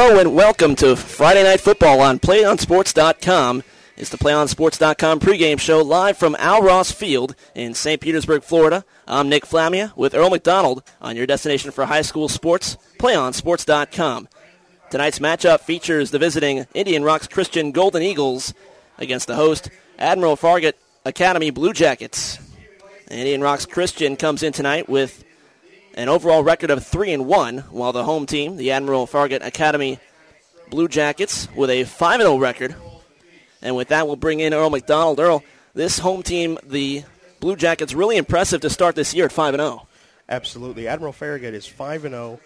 Hello and welcome to Friday Night Football on PlayOnSports.com. It's the PlayOnSports.com pregame show live from Al Ross Field in St. Petersburg, Florida. I'm Nick Flamia with Earl McDonald on your destination for high school sports, PlayOnSports.com. Tonight's matchup features the visiting Indian Rocks Christian Golden Eagles against the host Admiral Farragut Academy Blue Jackets. Indian Rocks Christian comes in tonight with an overall record of 3-1, while the home team, the Admiral Farragut Academy Blue Jackets, with a 5-0 record. And with that, we'll bring in Earl McDonald. Earl, this home team, the Blue Jackets, really impressive to start this year at 5-0. Absolutely. Admiral Farragut is 5-0.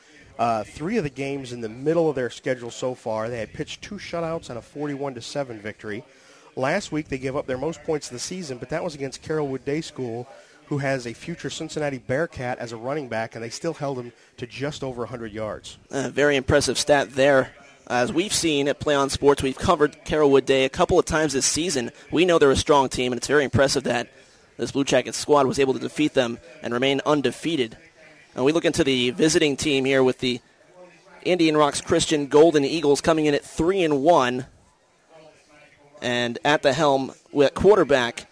3 of the games in the middle of their schedule so far. They had pitched 2 shutouts and a 41-7 victory. Last week, they gave up their most points of the season, but that was against Carrollwood Day School, who has a future Cincinnati Bearcat as a running back, and they still held him to just over 100 yards. Very impressive stat there. As we've seen at Play On Sports, we've covered Carrollwood Day a couple of times this season. We know they're a strong team, and it's very impressive that this Blue Jackets squad was able to defeat them and remain undefeated. And we look into the visiting team here with the Indian Rocks Christian Golden Eagles coming in at 3-1. And at the helm, with quarterback,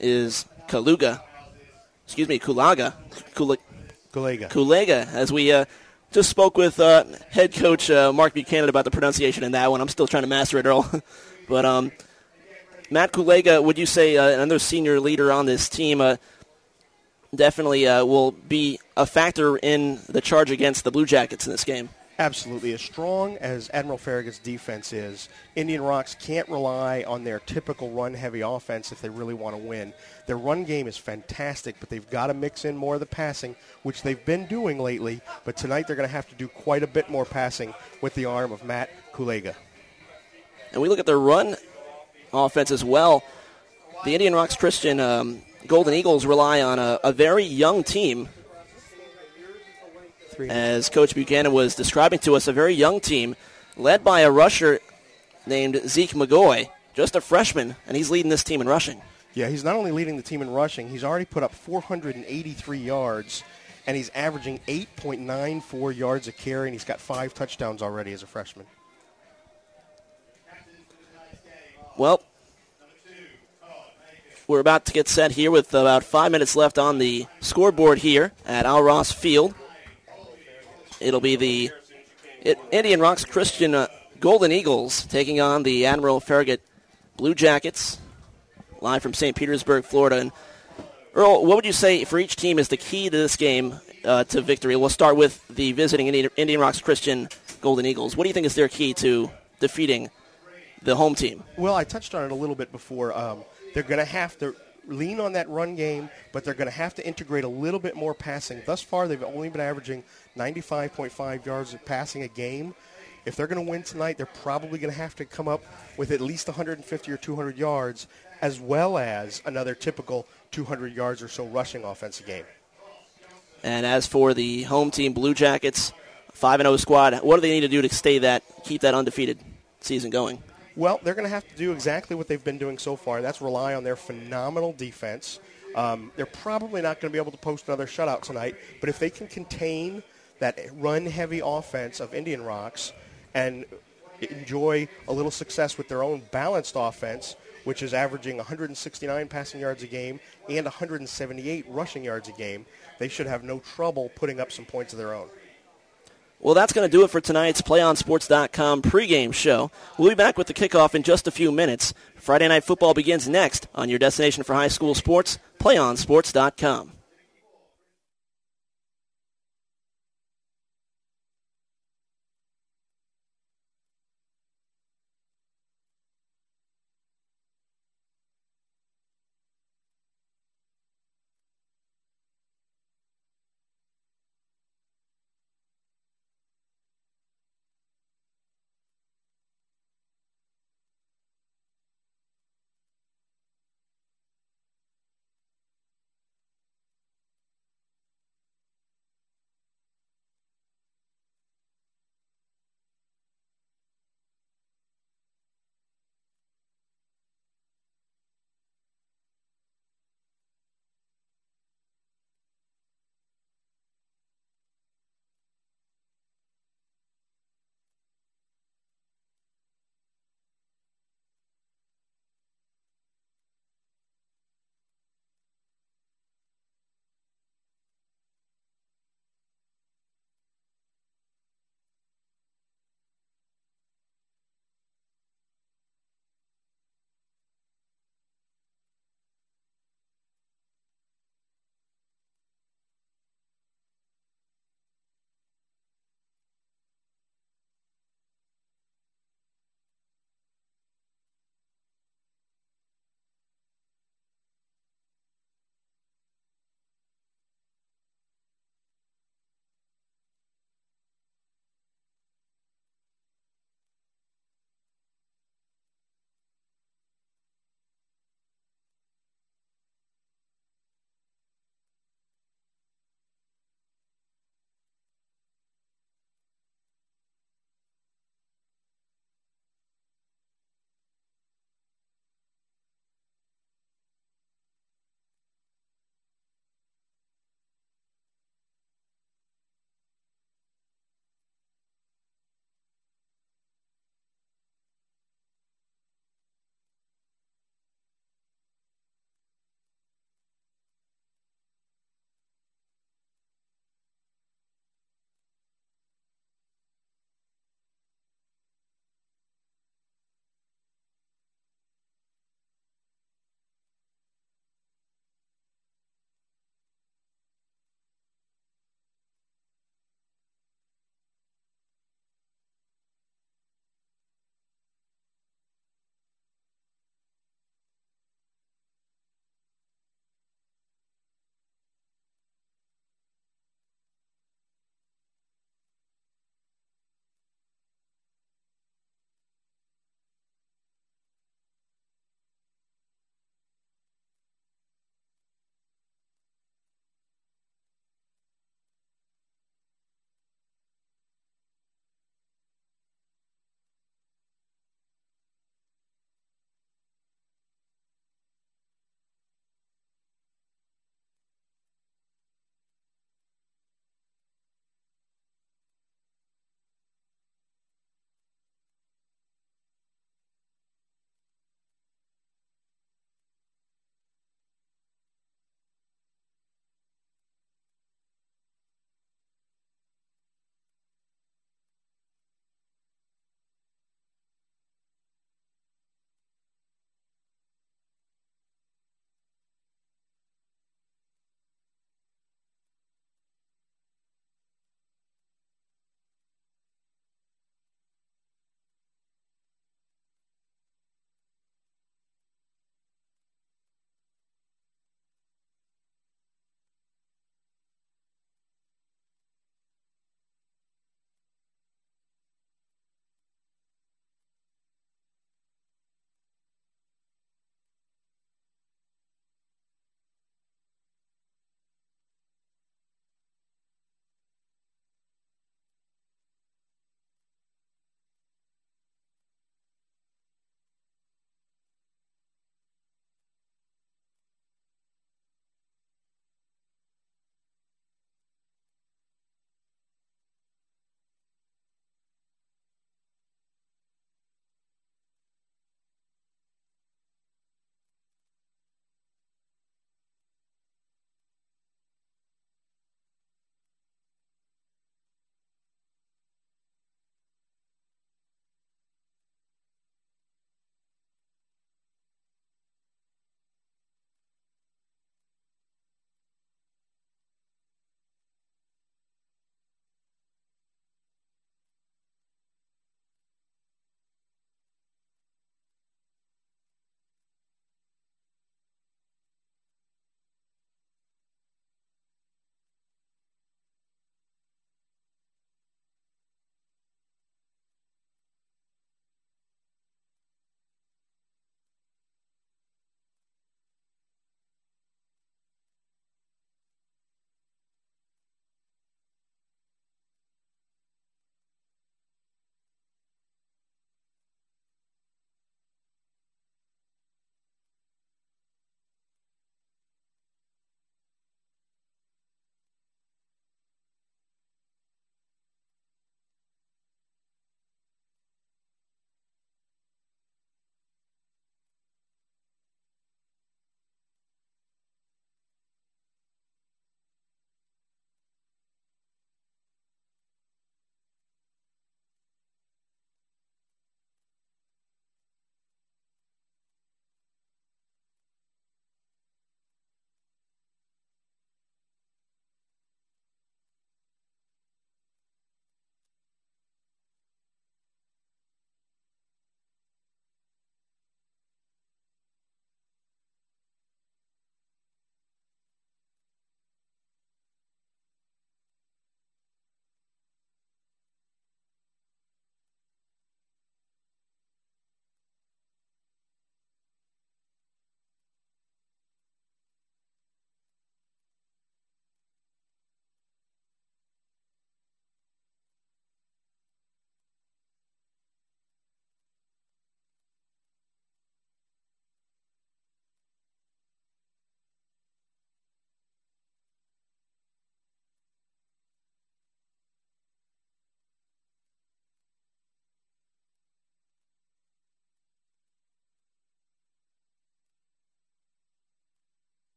is Kulaga, as we just spoke with head coach Mark Buchanan about the pronunciation in that one. I'm still trying to master it, Earl. But Matt Kulaga, would you say another senior leader on this team, definitely will be a factor in the charge against the Blue Jackets in this game? Absolutely. As strong as Admiral Farragut's defense is, Indian Rocks can't rely on their typical run-heavy offense if they really want to win. Their run game is fantastic, but they've got to mix in more of the passing, which they've been doing lately. But tonight they're going to have to do quite a bit more passing with the arm of Matt Kulaga. And we look at their run offense as well. The Indian Rocks Christian Golden Eagles rely on a very young team. As Coach Buchanan was describing to us, a very young team led by a rusher named Zeke McGoy, just a freshman, and he's leading this team in rushing. Yeah, he's not only leading the team in rushing, he's already put up 483 yards, and he's averaging 8.94 yards a carry, and he's got 5 touchdowns already as a freshman. Well, we're about to get set here with about 5 minutes left on the scoreboard here at Al Ross Field. It'll be the Indian Rocks Christian Golden Eagles taking on the Admiral Farragut Blue Jackets, live from St. Petersburg, Florida. And Earl, what would you say for each team is the key to this game to victory? We'll start with the visiting Indian Rocks Christian Golden Eagles. What do you think is their key to defeating the home team? Well, I touched on it a little bit before. They're going to have to lean on that run game, but they're going to have to integrate a little bit more passing. Thus far, they've only been averaging 95.5 yards of passing a game. If they're going to win tonight, they're probably going to have to come up with at least 150 or 200 yards, as well as another typical 200 yards or so rushing offensive game. And as for the home team, Blue Jackets, 5-0 squad, what do they need to do to keep that undefeated season going? Well, they're going to have to do exactly what they've been doing so far, and that's rely on their phenomenal defense. They're probably not going to be able to post another shutout tonight, but if they can contain that run-heavy offense of Indian Rocks and enjoy a little success with their own balanced offense, which is averaging 169 passing yards a game and 178 rushing yards a game, they should have no trouble putting up some points of their own. Well, that's going to do it for tonight's PlayOnSports.com pregame show. We'll be back with the kickoff in just a few minutes. Friday Night Football begins next on your destination for high school sports, PlayOnSports.com.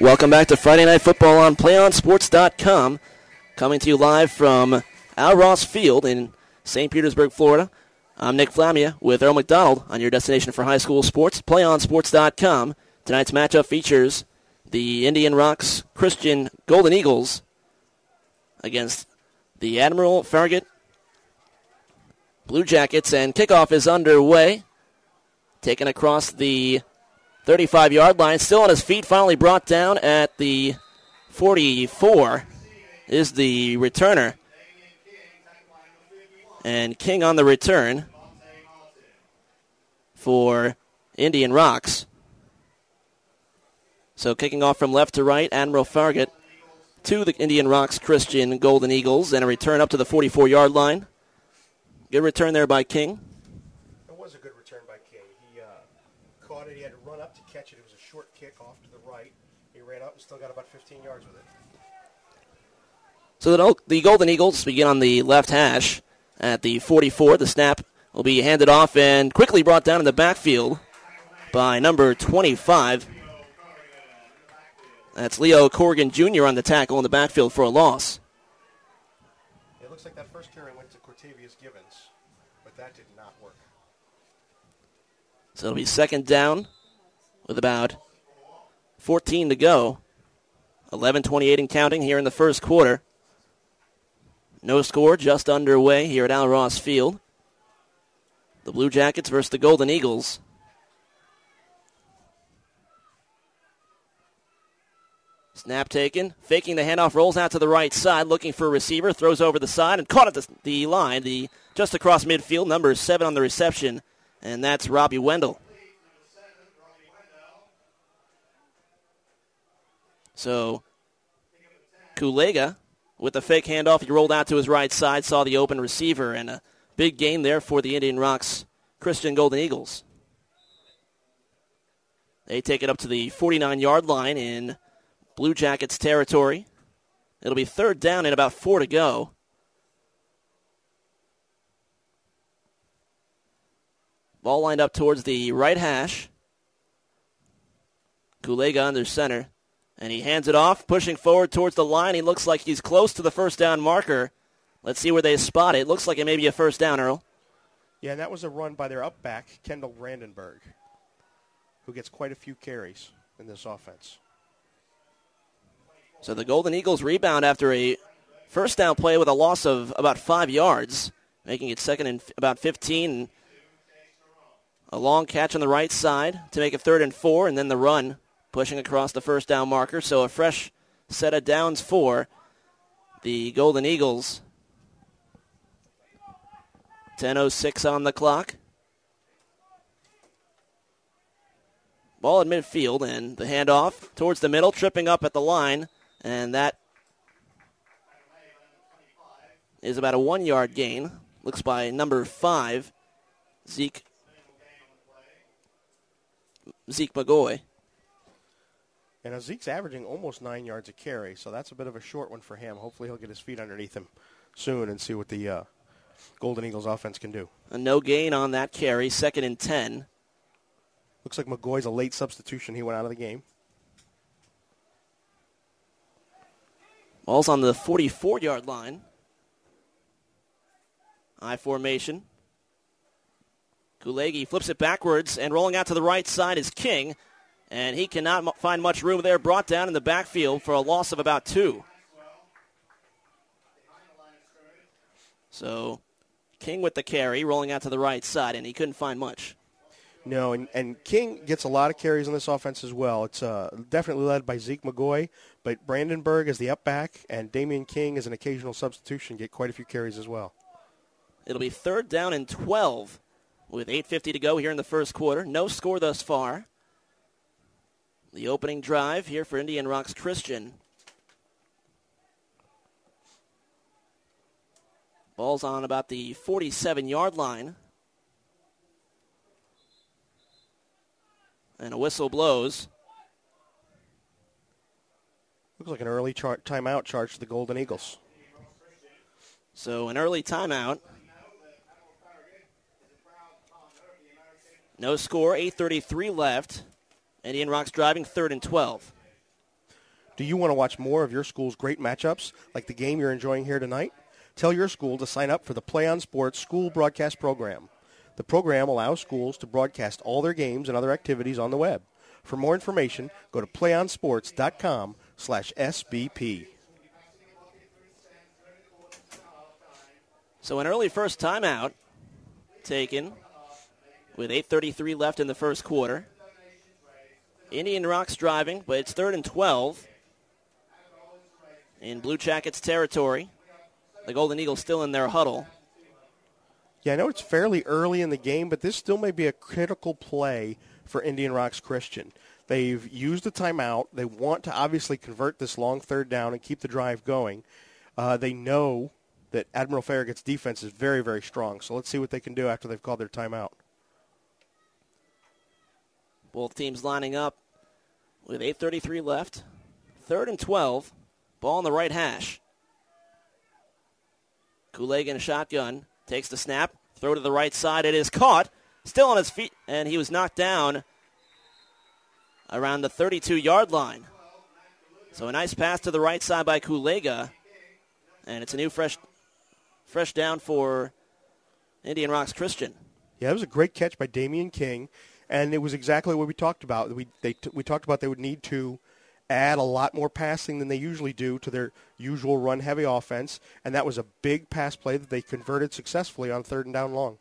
Welcome back to Friday Night Football on PlayOnSports.com. Coming to you live from Al Ross Field in St. Petersburg, Florida. I'm Nick Flamia with Earl McDonald on your destination for high school sports, PlayOnSports.com. Tonight's matchup features the Indian Rocks Christian Golden Eagles against the Admiral Farragut Blue Jackets, and kickoff is underway. Taken across the 35-yard line, still on his feet, finally brought down at the 44 is the returner. And King on the return for Indian Rocks. So kicking off from left to right, Admiral Farragut to the Indian Rocks Christian Golden Eagles, and a return up to the 44-yard line. Good return there by King. It was a good return by King. He caught it. He had to run up to catch it. It was a short kick off to the right. He ran up and still got about 15 yards with it. So the Golden Eagles begin on the left hash at the 44. The snap will be handed off and quickly brought down in the backfield by number 25. That's Leo Corrigan Jr. on the tackle in the backfield for a loss. It looks like that first carry went to Cortavius Gibbons, but that did not work. So it'll be second down with about 14 to go. 11:28 and counting here in the first quarter. No score, just underway here at Al Ross Field. The Blue Jackets versus the Golden Eagles. Snap taken, faking the handoff, rolls out to the right side, looking for a receiver, throws over the side, and caught at the line, just across midfield, number 7 on the reception, and that's Robbie Wendell. So, Kulega, with the fake handoff, he rolled out to his right side, saw the open receiver, and a big gain there for the Indian Rocks Christian Golden Eagles. They take it up to the 49-yard line in Blue Jackets territory. It'll be third down and about 4 to go. Ball lined up towards the right hash. Kulega under center. And he hands it off, pushing forward towards the line. He looks like he's close to the first down marker. Let's see where they spot it. Looks like it may be a first down, Earl. Yeah, and that was a run by their up back, Kendall Brandenburg, who gets quite a few carries in this offense. So the Golden Eagles rebound after a first down play with a loss of about 5 yards, making it second and about 15. A long catch on the right side to make it 3rd and 4, and then the run pushing across the first down marker. So a fresh set of downs for the Golden Eagles. 10:06 on the clock. Ball at midfield, and the handoff towards the middle, tripping up at the line. And that is about a 1-yard gain. Looks by number 5, Zeke McGoy. And Zeke's averaging almost 9 yards a carry, so that's a bit of a short one for him. Hopefully he'll get his feet underneath him soon and see what the Golden Eagles offense can do. A no gain on that carry, 2nd and 10. Looks like McGoy's a late substitution. He went out of the game. Ball's on the 44-yard line. I formation. Kulegi flips it backwards, and rolling out to the right side is King. And he cannot find much room there. Brought down in the backfield for a loss of about 2. So King with the carry, rolling out to the right side, and he couldn't find much. No, and King gets a lot of carries on this offense as well. It's definitely led by Zeke McGoy, but Brandenburg is the up back, and Damian King is an occasional substitution, get quite a few carries as well. It'll be 3rd down and 12 with 8:50 to go here in the first quarter. No score thus far. The opening drive here for Indian Rocks Christian. Ball's on about the 47-yard line. And a whistle blows. Looks like an early timeout charge to the Golden Eagles. So an early timeout. No score, 8:33 left. Indian Rocks driving 3rd and 12. Do you want to watch more of your school's great matchups, like the game you're enjoying here tonight? Tell your school to sign up for the Play on Sports School Broadcast Program. The program allows schools to broadcast all their games and other activities on the web. For more information, go to playonsports.com/SBP. So an early first timeout taken with 8:33 left in the first quarter. Indian Rocks driving, but it's 3rd and 12 in Blue Jackets territory. The Golden Eagles still in their huddle. Yeah, I know it's fairly early in the game, but this still may be a critical play for Indian Rocks Christian. They've used the timeout. They want to obviously convert this long third down and keep the drive going. They know that Admiral Farragut's defense is very, very strong. So let's see what they can do after they've called their timeout. Both teams lining up with 8:33 left. 3rd and 12. Ball on the right hash. Kulega in a shotgun. Takes the snap. Throw to the right side. It is caught. Still on his feet. And he was knocked down around the 32-yard line. So a nice pass to the right side by Kulega. And it's a new fresh down for Indian Rocks Christian. Yeah, it was a great catch by Damian King. And it was exactly what we talked about. We talked about they would need to add a lot more passing than they usually do to their usual run-heavy offense, and that was a big pass play that they converted successfully on 3rd and down long.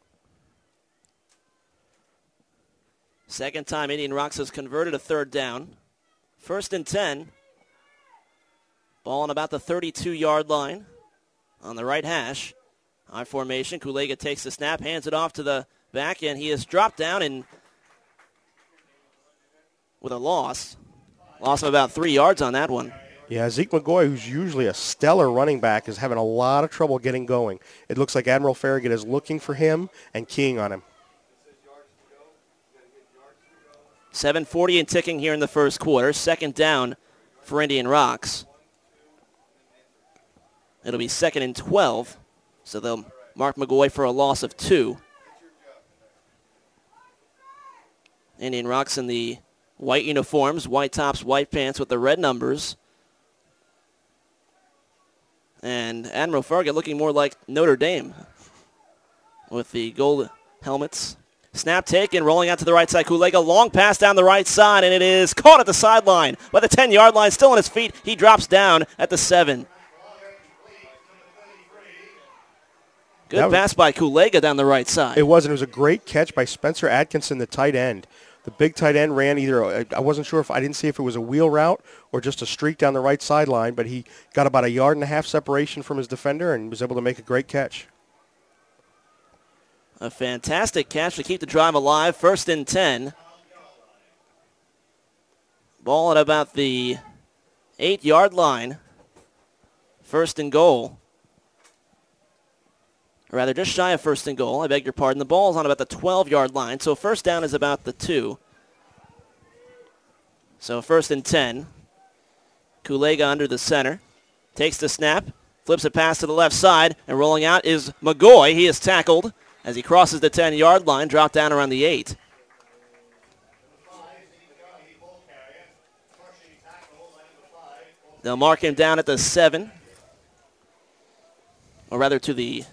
Second time Indian Rocks has converted a 3rd down. 1st and 10. Ball on about the 32-yard line on the right hash. I formation. Kulega takes the snap, hands it off to the back end. He is dropped down and with a loss. Loss of about 3 yards on that one. Yeah, Zeke McGoy, who's usually a stellar running back, is having a lot of trouble getting going. It looks like Admiral Farragut is looking for him and keying on him. 7:40 and ticking here in the first quarter. 2nd down for Indian Rocks. It'll be 2nd and 12, so they'll mark McGoy for a loss of 2. Indian Rocks in the white uniforms, white tops, white pants with the red numbers. And Admiral Farragut looking more like Notre Dame with the gold helmets. Snap taken, rolling out to the right side. Kulega, long pass down the right side, and it is caught at the sideline. By the 10-yard line, still on his feet. He drops down at the 7. Good pass by Kulega down the right side. It was, and it was a great catch by Spencer Atkinson, the tight end. The big tight end ran either, I wasn't sure I didn't see if it was a wheel route or just a streak down the right sideline, but he got about 1.5 yard separation from his defender and was able to make a great catch. A fantastic catch to keep the drive alive. 1st and 10. Ball at about the 8-yard line. 1st and goal. Or rather, just shy of 1st and goal. I beg your pardon. The ball's on about the 12-yard line, so 1st down is about the 2. So 1st and 10. Kulega under the center. Takes the snap. Flips a pass to the left side, and rolling out is McGoy. He is tackled as he crosses the 10-yard line, dropped down around the 8. They'll mark him down at the 7. Or rather to the...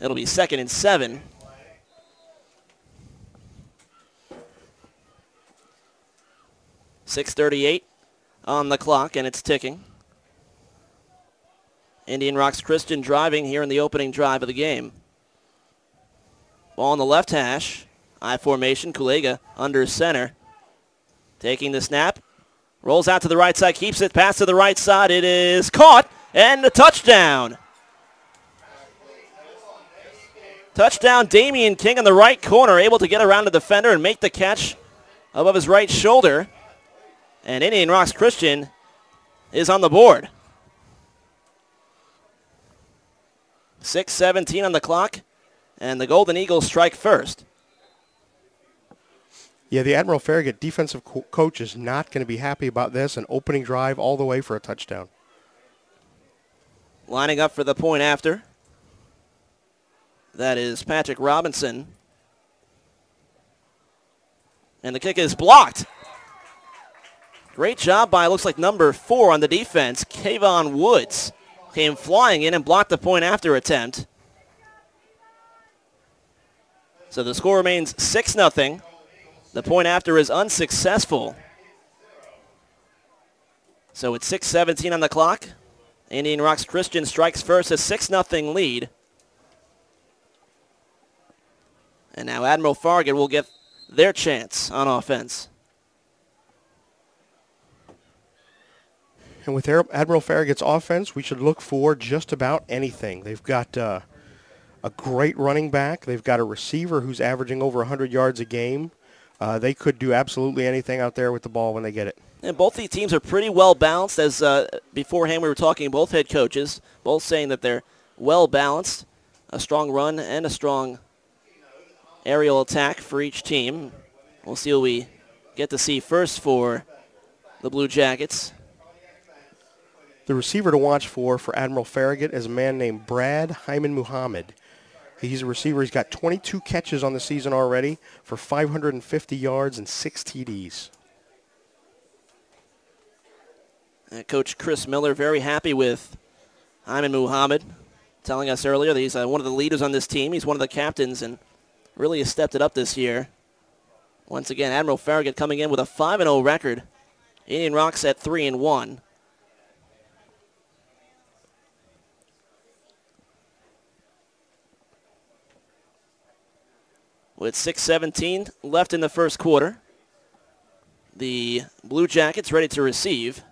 It'll be 2nd and 7. .6:38 on the clock, and it's ticking. Indian Rocks Christian driving here in the opening drive of the game. Ball on the left hash. I formation. Kulega under center. Taking the snap. Rolls out to the right side. Keeps it. Pass to the right side. It is caught. And a touchdown. Touchdown, Damian King in the right corner, able to get around the defender and make the catch above his right shoulder. And Indian Rocks Christian is on the board. 6:17 on the clock, and the Golden Eagles strike first. Yeah, the Admiral Farragut defensive coach is not going to be happy about this, an opening drive all the way for a touchdown. Lining up for the point after. That is Patrick Robinson. And the kick is blocked. Great job by, looks like, number 4 on the defense, Kayvon Woods. Came flying in and blocked the point after attempt. So the score remains 6-0. The point after is unsuccessful. So it's 6:17 on the clock. Indian Rocks Christian strikes first, a 6-0 lead. And now Admiral Farragut will get their chance on offense. And with Admiral Farragut's offense, we should look for just about anything. They've got a great running back. They've got a receiver who's averaging over 100 yards a game. They could do absolutely anything out there with the ball when they get it. And both these teams are pretty well balanced. As beforehand we were talking, both head coaches, both saying that they're well balanced. A strong run and a strong aerial attack for each team. We'll see what we get to see first for the Blue Jackets. The receiver to watch for Admiral Farragut is a man named Brad Hyman Muhammad. He's a receiver. He's got 22 catches on the season already for 550 yards and 6 TDs. Coach Chris Miller very happy with Hyman Muhammad, telling us earlier that he's one of the leaders on this team. He's one of the captains and really has stepped it up this year. Once again, Admiral Farragut coming in with a 5-0 record. Indian Rocks at 3-1. With 6:17 left in the first quarter, the Blue Jackets ready to receive.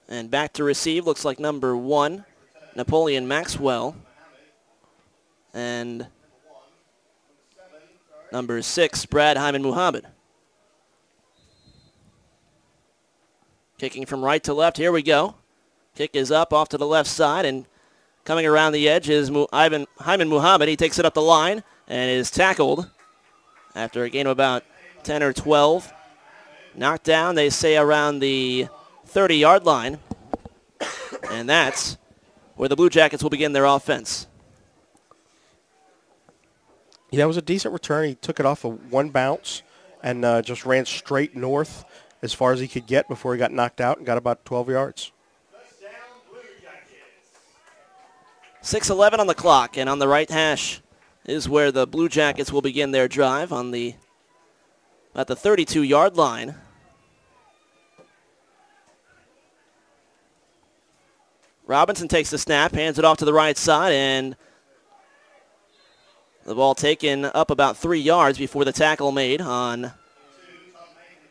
And back to receive looks like number 1, Napoleon Maxwell. And number 6, Brad Hyman Muhammad. Kicking from right to left. Here we go. Kick is up off to the left side, and coming around the edge is Hyman Muhammad. He takes it up the line and is tackled after a gain of about 10 or 12. Knocked down, they say, around the 30-yard line. And that's where the Blue Jackets will begin their offense. Yeah, that was a decent return. He took it off of one bounce and just ran straight north as far as he could get before he got knocked out and got about 12 yards. 6:11 on the clock, and on the right hash is where the Blue Jackets will begin their drive at the 32-yard line. Robinson takes the snap, hands it off to the right side, and the ball taken up about 3 yards before the tackle made on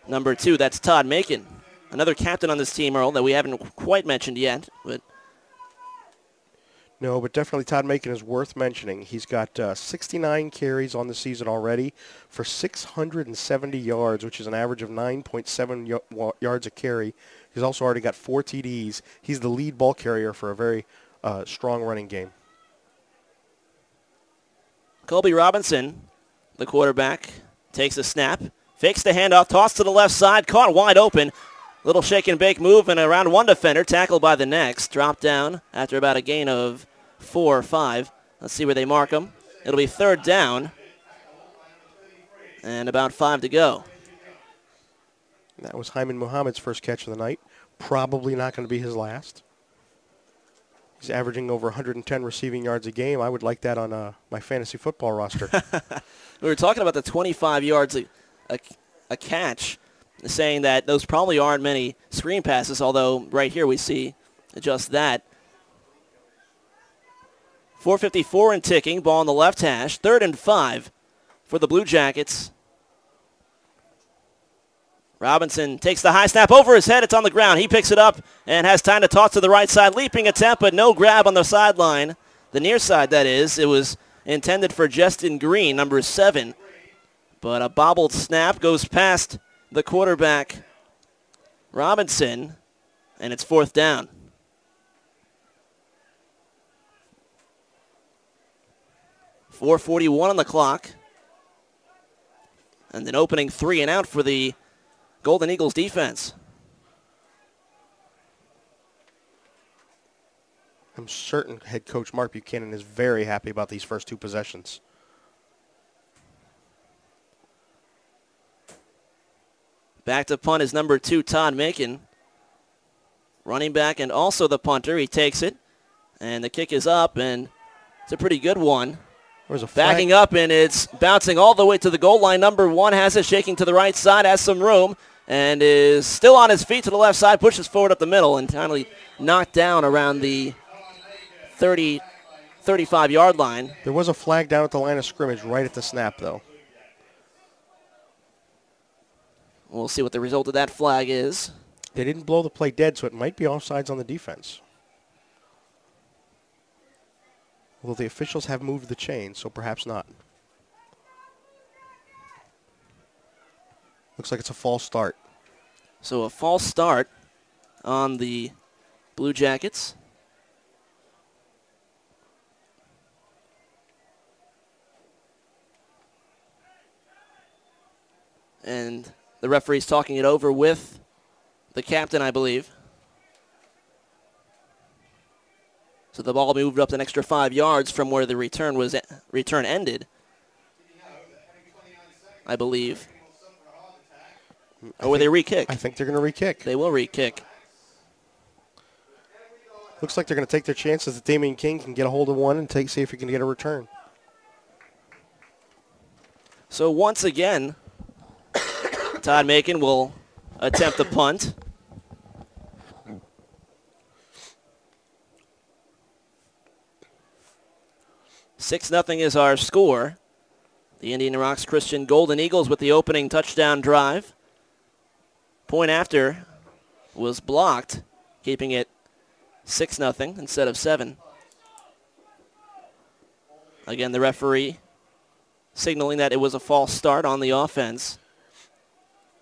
number 2. That's Todd Macon, another captain on this team, Earl, that we haven't quite mentioned yet. No, but definitely Todd Macon is worth mentioning. He's got 69 carries on the season already for 670 yards, which is an average of 9.7 yards a carry. He's also already got 4 TDs. He's the lead ball carrier for a very strong running game. Colby Robinson, the quarterback, takes a snap, fakes the handoff, toss to the left side, caught wide open. Little shake and bake move, and around one defender, tackled by the next. Dropped down after about a gain of 4 or 5. Let's see where they mark him. It'll be 3rd down and about 5 to go. That was Hyman Muhammad's first catch of the night. Probably not going to be his last. He's averaging over 110 receiving yards a game. I would like that on my fantasy football roster. We were talking about the 25 yards a catch, saying that those probably aren't many screen passes, although right here we see just that. 4:54 and ticking, ball on the left hash, 3rd and 5 for the Blue Jackets. Robinson takes the high snap over his head. It's on the ground. He picks it up and has time to toss to the right side. Leaping attempt, but no grab on the sideline. The near side, that is. It was intended for Justin Green, number 7. But a bobbled snap goes past the quarterback, Robinson, and it's 4th down. .441 on the clock. And an opening 3 and out for the Golden Eagles defense. I'm certain head coach Mark Buchanan is very happy about these first 2 possessions. Back to punt is number 2, Todd Macon. Running back and also the punter. He takes it. And the kick is up, and it's a pretty good one. There's a flag. Backing up, and it's bouncing all the way to the goal line. Number 1 has it, shaking to the right side, has some room, and is still on his feet to the left side, pushes forward up the middle, and finally knocked down around the 30, 35-yard line. There was a flag down at the line of scrimmage right at the snap, though. We'll see what the result of that flag is. They didn't blow the play dead, so it might be offsides on the defense. Although the officials have moved the chain, so perhaps not. Looks like it's a false start. So a false start on the Blue Jackets. And the referee's talking it over with the captain, I believe. So the ball moved up an extra 5 yards from where the return ended, I believe. Or will they re-kick? I think they're going to re-kick. They will re-kick. Looks like they're going to take their chances that Damian King can get a hold of one and see if he can get a return. So once again, Todd Macon will attempt the punt. $6-0 is our score. The Indian Rocks Christian Golden Eagles with the opening touchdown drive. Point after was blocked, keeping it 6-0 instead of 7. Again, the referee signaling that it was a false start on the offense.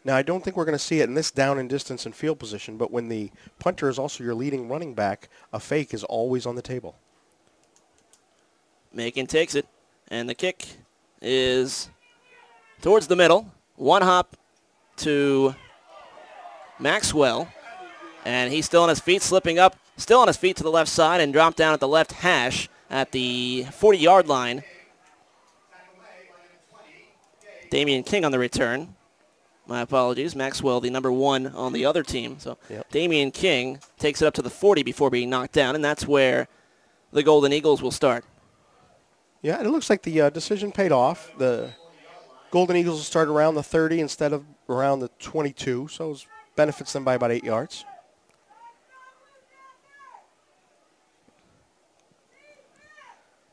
Now, I don't think we're going to see it in this down and distance and field position, but when the punter is also your leading running back, a fake is always on the table. Macon takes it, and the kick is towards the middle. One hop to Maxwell, and he's still on his feet, slipping up, still on his feet to the left side, and dropped down at the left hash at the 40-yard line. Damian King on the return. My apologies. Maxwell, the number 1 on the other team. So Damian King takes it up to the 40 before being knocked down, and that's where the Golden Eagles will start. Yeah, it looks like the decision paid off. The Golden Eagles will start around the 30 instead of around the 22, so it benefits them by about 8 yards.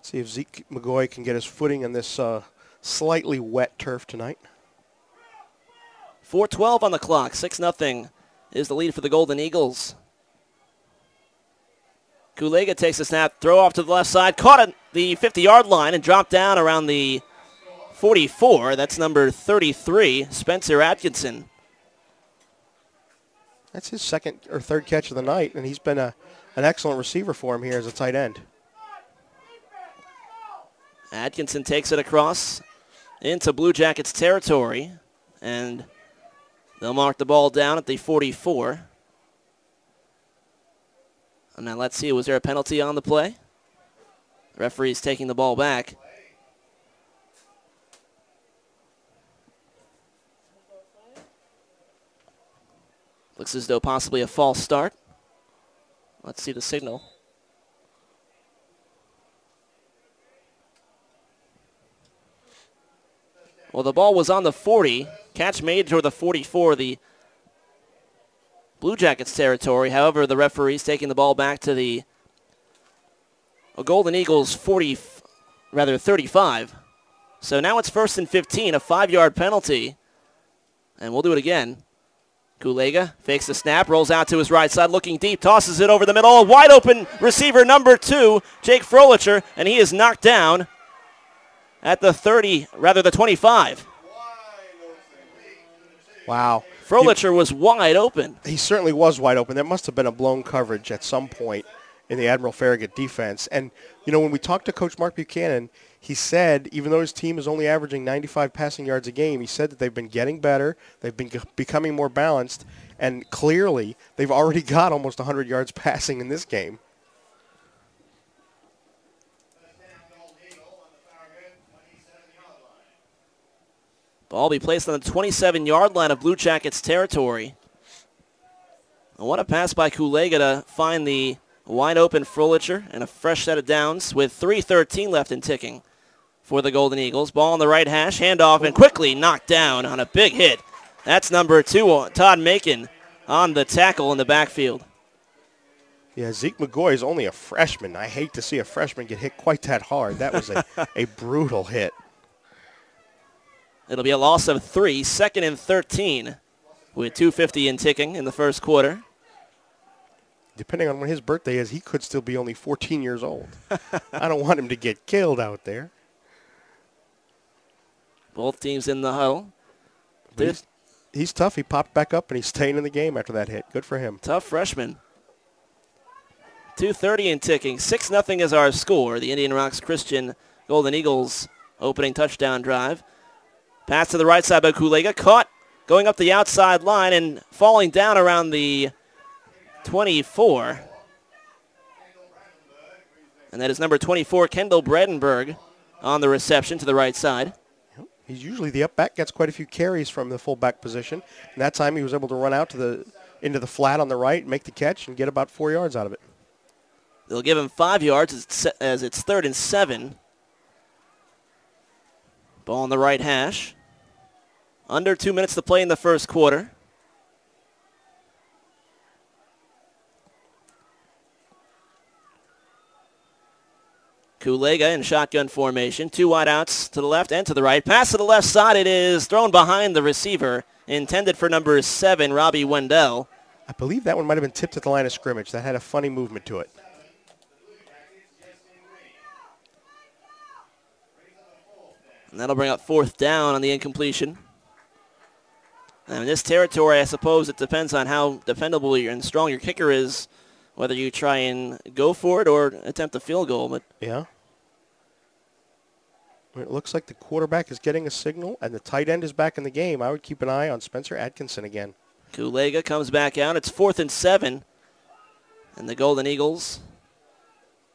See if Zeke McGoy can get his footing on this slightly wet turf tonight. 4:12 on the clock. 6-0 is the lead for the Golden Eagles. Kulega takes a snap, throw off to the left side, caught at the 50-yard line and dropped down around the 44. That's number 33, Spencer Atkinson. That's his second or third catch of the night, and he's been an excellent receiver for him here as a tight end. Atkinson takes it across into Blue Jackets territory, and they'll mark the ball down at the 44. And now let's see, was there a penalty on the play? The referee's taking the ball back. Looks as though possibly a false start. Let's see the signal. Well, the ball was on the 40. Catch made toward the 44, the Blue Jackets territory. However, the referee's taking the ball back to the Golden Eagles 35. So now it's 1st and 15, a 5-yard penalty. And we'll do it again. Kulega fakes the snap, rolls out to his right side, looking deep, tosses it over the middle. A wide open receiver, number 2, Jake Frolicher, and he is knocked down at the 25. Wow. Frolicher was wide open. He certainly was wide open. There must have been a blown coverage at some point in the Admiral Farragut defense. And, you know, when we talked to Coach Mark Buchanan, he said, even though his team is only averaging 95 passing yards a game, he said that they've been getting better, they've been becoming more balanced, and clearly they've already got almost 100 yards passing in this game. Ball will be placed on the 27-yard line of Blue Jackets territory. And what a pass by Kulega to find the wide-open Frolicher and a fresh set of downs with 3:13 left in ticking for the Golden Eagles. Ball on the right hash, handoff, and quickly knocked down on a big hit. That's number 2, Todd Macon, on the tackle in the backfield. Yeah, Zeke McGoy is only a freshman. I hate to see a freshman get hit quite that hard. That was a brutal hit. It'll be a loss of 3, 2nd and 13 with 2:50 in ticking in the first quarter. Depending on when his birthday is, he could still be only 14 years old. I don't want him to get killed out there. Both teams in the huddle. He's tough. He popped back up, and he's staying in the game after that hit. Good for him. Tough freshman. 2:30 in ticking. 6-0 is our score. The Indian Rocks Christian Golden Eagles opening touchdown drive. Pass to the right side by Kulega. Caught going up the outside line and falling down around the 24. And that is number 24, Kendall Bredenberg, on the reception to the right side. He's usually the up back, gets quite a few carries from the fullback position. And that time he was able to run out into the flat on the right, make the catch, and get about 4 yards out of it. They'll give him 5 yards as it's 3rd and 7. Ball on the right hash. Under 2 minutes to play in the first quarter. Kulega in shotgun formation. 2 wideouts to the left and to the right. Pass to the left side. It is thrown behind the receiver. Intended for number 7, Robbie Wendell. I believe that one might have been tipped at the line of scrimmage. That had a funny movement to it. And that'll bring up 4th down on the incompletion. And in this territory, I suppose it depends on how dependable and strong your kicker is, whether you try and go for it or attempt a field goal. But yeah. It looks like the quarterback is getting a signal, and the tight end is back in the game. I would keep an eye on Spencer Atkinson again. Kulega comes back out. It's 4th and 7. And the Golden Eagles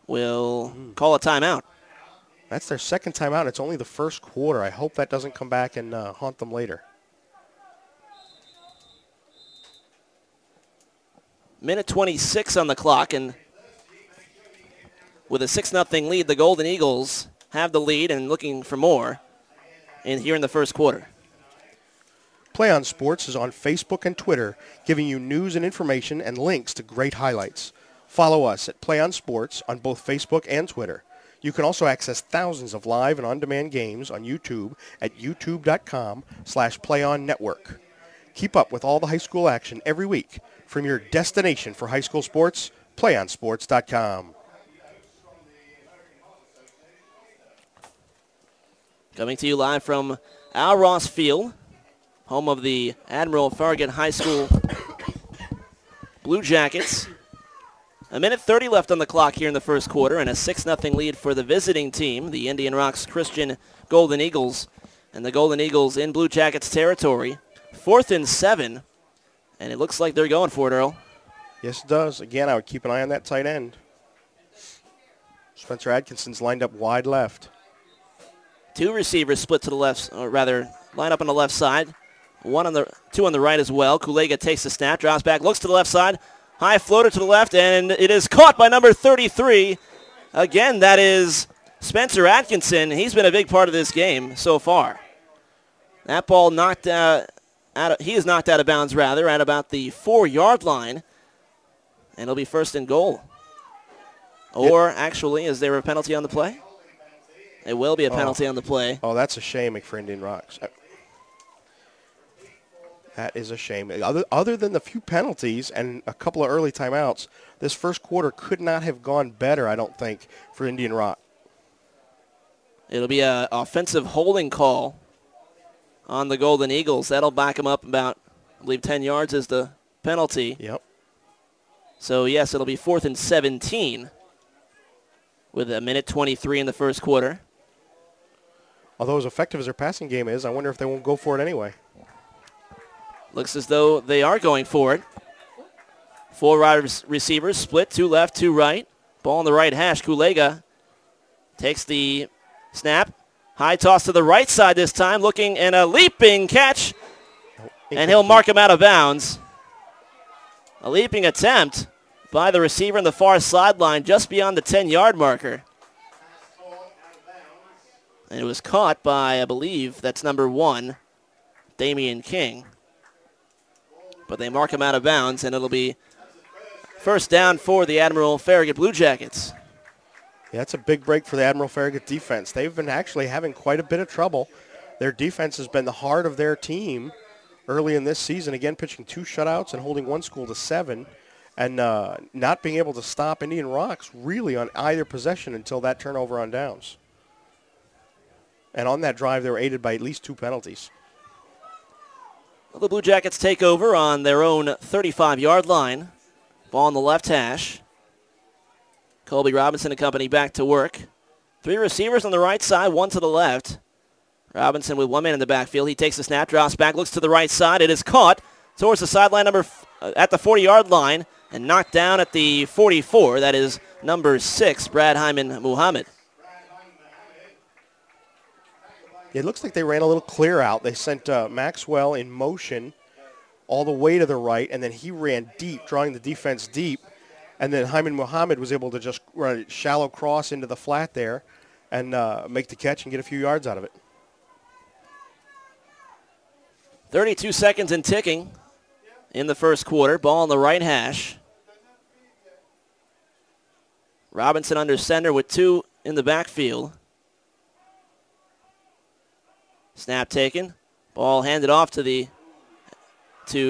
will call a timeout. That's their second timeout. It's only the first quarter. I hope that doesn't come back and haunt them later. Minute 26 on the clock, and with a 6-0 lead, the Golden Eagles have the lead and looking for more here in the first quarter. Play on Sports is on Facebook and Twitter, giving you news and information and links to great highlights. Follow us at Play on Sports on both Facebook and Twitter. You can also access thousands of live and on-demand games on YouTube at youtube.com/playonnetwork. Keep up with all the high school action every week from your destination for high school sports, playonsports.com. Coming to you live from Al Ross Field, home of the Admiral Farragut High School Blue Jackets. A minute 30 left on the clock here in the first quarter, and a 6-0 lead for the visiting team, the Indian Rocks Christian Golden Eagles. And the Golden Eagles in Blue Jackets territory. 4th and 7, and it looks like they're going for it, Earl. Yes, it does. Again, I would keep an eye on that tight end. Spencer Atkinson's lined up wide left. 2 receivers split to the left, or rather, line up on the left side. 2 on the right as well. Kulega takes the snap, drops back, looks to the left side. High floater to the left, and it is caught by number 33. Again, that is Spencer Atkinson. He's been a big part of this game so far. That ball he is knocked out of bounds, rather, at about the 4-yard line. And it'll be 1st and goal. Or, actually, is there a penalty on the play? It will be a penalty on the play. Oh, that's a shame for Indian Rocks. That is a shame. Other than the few penalties and a couple of early timeouts, this first quarter could not have gone better, I don't think, for Indian Rock. It'll be an offensive holding call on the Golden Eagles. That'll back them up about, I believe, 10 yards is the penalty. Yep. So, yes, it'll be 4th and 17 with a minute 23 in the first quarter. Although as effective as their passing game is, I wonder if they won't go for it anyway. Looks as though they are going for it. 4 wide receivers split, 2 left, 2 right. Ball on the right hash. Kulega takes the snap. High toss to the right side this time, looking and a leaping catch, and he'll mark him out of bounds. A leaping attempt by the receiver in the far sideline just beyond the 10-yard marker. And it was caught by, I believe, that's number 1, Damian King. But they mark him out of bounds, and it'll be first down for the Admiral Farragut Blue Jackets. Yeah, that's a big break for the Admiral Farragut defense. They've been actually having quite a bit of trouble. Their defense has been the heart of their team early in this season, again pitching 2 shutouts and holding one school to 7, and not being able to stop Indian Rocks really on either possession until that turnover on downs. And on that drive, they were aided by at least 2 penalties. Well, the Blue Jackets take over on their own 35-yard line. Ball on the left hash. Colby Robinson and company back to work. 3 receivers on the right side, 1 to the left. Robinson with 1 man in the backfield. He takes the snap, drops back, looks to the right side. It is caught towards the sideline at the 40-yard line and knocked down at the 44. That is number 6, Brad Hyman Muhammad. It looks like they ran a little clear out. They sent Maxwell in motion all the way to the right, and then he ran deep, drawing the defense deep. And then Hyman Muhammad was able to just run a shallow cross into the flat there and make the catch and get a few yards out of it. 32 seconds and ticking in the first quarter. Ball on the right hash. Robinson under center with 2 in the backfield. Snap taken. Ball handed off to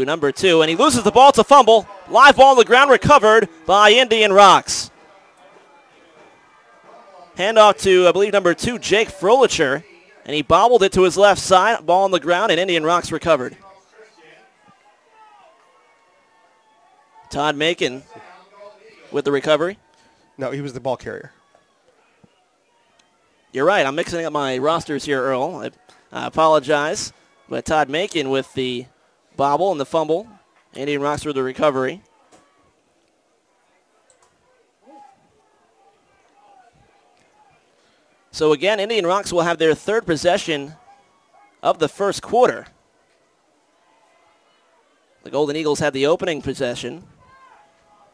number 2, and he loses the ball. It's a fumble. Live ball on the ground, recovered by Indian Rocks. Handoff to, I believe, number 2, Jake Frolicher, and he bobbled it to his left side. Ball on the ground, and Indian Rocks recovered. Todd Macon with the recovery. No, he was the ball carrier. You're right. I'm mixing up my rosters here, Earl. I apologize. But Todd Macon with the bobble and the fumble. Indian Rocks with the recovery. So again, Indian Rocks will have their 3rd possession of the first quarter. The Golden Eagles had the opening possession.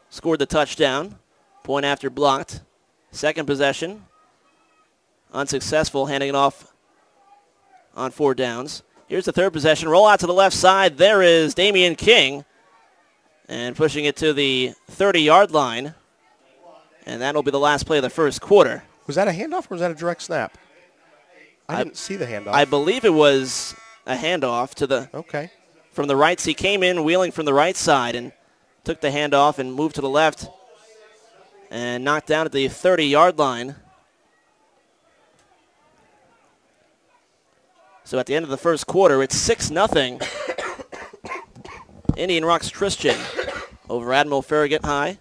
Scored the touchdown. Point after blocked. Second possession. Unsuccessful, handing it off on 4 downs. Here's the 3rd possession. Roll out to the left side. There is Damian King. And pushing it to the 30-yard line. And that'll be the last play of the first quarter. Was that a handoff or was that a direct snap? I didn't see the handoff. I believe it was a handoff to the from the right. So he came in wheeling from the right side and took the handoff and moved to the left and knocked down at the 30-yard line. So at the end of the first quarter, it's 6-0. Indian Rocks Christian over Admiral Farragut High.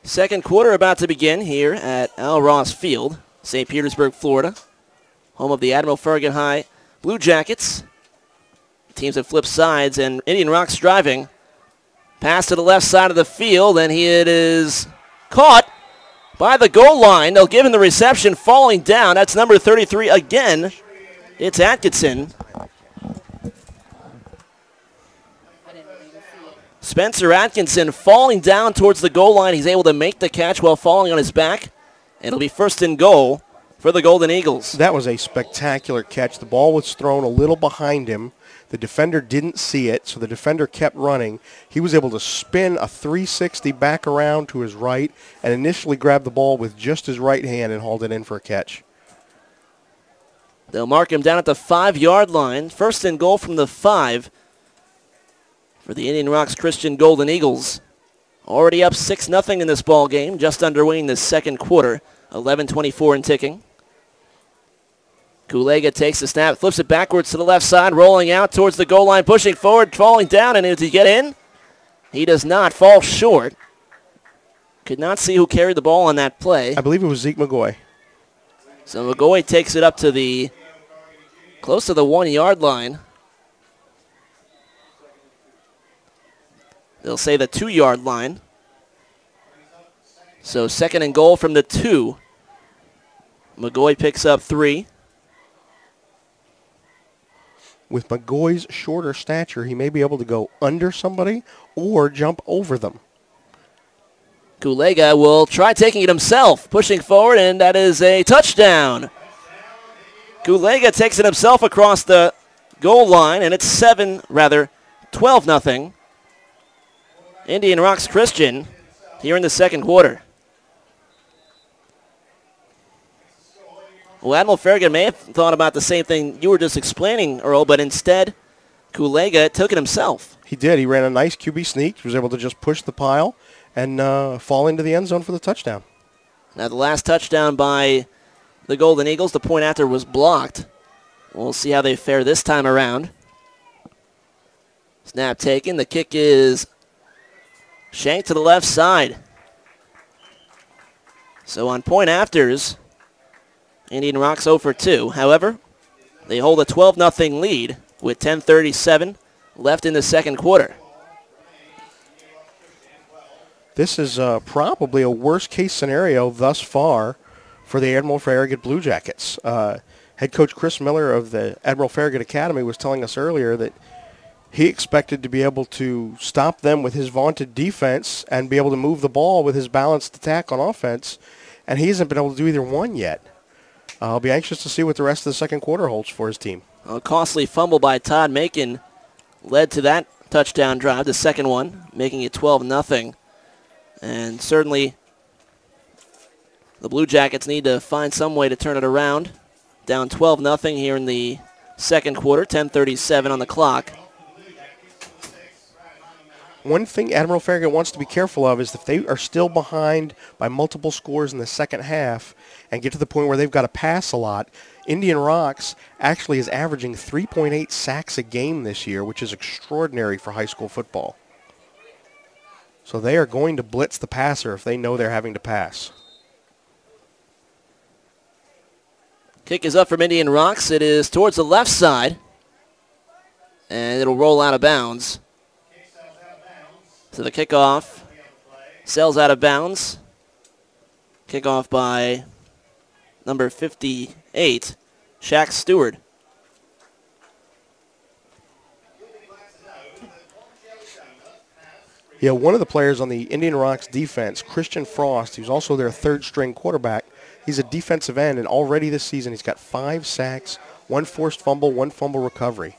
Second quarter about to begin here at Al Ross Field, St. Petersburg, Florida, home of the Admiral Farragut High Blue Jackets. The teams have flipped sides, and Indian Rocks driving. Pass to the left side of the field, and it is caught by the goal line. They'll give him the reception, falling down. That's number 33 again. It's Atkinson. Spencer Atkinson falling down towards the goal line. He's able to make the catch while falling on his back. It'll be first and goal for the Golden Eagles. That was a spectacular catch. The ball was thrown a little behind him, The defender didn't see it, so the defender kept running. He was able to spin a 360 back around to his right and initially grabbed the ball with just his right hand and hauled it in for a catch. They'll mark him down at the 5-yard line. First and goal from the 5 for the Indian Rocks Christian Golden Eagles. Already up 6-0 in this ball game, just underway in the second quarter. 11:24 and ticking. Kulega takes the snap, flips it backwards to the left side, rolling out towards the goal line, pushing forward, falling down, and does he get in? He does not, fall short. Could not see who carried the ball on that play. I believe it was Zeke McGoy. So McGoy takes it up to the, close to the 1-yard line. They'll say the 2-yard line. So second and goal from the 2. McGoy picks up 3. With McGoy's shorter stature, he may be able to go under somebody or jump over them. Kulega will try taking it himself, pushing forward, and that is a touchdown. Kulega takes it himself across the goal line, and it's 12-0. Indian Rocks Christian here in the second quarter. Well, Admiral Farragut may have thought about the same thing you were just explaining, Earl, but instead, Kulega took it himself. He did. He ran a nice QB sneak. He was able to just push the pile and fall into the end zone for the touchdown. Now, the last touchdown by the Golden Eagles, the point after was blocked. We'll see how they fare this time around. Snap taken. The kick is shanked to the left side. So on point afters, Indian Rocks 0 for 2. However, they hold a 12-0 lead with 10:37 left in the second quarter. This is probably a worst-case scenario thus far for the Admiral Farragut Blue Jackets. Head coach Chris Miller of the Admiral Farragut Academy was telling us earlier that he expected to be able to stop them with his vaunted defense and be able to move the ball with his balanced attack on offense, and he hasn't been able to do either one yet. I'll be anxious to see what the rest of the second quarter holds for his team. A costly fumble by Todd Macon led to that touchdown drive, the second one, making it 12-0. And certainly the Blue Jackets need to find some way to turn it around. Down 12-0 here in the second quarter, 10:37 on the clock. One thing Admiral Farragut wants to be careful of is if they are still behind by multiple scores in the second half and get to the point where they've got to pass a lot, Indian Rocks actually is averaging 3.8 sacks a game this year, which is extraordinary for high school football. So they are going to blitz the passer if they know they're having to pass. Kick is up from Indian Rocks. It is towards the left side, and it'll roll out of bounds. So the kickoff sails out of bounds. Kickoff by number 58, Shaq Stewart. Yeah, one of the players on the Indian Rocks defense, Christian Frost, who's also their third-string quarterback, he's a defensive end, and already this season he's got 5 sacks, 1 forced fumble, 1 fumble recovery.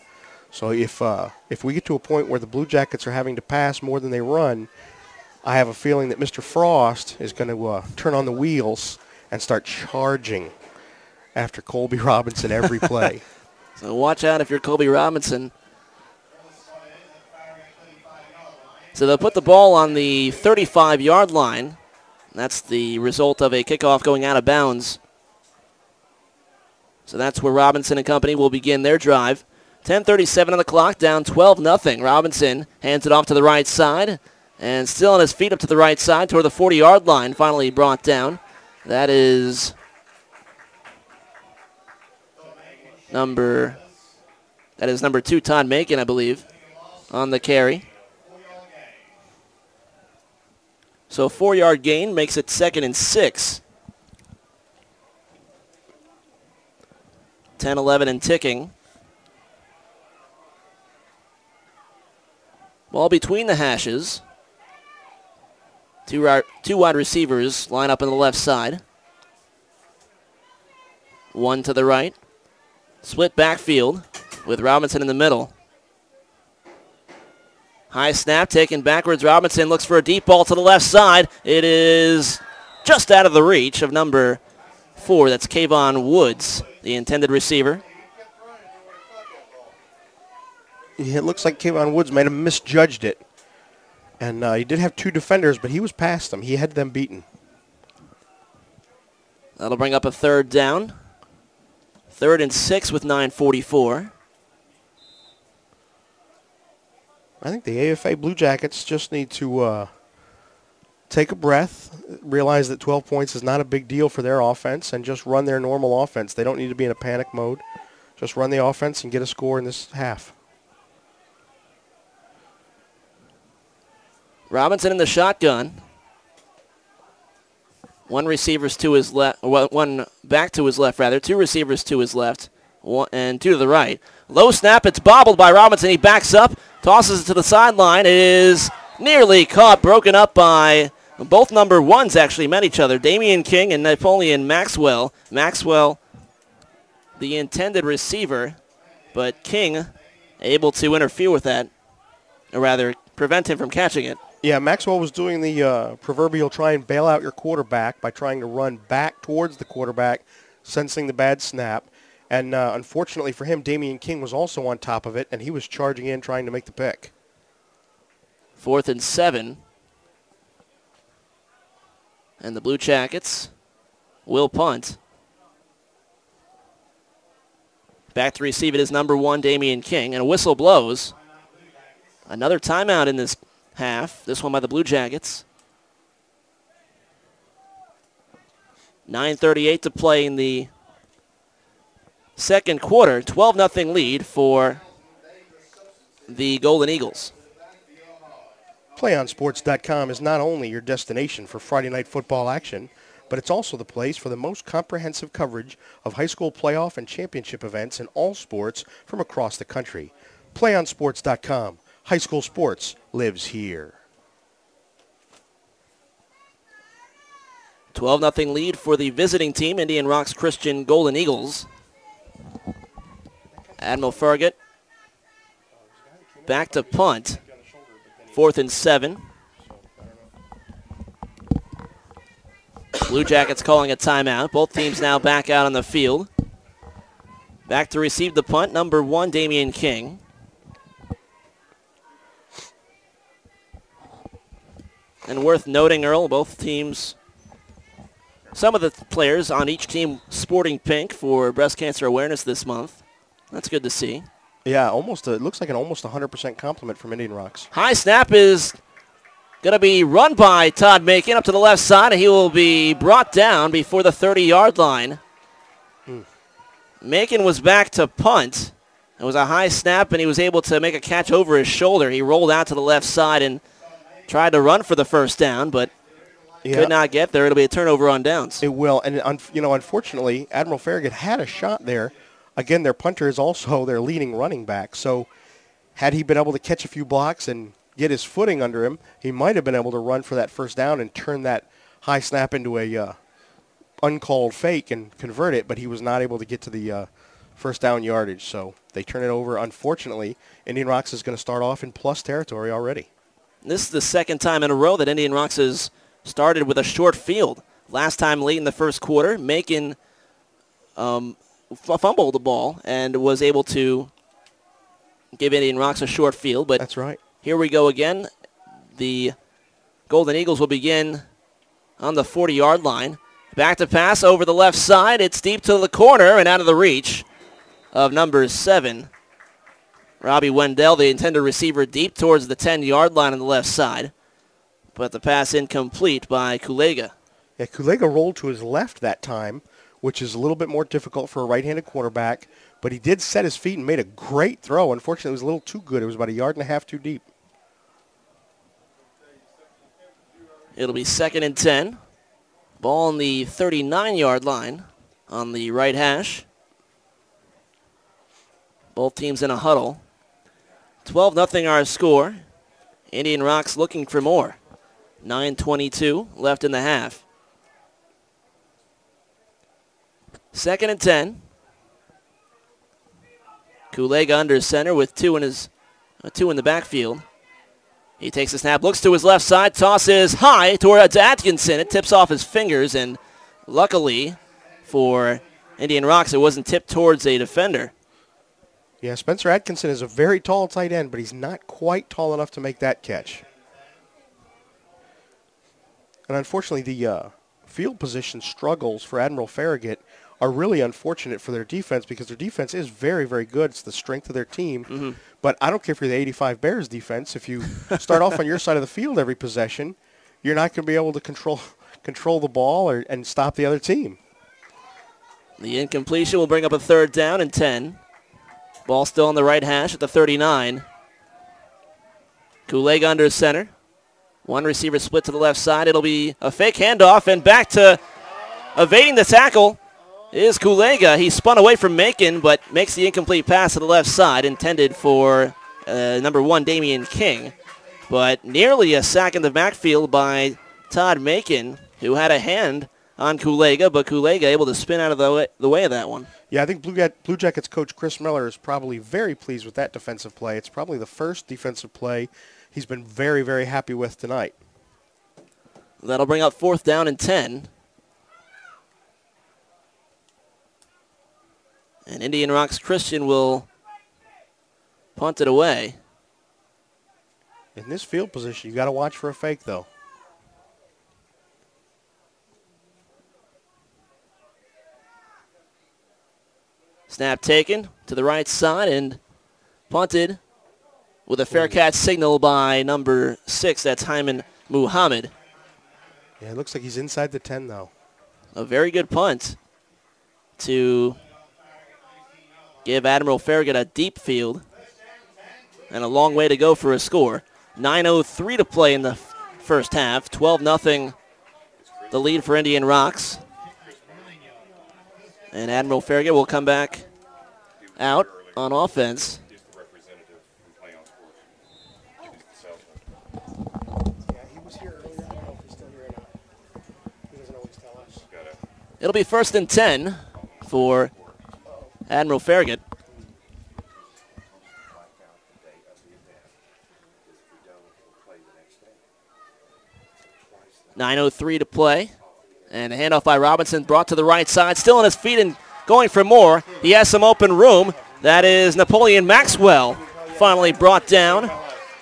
So if we get to a point where the Blue Jackets are having to pass more than they run, I have a feeling that Mr. Frost is going to turn on the wheels and start charging after Colby Robinson every play. So watch out if you're Colby Robinson. So they'll put the ball on the 35-yard line. That's the result of a kickoff going out of bounds. So that's where Robinson and company will begin their drive. 10:37 on the clock, down 12-0. Robinson hands it off to the right side, and still on his feet up to the right side toward the 40-yard line, finally brought down. That is number 2, Todd Macon, I believe, on the carry. So a 4-yard gain makes it 2nd and 6. 10-11 and ticking. Ball between the hashes. Two wide receivers line up on the left side. One to the right. Split backfield with Robinson in the middle. High snap taken backwards. Robinson looks for a deep ball to the left side. It is just out of the reach of number 4. That's Kayvon Woods, the intended receiver. It looks like Kayvon Woods might have misjudged it. And he did have 2 defenders, but he was past them. He had them beaten. That'll bring up a third down. 3rd and 6 with 9:44. I think the AFA Blue Jackets just need to take a breath, realize that 12 points is not a big deal for their offense, and just run their normal offense. They don't need to be in a panic mode. Just run the offense and get a score in this half. Robinson in the shotgun. One receiver's to his left, one back to his left, rather. 2 receivers to his left, and 2 to the right. Low snap, it's bobbled by Robinson. He backs up, tosses it to the sideline. It is nearly caught, broken up by both number 1s actually met each other. Damian King and Napoleon Maxwell. Maxwell, the intended receiver, but King able to interfere with that, or rather prevent him from catching it. Yeah, Maxwell was doing the proverbial try and bail out your quarterback by trying to run back towards the quarterback, sensing the bad snap. And unfortunately for him, Damian King was also on top of it, and he was charging in trying to make the pick. 4th and 7. And the Blue Jackets will punt. Back to receive it is number 1, Damian King, and a whistle blows. Another timeout in this half, this one by the Blue Jackets. 9:38 to play in the second quarter. 12-0 lead for the Golden Eagles. PlayOnSports.com is not only your destination for Friday night football action, but it's also the place for the most comprehensive coverage of high school playoff and championship events in all sports from across the country. PlayOnSports.com. High school sports lives here. 12-0 lead for the visiting team, Indian Rocks Christian Golden Eagles. Admiral Farragut back to punt. 4th and 7. Blue Jackets calling a timeout. Both teams now back out on the field. Back to receive the punt, number 1, Damian King. And worth noting, Earl, both teams, some of the players on each team sporting pink for breast cancer awareness this month. That's good to see. Yeah, almost. It looks like an almost 100% compliment from Indian Rocks. High snap is going to be run by Todd Macon up to the left side, and he will be brought down before the 30-yard line. Macon was back to punt. It was a high snap, and he was able to make a catch over his shoulder. He rolled out to the left side and tried to run for the first down, but could not get there. It'll be a turnover on downs. It will, and unfortunately, Admiral Farragut had a shot there. Again, their punter is also their leading running back. So had he been able to catch a few blocks and get his footing under him, he might have been able to run for that first down and turn that high snap into a uncalled fake and convert it, but he was not able to get to the first down yardage. So they turn it over. Unfortunately, Indian Rocks is going to start off in plus territory already. This is the second time in a row that Indian Rocks has started with a short field. Last time late in the first quarter, Macon fumbled the ball and was able to give Indian Rocks a short field. But that's right. Here we go again. The Golden Eagles will begin on the 40-yard line. Back to pass over the left side. It's deep to the corner and out of the reach of number 7. Robbie Wendell, the intended receiver, deep towards the 10-yard line on the left side. But the pass incomplete by Kulega. Yeah, Kulega rolled to his left that time, which is a little bit more difficult for a right-handed quarterback. But he did set his feet and made a great throw. Unfortunately, it was a little too good. It was about a yard and a half too deep. It'll be 2nd and 10. Ball on the 39-yard line on the right hash. Both teams in a huddle. 12-0 our score. Indian Rocks looking for more. 9:22 left in the half. 2nd and 10. Kulega under center with two in the backfield. He takes the snap, looks to his left side, tosses high towards Atkinson. It tips off his fingers, and luckily for Indian Rocks, it wasn't tipped towards a defender. Yeah, Spencer Atkinson is a very tall tight end, but he's not quite tall enough to make that catch. And unfortunately, the field position struggles for Admiral Farragut are really unfortunate for their defense because their defense is very, very good. It's the strength of their team. Mm-hmm. But I don't care if you're the 85 Bears defense. If you start off on your side of the field every possession, you're not going to be able to control the ball and stop the other team. The incompletion will bring up a 3rd down and 10. Ball still on the right hash at the 39. Kulega under center. One receiver split to the left side. It'll be a fake handoff, and back to evading the tackle is Kulega. He spun away from Macon, but makes the incomplete pass to the left side, intended for number 1, Damian King. But nearly a sack in the backfield by Todd Macon, who had a hand on Kulega, but Kulega able to spin out of the way of that one. Yeah, I think Blue Jackets coach Chris Miller is probably very pleased with that defensive play. It's probably the first defensive play he's been very, very happy with tonight. That'll bring up 4th down and 10. And Indian Rocks Christian will punt it away. In this field position, you got to watch for a fake, though. Snap taken to the right side and punted with a fair catch signal by number 6. That's Hyman Muhammad. Yeah, it looks like he's inside the 10, though. A very good punt to give Admiral Farragut a deep field and a long way to go for a score. 9:03 to play in the first half. 12-0 the lead for Indian Rocks. And Admiral Farragut will come back out on offense. It'll be 1st and 10 for Admiral Farragut. .903 to play. And a handoff by Robinson brought to the right side. Still on his feet and going for more. He has some open room. That is Napoleon Maxwell finally brought down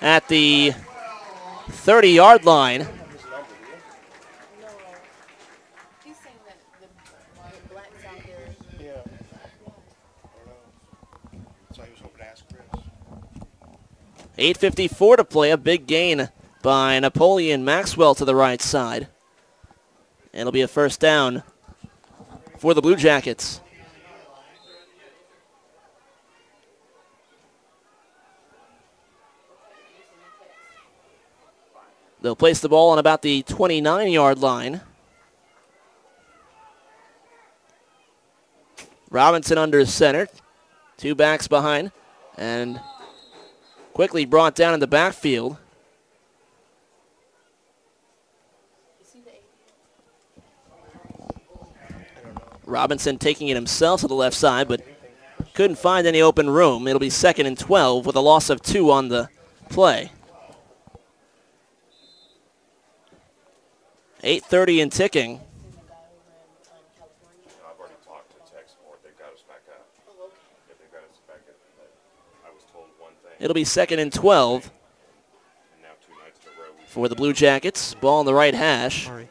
at the 30-yard line. .854 to play. A big gain by Napoleon Maxwell to the right side. And it'll be a 1st down for the Blue Jackets. They'll place the ball on about the 29-yard line. Robinson under center. 2 backs behind. And quickly brought down in the backfield. Robinson taking it himself to the left side, but couldn't find any open room. It'll be 2nd and 12 with a loss of 2 on the play. 8:30 and ticking. I've already talked to tech support. They've got us back up. If they've got us back up, I was told one thing. It'll be 2nd and 12 And now 2 nights in a row. for the Blue Jackets. Ball on the right hash. Sorry.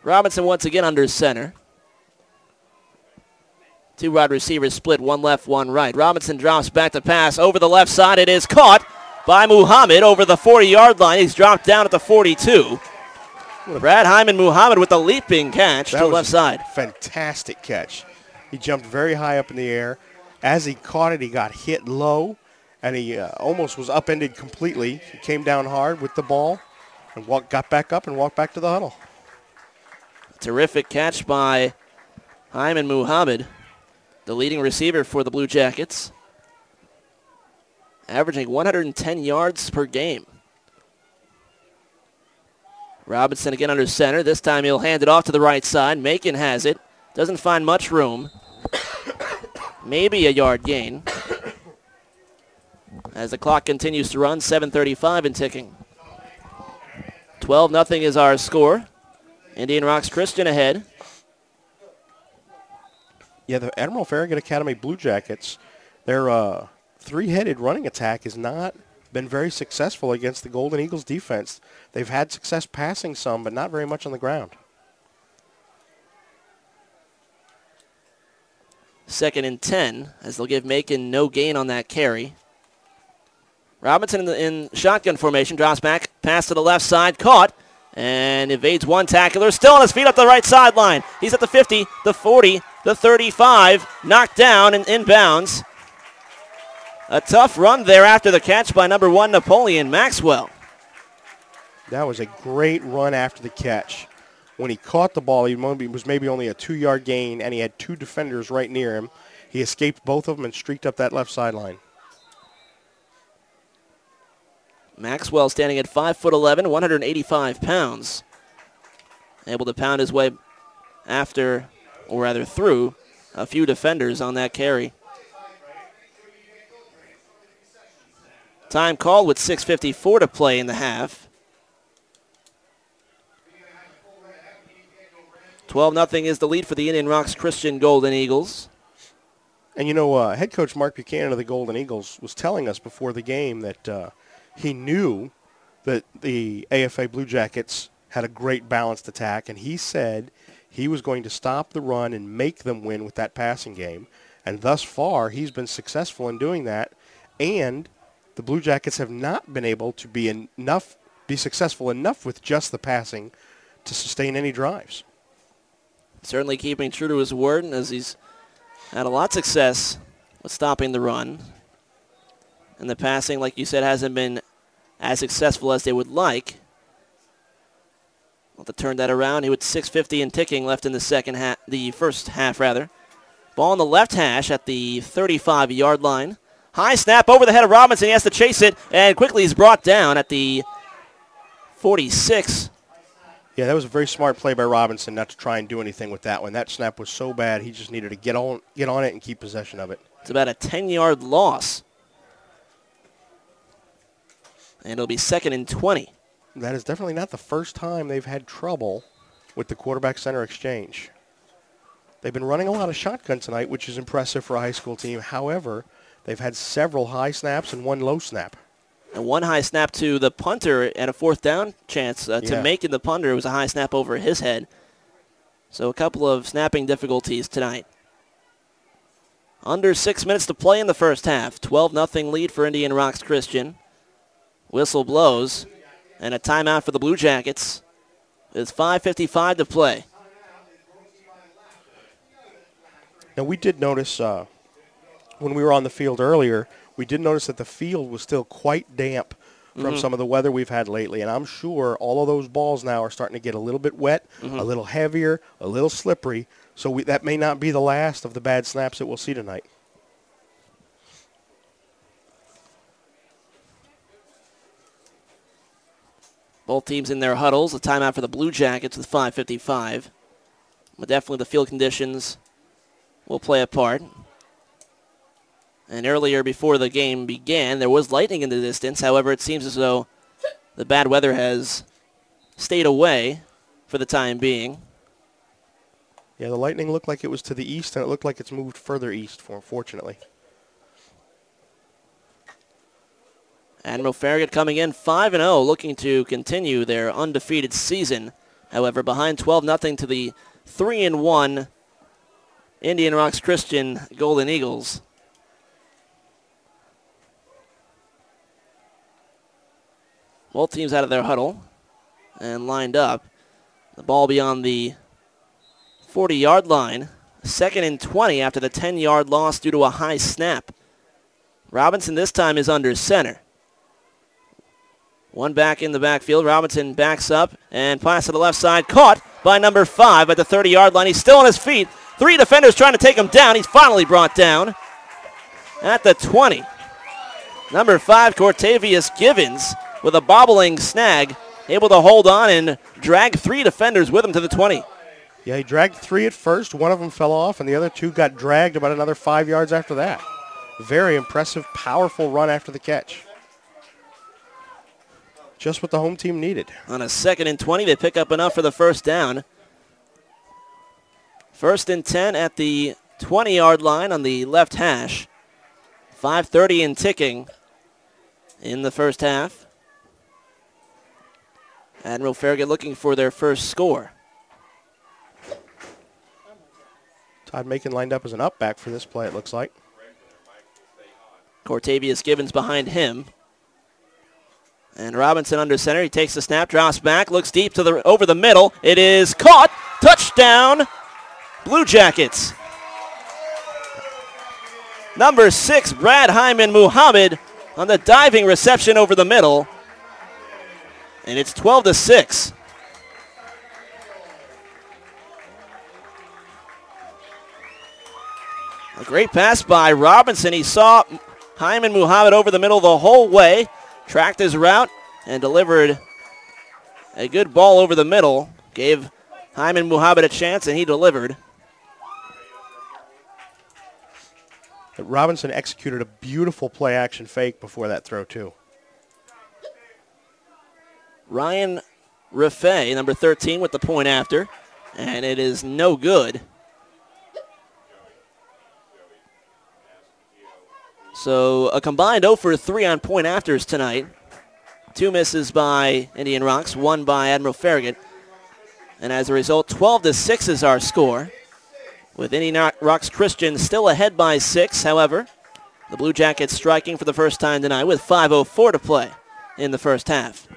Robinson once again under center. 2 wide receivers split, 1 left, 1 right. Robinson drops back to pass over the left side. It is caught by Muhammad over the 40-yard line. He's dropped down at the 42. Brad Hyman Muhammad with a leaping catch to the left side. Fantastic catch. He jumped very high up in the air. As he caught it, he got hit low, and he almost was upended completely. He came down hard with the ball and got back up and walked back to the huddle. Terrific catch by Hyman Muhammad, the leading receiver for the Blue Jackets, averaging 110 yards per game. Robinson again under center. This time he'll hand it off to the right side. Macon has it. Doesn't find much room. Maybe a yard gain. as the clock continues to run, 7:35 and ticking. 12-0 is our score. Indian Rocks Christian ahead. Yeah, the Admiral Farragut Academy Blue Jackets, their three-headed running attack has not been very successful against the Golden Eagles defense. They've had success passing some, but not very much on the ground. 2nd and 10, as they'll give Macon no gain on that carry. Robinson in shotgun formation, drops back, pass to the left side, caught, and evades one tackler. Still on his feet up the right sideline. He's at the 50, the 40, the 35, knocked down and inbounds. A tough run there after the catch by number 1, Napoleon Maxwell. That was a great run after the catch. When he caught the ball, he was maybe only a 2-yard gain, and he had 2 defenders right near him. He escaped both of them and streaked up that left sideline. Maxwell standing at 5'11", 185 pounds. Able to pound his way through a few defenders on that carry. Time called with 6:54 to play in the half. 12-0 is the lead for the Indian Rocks Christian Golden Eagles. And you know, head coach Mark Buchanan of the Golden Eagles was telling us before the game that he knew that the AFA Blue Jackets had a great balanced attack, and he said he was going to stop the run and make them win with that passing game. And thus far, he's been successful in doing that. And the Blue Jackets have not been able to be successful enough with just the passing to sustain any drives. Certainly keeping true to his word, as he's had a lot of success with stopping the run. And the passing, like you said, hasn't been as successful as they would like. We'll have to turn that around. He with 6:50 and ticking left in the first half. Ball on the left hash at the 35-yard line. High snap over the head of Robinson. He has to chase it, and quickly he's brought down at the 46. Yeah, that was a very smart play by Robinson not to try and do anything with that one. That snap was so bad, he just needed to get on it and keep possession of it. It's about a 10-yard loss. And it'll be 2nd and 20. That is definitely not the first time they've had trouble with the quarterback-center exchange. They've been running a lot of shotgun tonight, which is impressive for a high school team. However, they've had several high snaps and one low snap. And one high snap to the punter and a 4th down chance to Macon the punter. It was a high snap over his head. So a couple of snapping difficulties tonight. Under 6 minutes to play in the first half. 12-0 lead for Indian Rocks Christian. Whistle blows. And a timeout for the Blue Jackets. It's 5:55 to play. Now we did notice when we were on the field earlier, we did notice that the field was still quite damp from some of the weather we've had lately. And I'm sure all of those balls now are starting to get a little bit wet, a little heavier, a little slippery. So that may not be the last of the bad snaps that we'll see tonight. Both teams in their huddles. A timeout for the Blue Jackets with 5:55. But definitely the field conditions will play a part. And earlier before the game began, there was lightning in the distance. However, it seems as though the bad weather has stayed away for the time being. Yeah, the lightning looked like it was to the east, and it looked like it's moved further east, fortunately. Admiral Farragut coming in 5-0, looking to continue their undefeated season. However, behind 12-0 to the 3-1 Indian Rocks Christian Golden Eagles. Both teams out of their huddle and lined up. The ball beyond the 40-yard line. 2nd and 20 after the 10-yard loss due to a high snap. Robinson this time is under center. One back in the backfield. Robinson backs up and pass to the left side. Caught by number 5 at the 30-yard line. He's still on his feet. 3 defenders trying to take him down. He's finally brought down at the 20. Number 5, Cortavius Givens, with a bobbling snag, able to hold on and drag 3 defenders with him to the 20. Yeah, he dragged 3 at first. One of them fell off, and the other 2 got dragged about another 5 yards after that. Very impressive, powerful run after the catch. Just what the home team needed. On a 2nd and 20, they pick up enough for the first down. 1st and 10 at the 20-yard line on the left hash. 5:30 and ticking in the first half. Admiral Farragut looking for their first score. Todd Macon lined up as an up back for this play, it looks like. Cortavius Gibbons behind him. And Robinson under center. He takes the snap, drops back, looks deep to over the middle. It is caught. Touchdown, Blue Jackets. Number 6, Brad Hyman Muhammad on the diving reception over the middle. And it's 12-6. A great pass by Robinson. He saw Hyman Muhammad over the middle the whole way, tracked his route, and delivered a good ball over the middle. Gave Hyman Muhammad a chance, and he delivered. Robinson executed a beautiful play-action fake before that throw, too. Ryan Raffay, number 13, with the point after, and it is no good. So a combined 0 for 3 on point afters tonight. 2 misses by Indian Rocks, 1 by Admiral Farragut. And as a result, 12-6 is our score. With Indian Rocks Christian still ahead by 6, however, the Blue Jackets striking for the first time tonight with 5:04 to play in the first half.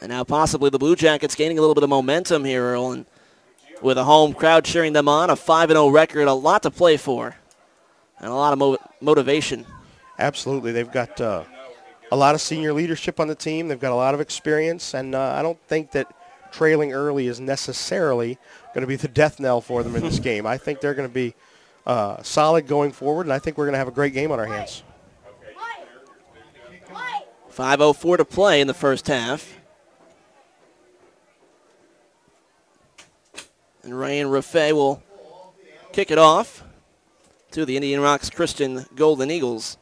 And now possibly the Blue Jackets gaining a little bit of momentum here, Earl, and with a home crowd cheering them on, a 5-0 record, a lot to play for, and a lot of motivation. Absolutely. They've got a lot of senior leadership on the team. They've got a lot of experience, and I don't think that trailing early is necessarily going to be the death knell for them in this game. I think they're going to be solid going forward, and I think we're going to have a great game on our hands. 5:04 to play in the first half. And Ryan Raffay will kick it off to the Indian Rocks Christian Golden Eagles.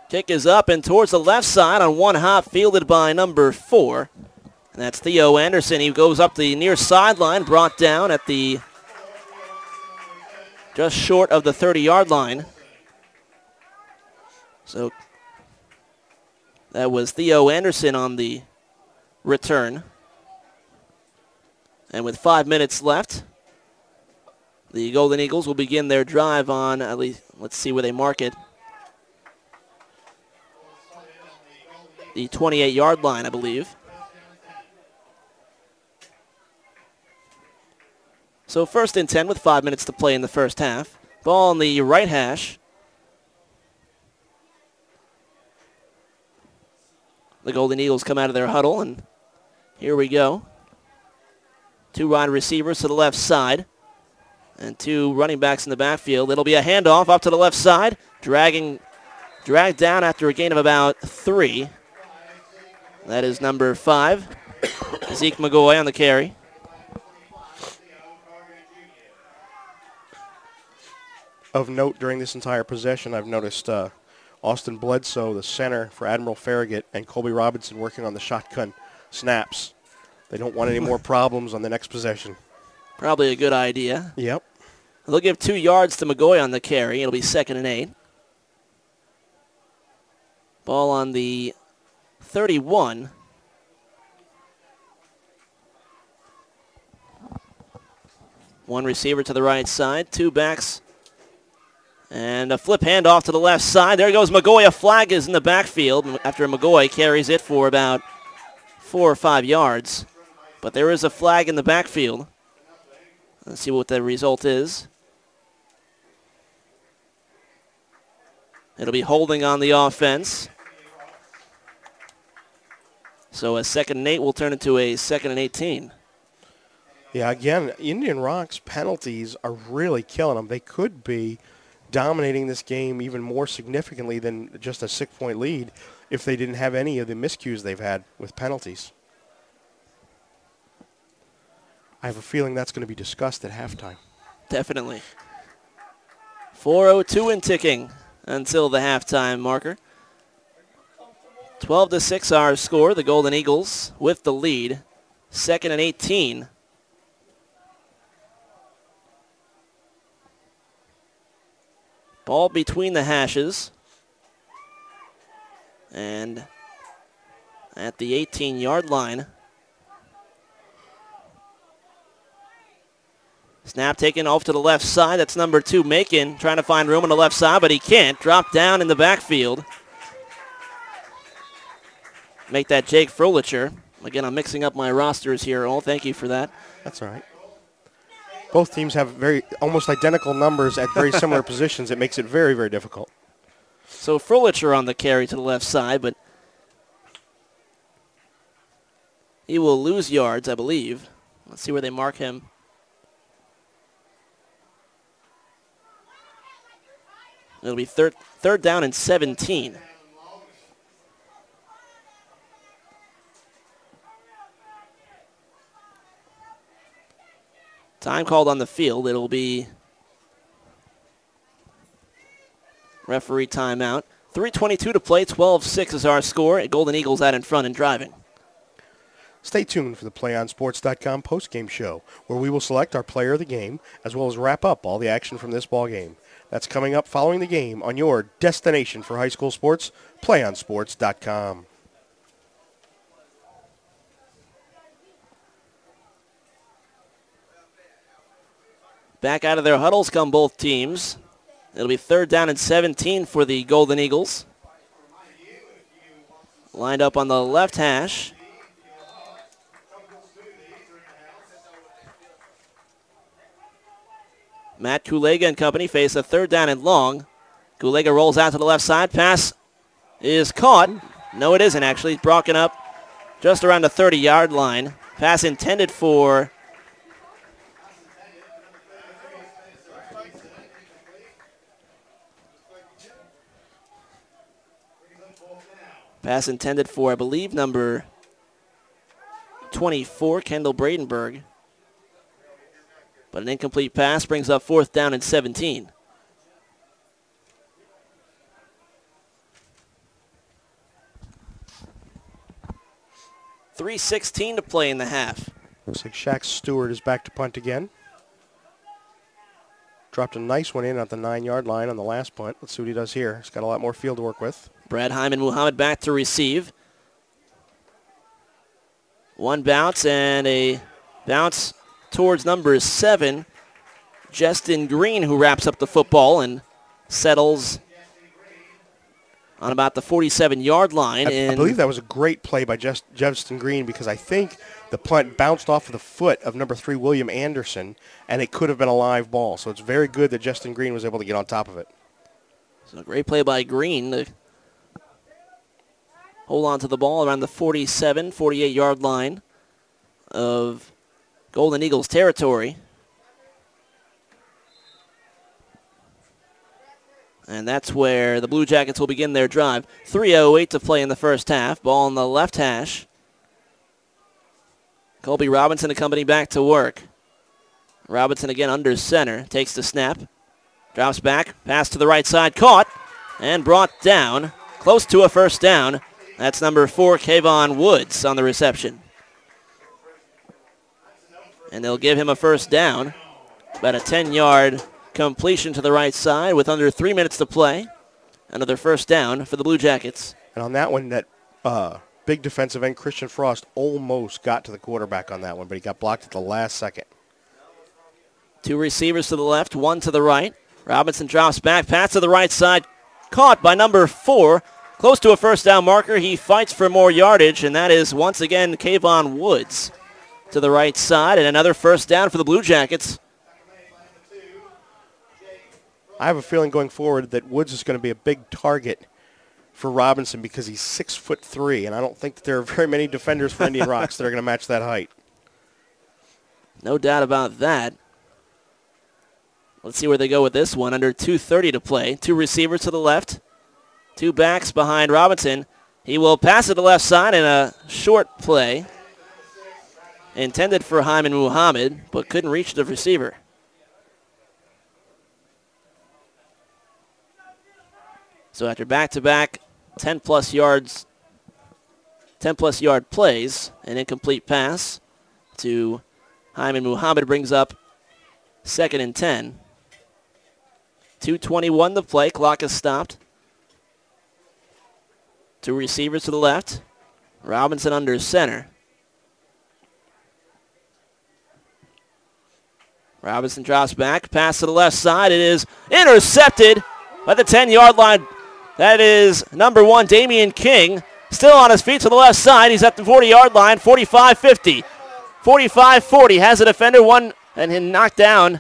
Kick is up and towards the left side on one hop, fielded by number 4. And that's Theo Anderson. He goes up the near sideline, brought down at the just short of the 30-yard line. So that was Theo Anderson on the return. And with 5 minutes left, the Golden Eagles will begin their drive on, at least, let's see where they mark it, the 28-yard line, I believe. So 1st and 10 with 5 minutes to play in the first half. Ball on the right hash. The Golden Eagles come out of their huddle, and here we go. 2 wide receivers to the left side and 2 running backs in the backfield. It'll be a handoff up to the left side, dragged down after a gain of about 3. That is number 5, Zeke McGoy on the carry. Of note during this entire possession, I've noticed Austin Bledsoe, the center for Admiral Farragut, and Colby Robinson working on the shotgun snaps. They don't want any more problems on the next possession. Probably a good idea. Yep. They'll give 2 yards to McGoy on the carry. It'll be 2nd and 8. Ball on the 31. One receiver to the right side, 2 backs, and a flip handoff to the left side. There goes McGoy. A flag is in the backfield after McGoy carries it for about 4 or 5 yards. But there is a flag in the backfield. Let's see what the result is. It'll be holding on the offense. So a 2nd and 8 will turn into a 2nd and 18. Yeah, again, Indian Rocks penalties are really killing them. They could be dominating this game even more significantly than just a 6-point lead if they didn't have any of the miscues they've had with penalties. I have a feeling that's going to be discussed at halftime. Definitely. 4:02 and ticking until the halftime marker. 12-6 our score. The Golden Eagles with the lead. 2nd and 18. Ball between the hashes. And at the 18-yard line. Snap taken off to the left side. That's number 2, Macon, trying to find room on the left side, but he can't. Dropped down in the backfield. Make that Jake Frolicher. Again, I'm mixing up my rosters here, Earl. Thank you for that. That's all right. Both teams have very almost identical numbers at very similar positions. It makes it very, very difficult. So Frolicher on the carry to the left side, but he will lose yards, I believe. Let's see where they mark him. It'll be third down and 17. Time called on the field. It'll be referee timeout. 3:22 to play. 12-6 is our score. Golden Eagles out in front and driving. Stay tuned for the PlayOnSports.com postgame show, where we will select our player of the game, as well as wrap up all the action from this ball game. That's coming up following the game on your destination for high school sports, PlayOnSports.com. Back out of their huddles come both teams. It'll be 3rd down and 17 for the Golden Eagles. Lined up on the left hash. Matt Kulega and company face a 3rd down and long. Kulega rolls out to the left side. Pass is caught. No, it isn't actually. It's broken up just around the 30-yard line. Pass intended for I believe, number 24, Kendall Bradenberg. But an incomplete pass brings up 4th down and 17. .3:16 to play in the half. Looks like Shaq Stewart is back to punt again. Dropped a nice one in at the 9-yard line on the last punt. Let's see what he does here. He's got a lot more field to work with. Brad Hyman Muhammad back to receive. One bounce and a bounce towards number 7, Justin Green, who wraps up the football and settles on about the 47-yard line. I believe that was a great play by Justin Green, because I think the punt bounced off of the foot of number 3, William Anderson, and it could have been a live ball. So it's very good that Justin Green was able to get on top of it. So a great play by Green to hold on to the ball around the 47, 48-yard line of Golden Eagles territory. And that's where the Blue Jackets will begin their drive. 3:08 to play in the first half. Ball on the left hash. Colby Robinson and company back to work. Robinson again under center. Takes the snap. Drops back. Pass to the right side. Caught and brought down. Close to a first down. That's number 4, Kayvon Woods, on the reception. And they'll give him a first down. About a 10-yard completion to the right side with under 3 minutes to play. Another first down for the Blue Jackets. And on that one, that big defensive end, Christian Frost, almost got to the quarterback on that one, but he got blocked at the last second. 2 receivers to the left, 1 to the right. Robinson drops back, pass to the right side. Caught by number 4. Close to a first down marker. He fights for more yardage, and that is once again Kayvon Woods to the right side, and another first down for the Blue Jackets. I have a feeling going forward that Woods is going to be a big target for Robinson because he's 6'3", and I don't think that there are very many defenders for Indian Rocks that are going to match that height. No doubt about that. Let's see where they go with this one. Under 2:30 to play. 2 receivers to the left. 2 backs behind Robinson. He will pass it to the left side in a short play. intended for Hyman Muhammad, but couldn't reach the receiver. So after back-to-back 10-plus yard plays, an incomplete pass to Hyman Muhammad brings up 2nd and 10. 2:21 to play. Clock is stopped. 2 receivers to the left. Robinson under center. Robinson drops back. Pass to the left side. It is intercepted by the 10-yard line. That is number 1, Damian King. Still on his feet to the left side. He's at the 40-yard line. 45-50. 45-40. Has a defender one and he knocked down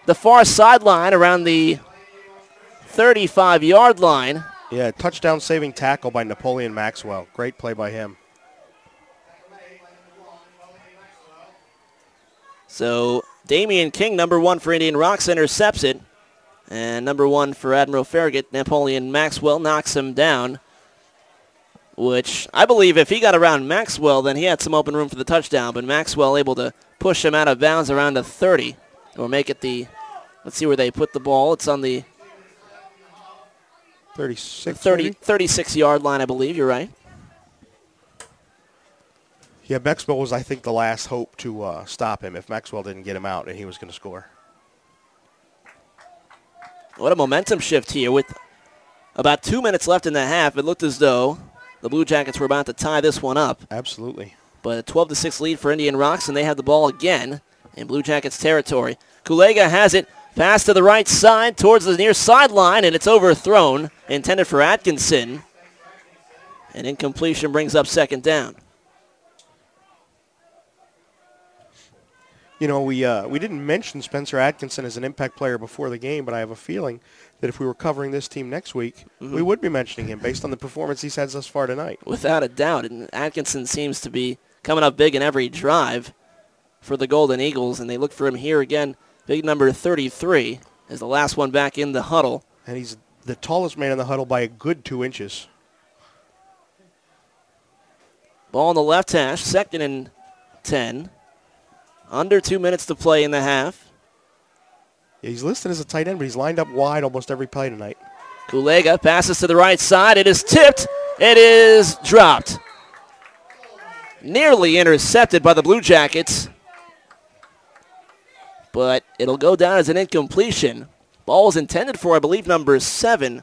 the far sideline around the 35-yard line. Yeah, touchdown-saving tackle by Napoleon Maxwell. Great play by him. So Damian King, number 1 for Indian Rocks, intercepts it. And number 1 for Admiral Farragut, Napoleon Maxwell, knocks him down. Which I believe if he got around Maxwell, then he had some open room for the touchdown. But Maxwell able to push him out of bounds around the 30. Or make it the, let's see where they put the ball. It's on the 36-yard line, I believe. You're right. Yeah, Maxwell was, I think, the last hope to stop him if Maxwell didn't get him out and he was going to score. What a momentum shift here. With about 2 minutes left in the half, it looked as though the Blue Jackets were about to tie this one up. Absolutely. But a 12-6 lead for Indian Rocks, and they have the ball again in Blue Jackets territory. Kulega has it. Pass to the right side towards the near sideline, and it's overthrown. Intended for Atkinson. An incompletion brings up 2nd down. You know, we didn't mention Spencer Atkinson as an impact player before the game, but I have a feeling that if we were covering this team next week, we would be mentioning him based on the performance he's had thus far tonight. Without a doubt. And Atkinson seems to be coming up big in every drive for the Golden Eagles, and they look for him here again. Big number 33 is the last one back in the huddle. And he's the tallest man in the huddle by a good 2 inches. Ball on the left hash, 2nd and 10. Under 2 minutes to play in the half. Yeah, he's listed as a tight end, but he's lined up wide almost every play tonight. Kulega passes to the right side. It is tipped. It is dropped. Nearly intercepted by the Blue Jackets. But it'll go down as an incompletion. Ball is intended for, I believe, number 7.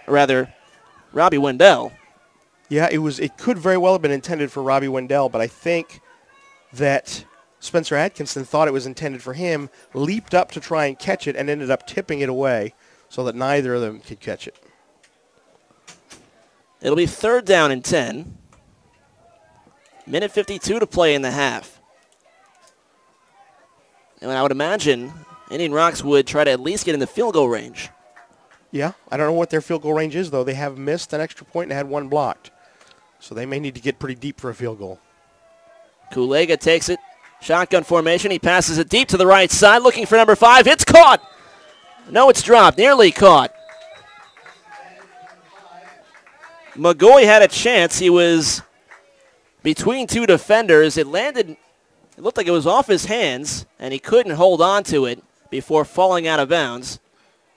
Robbie Wendell. Yeah, it could very well have been intended for Robbie Wendell, but I think that Spencer Atkinson thought it was intended for him, leaped up to try and catch it, and ended up tipping it away so that neither of them could catch it. It'll be 3rd down and 10. Minute 52 to play in the half. And I would imagine Indian Rocks would try to at least get in the field goal range. Yeah, I don't know what their field goal range is, though. They have missed an extra point and had 1 blocked. So they may need to get pretty deep for a field goal. Kulega takes it. Shotgun formation. He passes it deep to the right side, looking for number 5. It's caught. No, it's dropped. Nearly caught. McGoy had a chance. He was between 2 defenders. It landed, it looked like it was off his hands, and he couldn't hold on to it before falling out of bounds.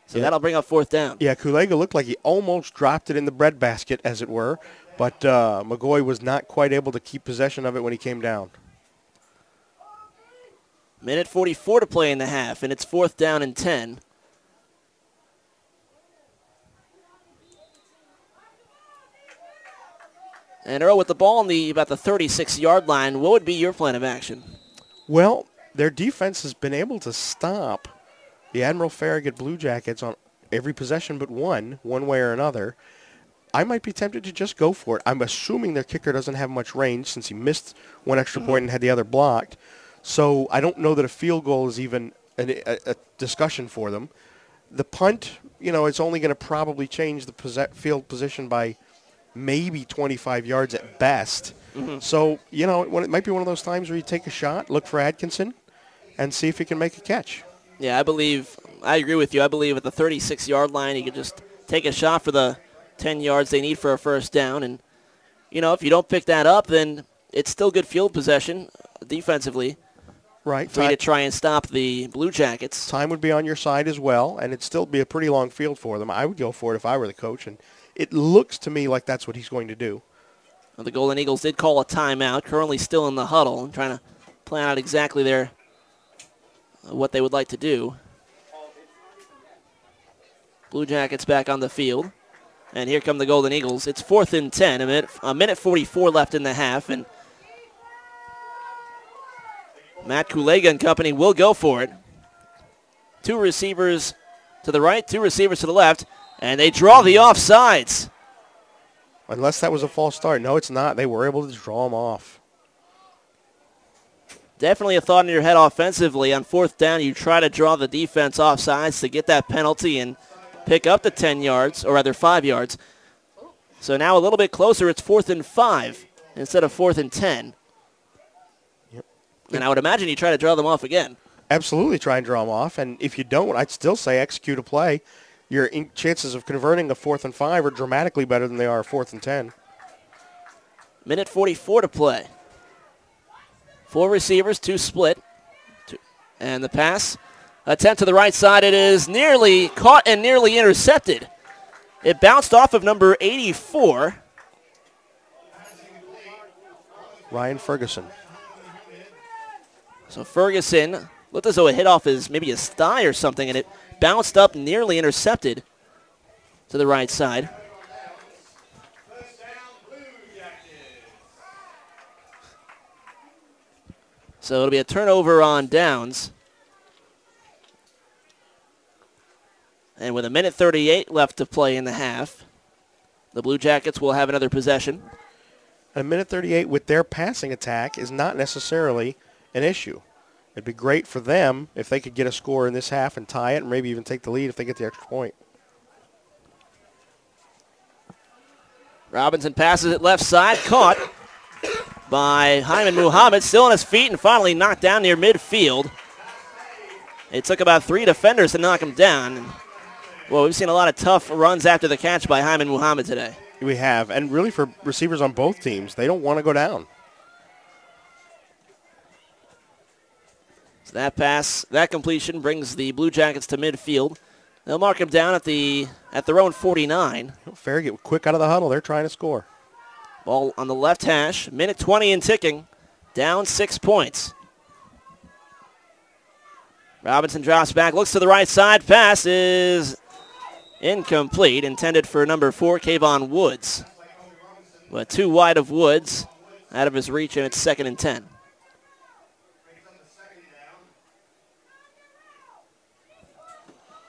So that'll bring up 4th down. Yeah, Kulega looked like he almost dropped it in the breadbasket, as it were, but McGoy was not quite able to keep possession of it when he came down. Minute 44 to play in the half, and it's 4th down and 10. And Earl, with the ball on about the 36-yard line, what would be your plan of action? Well, their defense has been able to stop the Admiral Farragut Blue Jackets on every possession but one way or another. I might be tempted to just go for it. I'm assuming their kicker doesn't have much range since he missed 1 extra point and had the other blocked. So I don't know that a field goal is even a discussion for them. The punt, it's only going to probably change the field position by maybe 25 yards at best. So, it might be one of those times where you take a shot, look for Atkinson, and see if he can make a catch. Yeah, I agree with you. I believe at the 36-yard line, he could just take a shot for the 10 yards they need for a 1st down. And, if you don't pick that up, then it's still good field possession defensively Right. for you to try and stop the Blue Jackets. Time would be on your side as well, and it'd still be a pretty long field for them. I would go for it if I were the coach, and it looks to me like that's what he's going to do. Well, the Golden Eagles did call a timeout, currently still in the huddle and trying to plan out exactly what they would like to do. Blue Jackets back on the field. And here come the Golden Eagles. It's 4th and 10, a minute 44 left in the half. And Matt Kulega and company will go for it. 2 receivers to the right, 2 receivers to the left. And they draw the offsides. Unless that was a false start. No, it's not. They were able to draw them off. Definitely a thought in your head offensively. On 4th down, you try to draw the defense offsides to get that penalty and pick up the 10 yards, or rather 5 yards. So now a little bit closer. It's 4th and 5 instead of 4th and 10. Yep. And I would imagine you try to draw them off again. Absolutely try and draw them off. And if you don't, I'd still say execute a play. Your chances of converting a 4th and 5 are dramatically better than they are a 4th and 10. Minute 44 to play. 4 receivers, 2 split. And the pass attempt to the right side. It is nearly caught and nearly intercepted. It bounced off of number 84. Ryan Ferguson. So Ferguson looked as though it hit off maybe his thigh or something, and it bounced up, nearly intercepted to the right side. So it'll be a turnover on downs. And with a minute 38 left to play in the half, the Blue Jackets will have another possession. A minute 38 with their passing attack is not necessarily an issue. It'd be great for them if they could get a score in this half and tie it, and maybe even take the lead if they get the extra point. Robinson passes it left side, caught by Hyman Muhammad, still on his feet and finally knocked down near midfield. It took about 3 defenders to knock him down. Well, we've seen a lot of tough runs after the catch by Hyman Muhammad today. We have, and really for receivers on both teams, they don't want to go down. So that completion brings the Blue Jackets to midfield. They'll mark him down at their own 49. Farragut quick out of the huddle. They're trying to score. Ball on the left hash. Minute 20 and ticking. Down 6 points. Robinson drops back, looks to the right side. Pass is incomplete. Intended for number 4, Kayvon Woods. But too wide of Woods. Out of his reach, and it's 2nd and 10.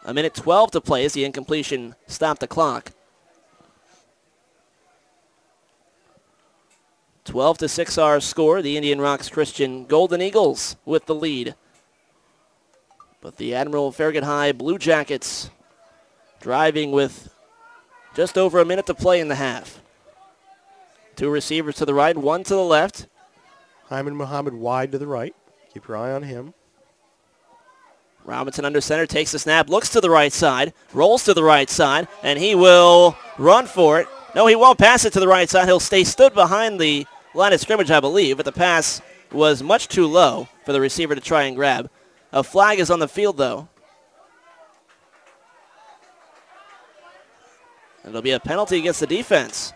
A minute 12 to play as the incompletion stopped the clock. 12-6 our score. The Indian Rocks Christian Golden Eagles with the lead. But the Admiral Farragut High Blue Jackets driving with just over a minute to play in the half. 2 receivers to the right, 1 to the left. Hyman Muhammad wide to the right. Keep your eye on him. Robinson under center, takes the snap, looks to the right side, rolls to the right side, and he will run for it. No, he won't pass it to the right side. He'll stay stood behind the line of scrimmage, I believe, but the pass was much too low for the receiver to try and grab. A flag is on the field, though. It'll be a penalty against the defense.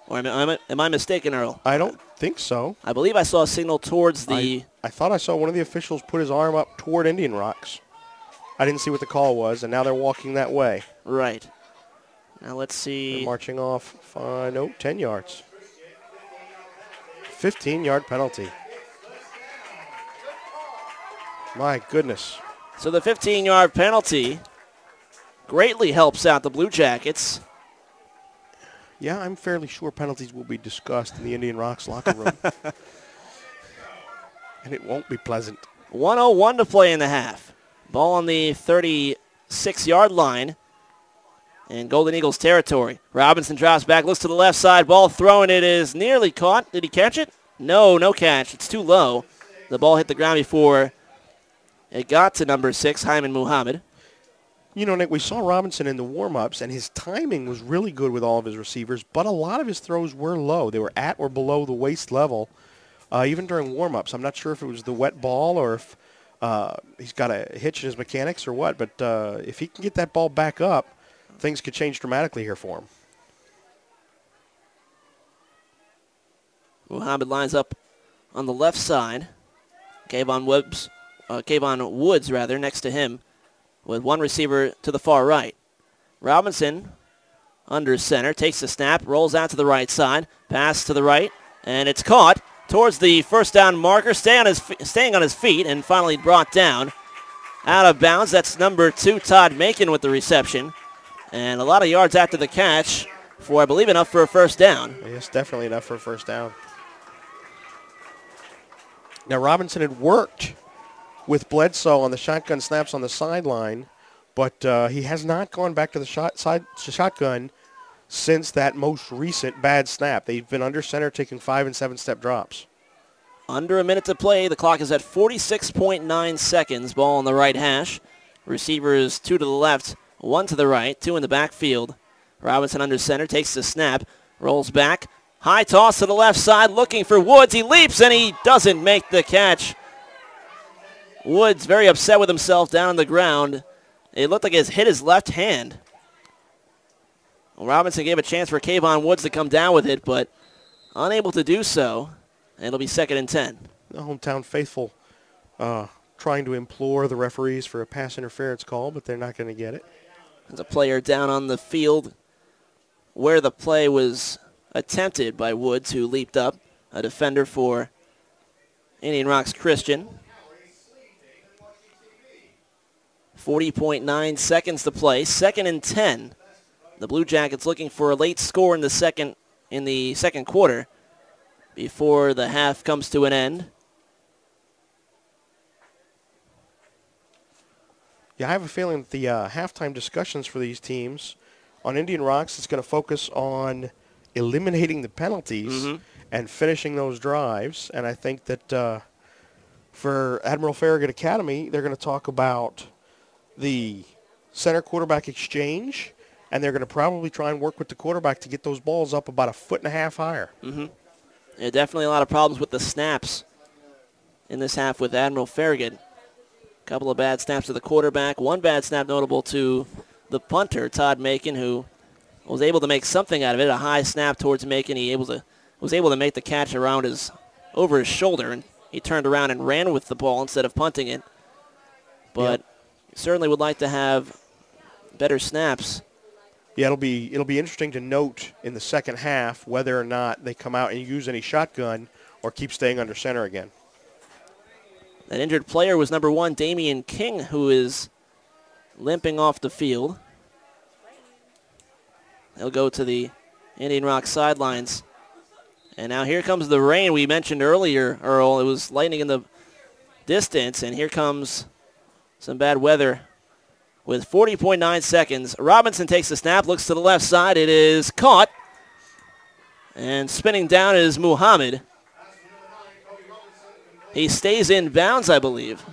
Or am I mistaken, Earl? I don't think so. I believe I saw a signal towards the... I thought I saw one of the officials put his arm up toward Indian Rocks. I didn't see what the call was, and now they're walking that way. Right. Now let's see. They're marching off, 10 yards. 15-yard penalty. My goodness. So the 15-yard penalty greatly helps out the Blue Jackets. Yeah, I'm fairly sure penalties will be discussed in the Indian Rocks locker room. And it won't be pleasant. 1:01 to play in the half. Ball on the 36-yard line in Golden Eagles territory. Robinson drops back, looks to the left side. Ball thrown. It is nearly caught. Did he catch it? No catch. It's too low. The ball hit the ground before it got to number 6, Hyman Muhammad. You know, Nick, we saw Robinson in the warm-ups, and his timing was really good with all of his receivers, but a lot of his throws were low. They were at or below the waist level, even during warm-ups. I'm not sure if it was the wet ball or if he's got a hitch in his mechanics or what, but if he can get that ball back up, things could change dramatically here for him. Muhammad lines up on the left side. Kayvon Woods next to him, with one receiver to the far right. Robinson under center, takes the snap, rolls out to the right side, pass to the right, and it's caught towards the first down marker, staying on his feet, and finally brought down out of bounds. That's number 2, Todd Macon, with the reception. And a lot of yards after the catch for, I believe, enough for a first down. Yes, definitely enough for a first down. Now, Robinson had worked with Bledsoe on the shotgun snaps on the sideline, but he has not gone back to the shotgun since that most recent bad snap. They've been under center, taking 5- and 7-step drops. Under a minute to play. The clock is at 46.9 seconds. Ball on the right hash. Receivers 2 to the left, 1 to the right, 2 in the backfield. Robinson under center, takes the snap, rolls back. High toss to the left side, looking for Woods. He leaps, and he doesn't make the catch. Woods very upset with himself down on the ground. It looked like it hit his left hand. Well, Robinson gave a chance for Kayvon Woods to come down with it, but unable to do so. And it'll be 2nd and 10. The hometown faithful trying to implore the referees for a pass interference call, but they're not going to get it. There's a player down on the field where the play was attempted by Woods, who leaped up, a defender for Indian Rocks Christian. 40.9 seconds to play, 2nd and 10. The Blue Jackets looking for a late score in the second quarter before the half comes to an end. Yeah, I have a feeling that the halftime discussions for these teams on Indian Rocks is going to focus on eliminating the penalties and finishing those drives. And I think that for Admiral Farragut Academy, they're going to talk about the center quarterback exchange, and they're going to probably try and work with the quarterback to get those balls up about 1.5 feet higher. Yeah, definitely a lot of problems with the snaps in this half with Admiral Farragut. A couple of bad snaps to the quarterback. One bad snap notable to the punter, Todd Macon, who was able to make something out of it. A high snap towards Macon. He was able to make the catch over his shoulder, and he turned around and ran with the ball instead of punting it. But certainly would like to have better snaps. Yeah, it'll be interesting to note in the second half whether or not they come out and use any shotgun or keep staying under center again. That injured player was number 1, Damian King, who is limping off the field. He'll go to the Indian Rock sidelines. And now here comes the rain we mentioned earlier, Earl. It was lightning in the distance, and here comes some bad weather. With 40.9 seconds, Robinson takes the snap, looks to the left side. It is caught. And spinning down is Muhammad. He stays in bounds, I believe.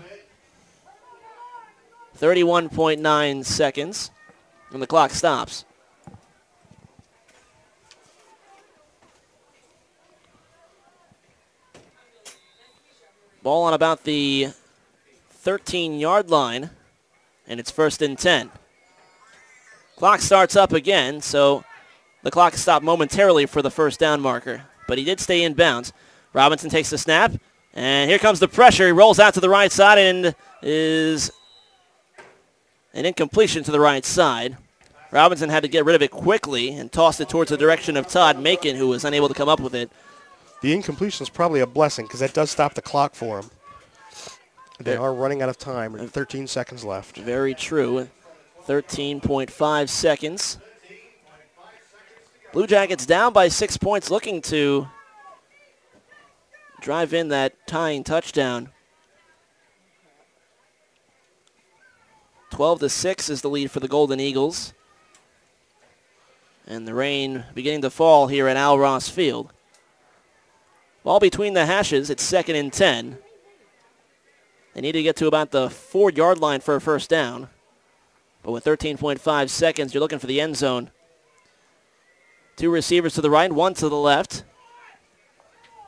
31.9 seconds, and the clock stops. Ball on about the 13-yard line, and it's 1st and 10. Clock starts up again, so the clock stopped momentarily for the first down marker, but he did stay in bounds. Robinson takes the snap, and here comes the pressure. He rolls out to the right side and is an incompletion to the right side. Robinson had to get rid of it quickly and tossed it towards the direction of Todd Macon, who was unable to come up with it. The incompletion is probably a blessing because that does stop the clock for him. They are running out of time. 13 seconds left. Very true. 13.5 seconds. Blue Jackets down by 6 points, looking to drive in that tying touchdown. 12-6 is the lead for the Golden Eagles. And the rain beginning to fall here at Al Ross Field. Ball between the hashes. It's 2nd and 10. They need to get to about the 4-yard line for a first down. But with 13.5 seconds, you're looking for the end zone. 2 receivers to the right, 1 to the left.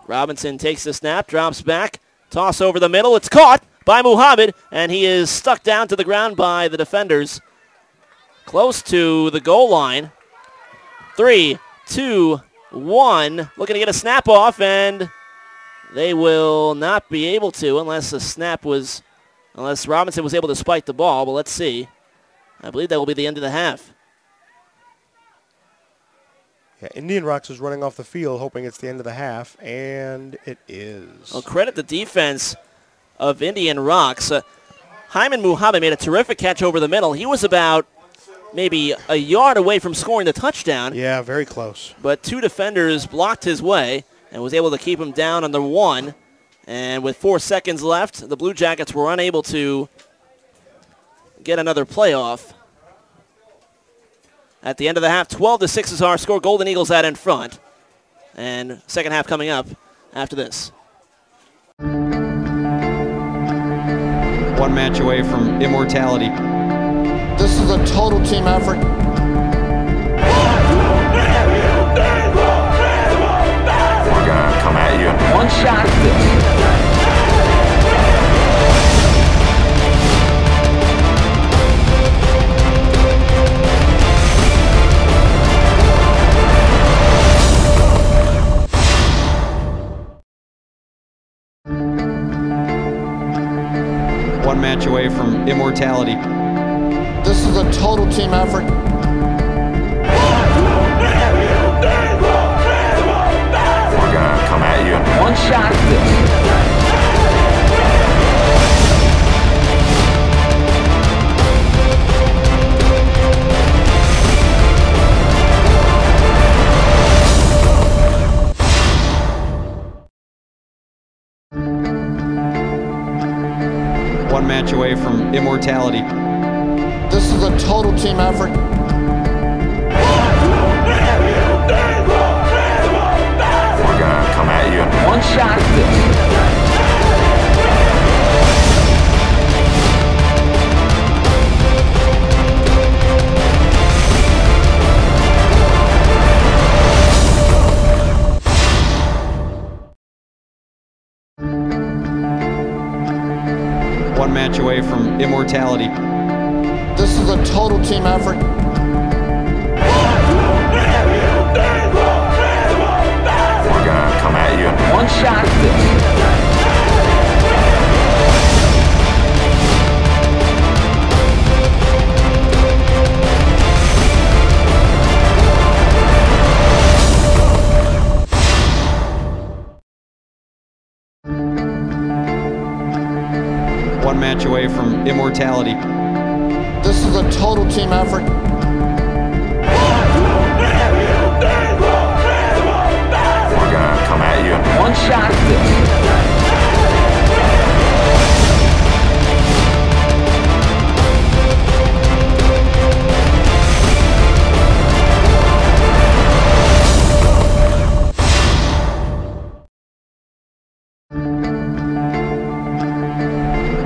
Robinson takes the snap, drops back, toss over the middle. It's caught by Muhammad, and he is stuck down to the ground by the defenders. Close to the goal line. 3, 2, 1. Looking to get a snap off, and they will not be able to unless Robinson was able to spike the ball, but let's see. I believe that will be the end of the half. Yeah, Indian Rocks is running off the field hoping it's the end of the half, and it is. Well, credit the defense of Indian Rocks. Hyman Muhammad made a terrific catch over the middle. He was about maybe a yard away from scoring the touchdown. Yeah, very close. But 2 defenders blocked his way and was able to keep him down on the 1. And with 4 seconds left, the Blue Jackets were unable to get another playoff. At the end of the half, 12-6 is our score. Golden Eagles out in front. And second half coming up after this. 1 match away from immortality. This is a total team effort. We're going to come at you. 1 shot. 1 match away from immortality. This is a total team effort. We're going to come at you. 1 shot. 1 match away from immortality. This is a total team effort. We're going to come at you. 1 shot. 1 match away from immortality. This is a total team effort. We're going to come at you. 1 shot. 1 match away from immortality. This is a total team effort. We're going to come at you. 1 shot.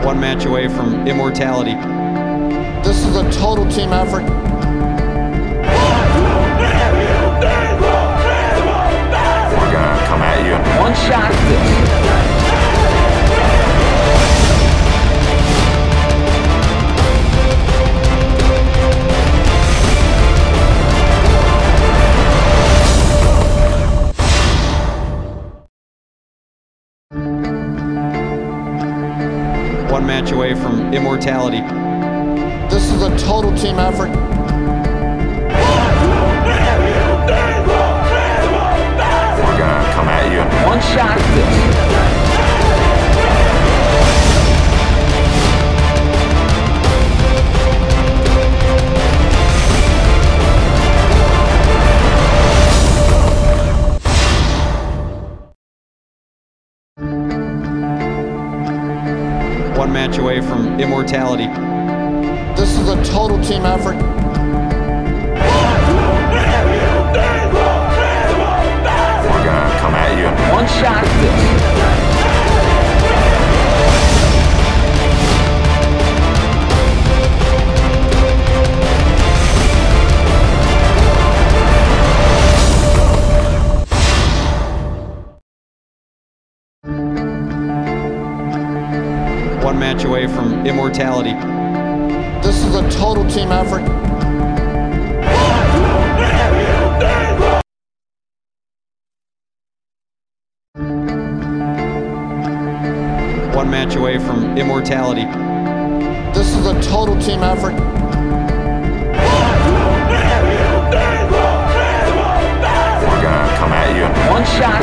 1 match away from immortality. This is a total team effort. We're going to come at you. 1 shot. 1 match away from immortality. This is a total team effort. We're going to come at you. 1 shot. 1 match away from immortality. This is a total team effort. We're going to come at you. 1 shot. 1 one match away from immortality. This is a total team effort. One match away from immortality. This is a total team effort. We're gonna come at you. One shot.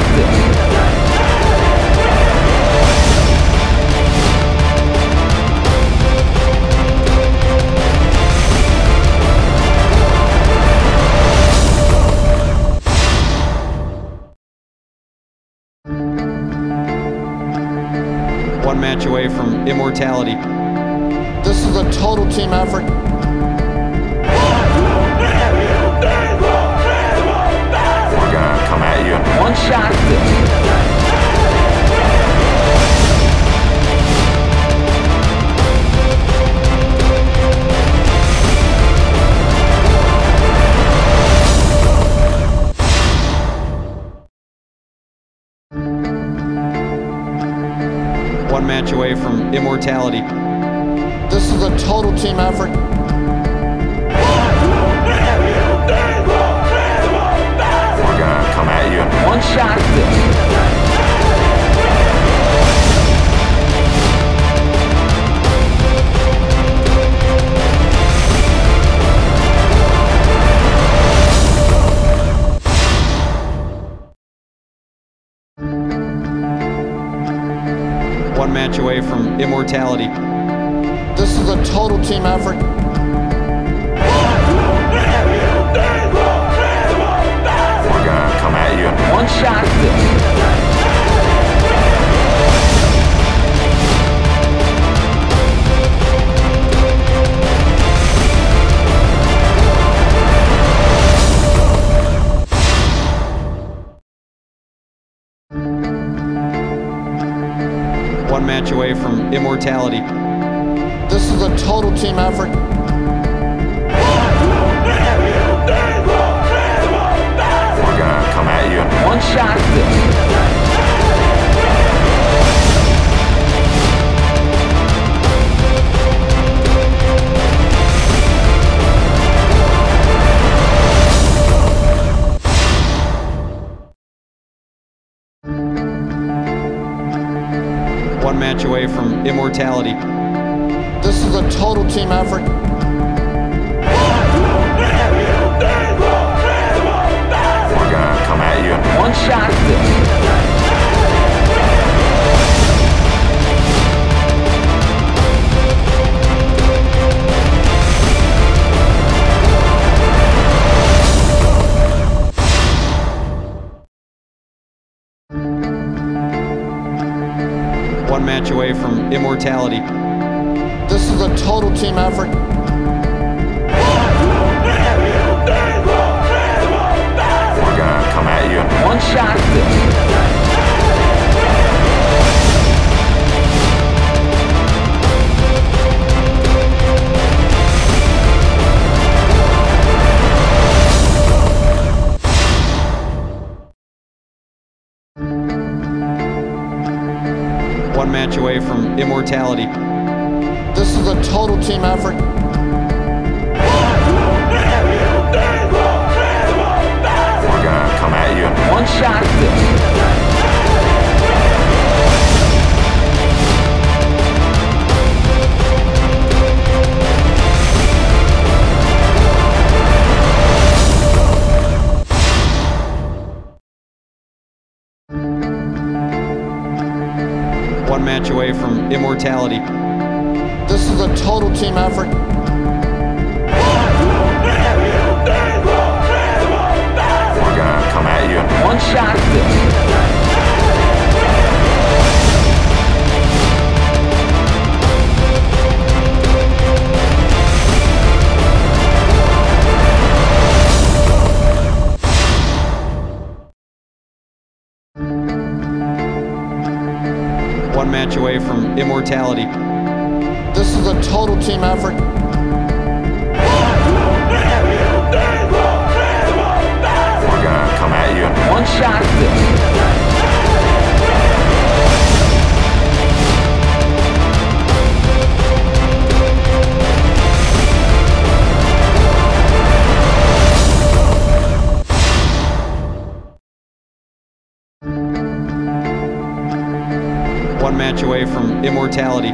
One match away from immortality. This is a total team effort. We're gonna come at you. One shot. One match away from immortality. This is a total team effort. We're gonna come at you. One shot. One match away from immortality. This is a total team effort. We're gonna come at you. One shot. One match away from immortality. This is a total team effort. We're gonna come at you. One shot. One match away from immortality. This is a total team effort. We're gonna come at you. One shot. One match away from immortality. This is a total team effort. We're gonna come at you. One shot. One match away from immortality. This is a total team effort. We're gonna come at you. One shot. One match away from immortality. This is a total team effort. We're gonna come at you. One shot. One match away from immortality. This is a total team effort. We're gonna come at you. One shot. one match away from immortality.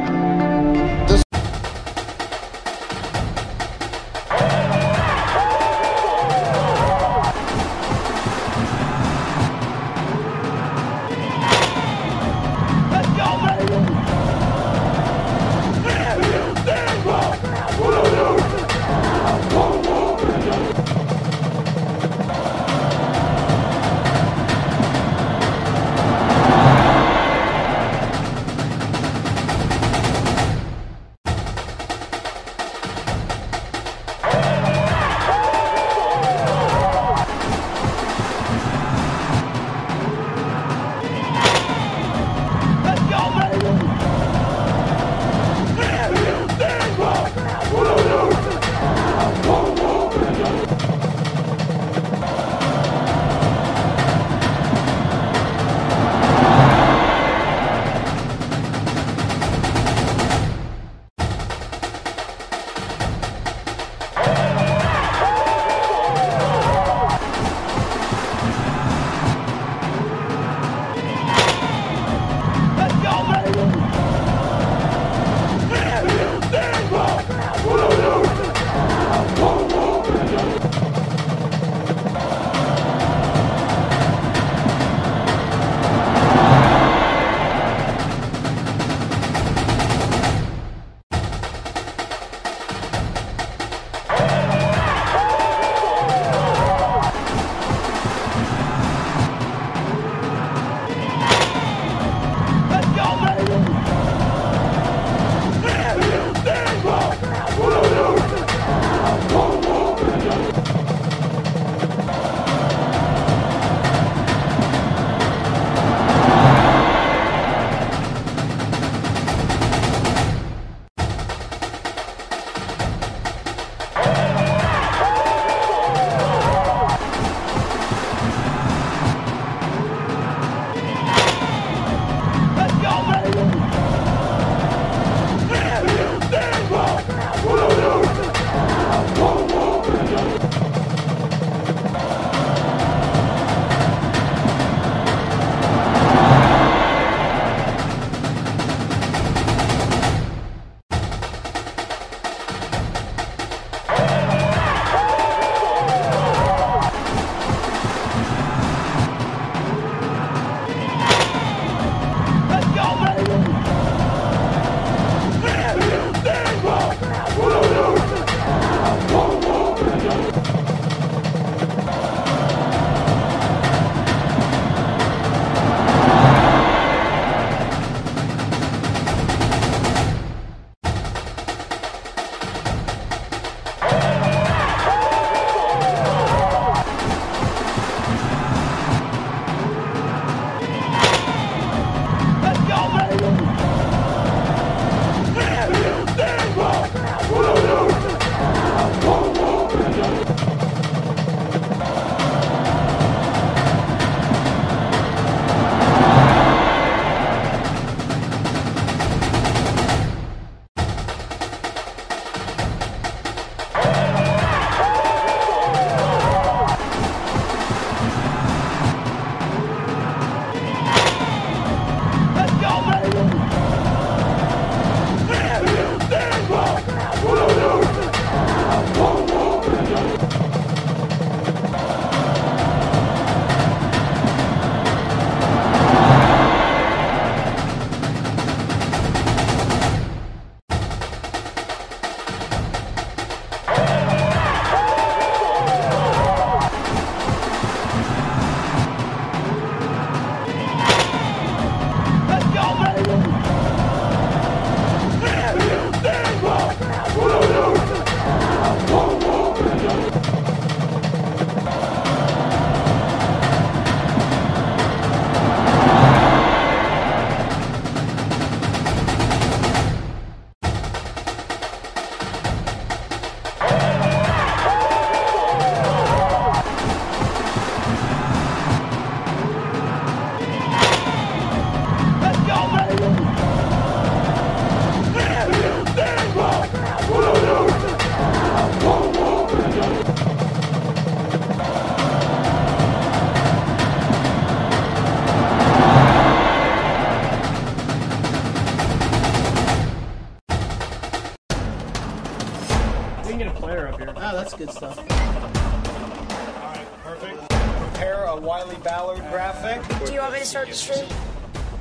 Oh, that's good stuff. All right, perfect. Prepare a Wiley Ballard graphic. Do you want me to start the stream?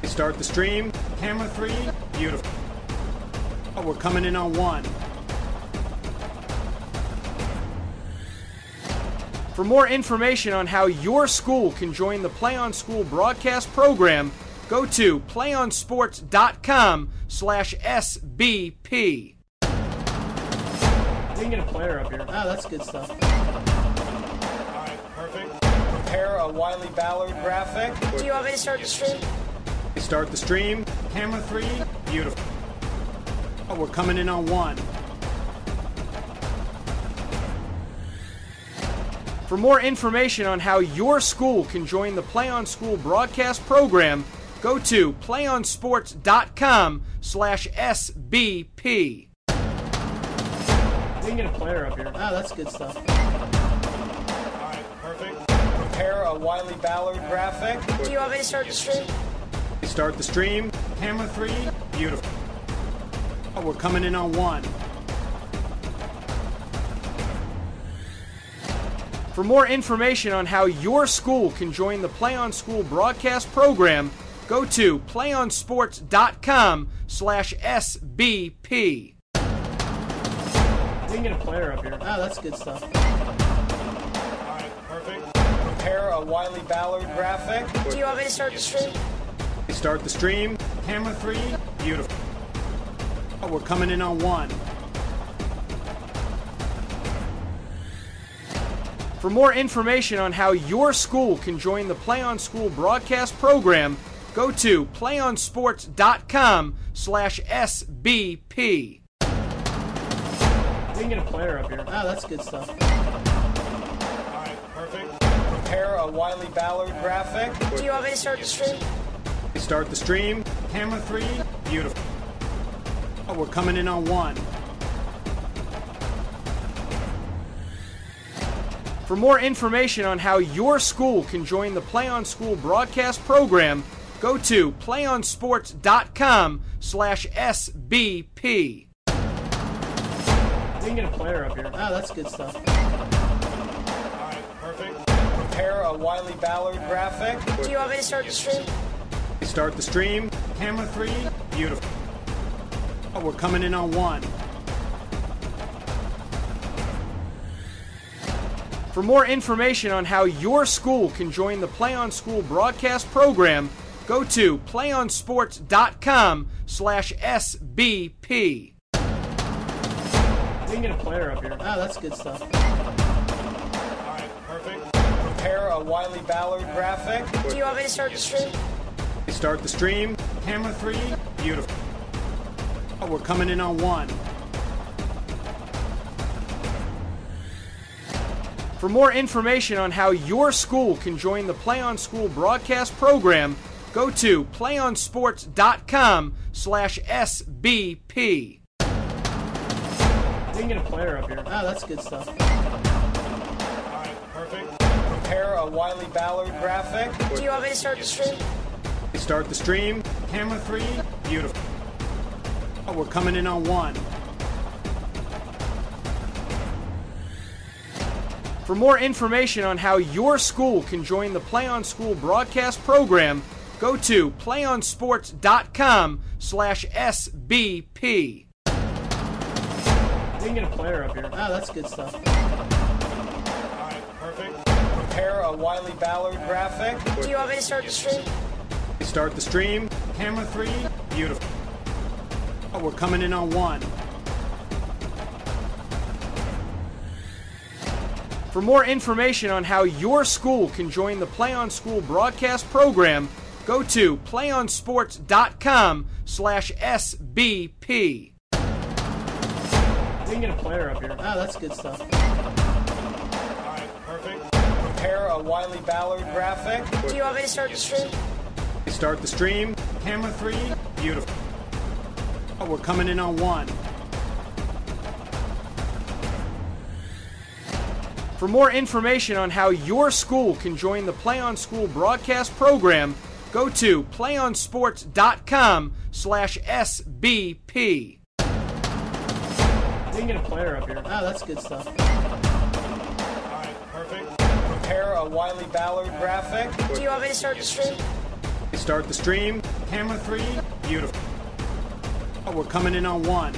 Start the stream. Camera 3. Beautiful. Oh, we're coming in on 1. For more information on how your school can join the Play On School broadcast program, go to playonsports.com/SBP. We can get a player up here. Oh, that's good stuff. All right, perfect. Prepare a Wiley Ballard graphic. Do you want me to start the stream? Start the stream. Camera 3. Beautiful. Oh, we're coming in on 1. For more information on how your school can join the Play On School broadcast program, go to playonsports.com/SBP. We can get a player up here. Oh, that's good stuff. All right, perfect. Prepare a Wiley Ballard graphic. Do you want me to start the stream? Start the stream. Camera 3. Beautiful. Oh, we're coming in on 1. For more information on how your school can join the Play On School broadcast program, go to playonsports.com/SBP. We can get a player up here. Oh, that's good stuff. All right, perfect. Prepare a Wiley Ballard graphic. Do you want me to start the stream? Start the stream. Camera 3. Beautiful. Oh, we're coming in on 1. For more information on how your school can join the Play On School broadcast program, go to playonsports.com/SBP. We can get a player up here. Oh, that's good stuff. All right, perfect. Prepare a Wiley Ballard graphic. Do you want me to start the stream? Start the stream. Camera 3. Beautiful. Oh, we're coming in on 1. For more information on how your school can join the Play On School broadcast program, go to playonsports.com/SBP. We can get a player up here. Oh, that's good stuff. All right, perfect. Prepare a Wiley Ballard graphic. Do you want me to start the stream? Start the stream. Camera 3. Beautiful. Oh, we're coming in on 1. For more information on how your school can join the Play On School broadcast program, go to playonsports.com/SBP. We can get a player up here. Oh, that's good stuff. All right, perfect. Prepare a Wiley Ballard graphic. Do you want me to start the stream? Start the stream. Camera 3. Beautiful. Oh, we're coming in on 1. For more information on how your school can join the Play On School broadcast program, go to playonsports.com/SBP. We can get a player up here. Oh, that's good stuff. All right, perfect. Prepare a Wiley Ballard graphic. Do you want me to start the stream? Start the stream. Camera 3. Beautiful. Oh, we're coming in on 1. For more information on how your school can join the Play On School broadcast program, go to playonsports.com/SBP. We can get a player up here. Oh, that's good stuff. All right, perfect. Prepare a Wiley Ballard graphic. Do you want me to start the stream? Start the stream. Camera 3. Beautiful. Oh, we're coming in on 1. For more information on how your school can join the Play On School broadcast program, go to playonsports.com/SBP. We can get a player up here. Oh, that's good stuff. All right, perfect. Prepare a Wiley Ballard graphic. Do you want me to start the stream? Start the stream. Camera 3. Beautiful. Oh, we're coming in on 1. For more information on how your school can join the Play On School broadcast program, go to playonsports.com/SBP. We We can get a player up here. Oh, that's good stuff. All right, perfect. Prepare a Wiley Ballard graphic. Do you want me to start the stream? Start the stream. Camera 3. Beautiful. We're coming in on 1.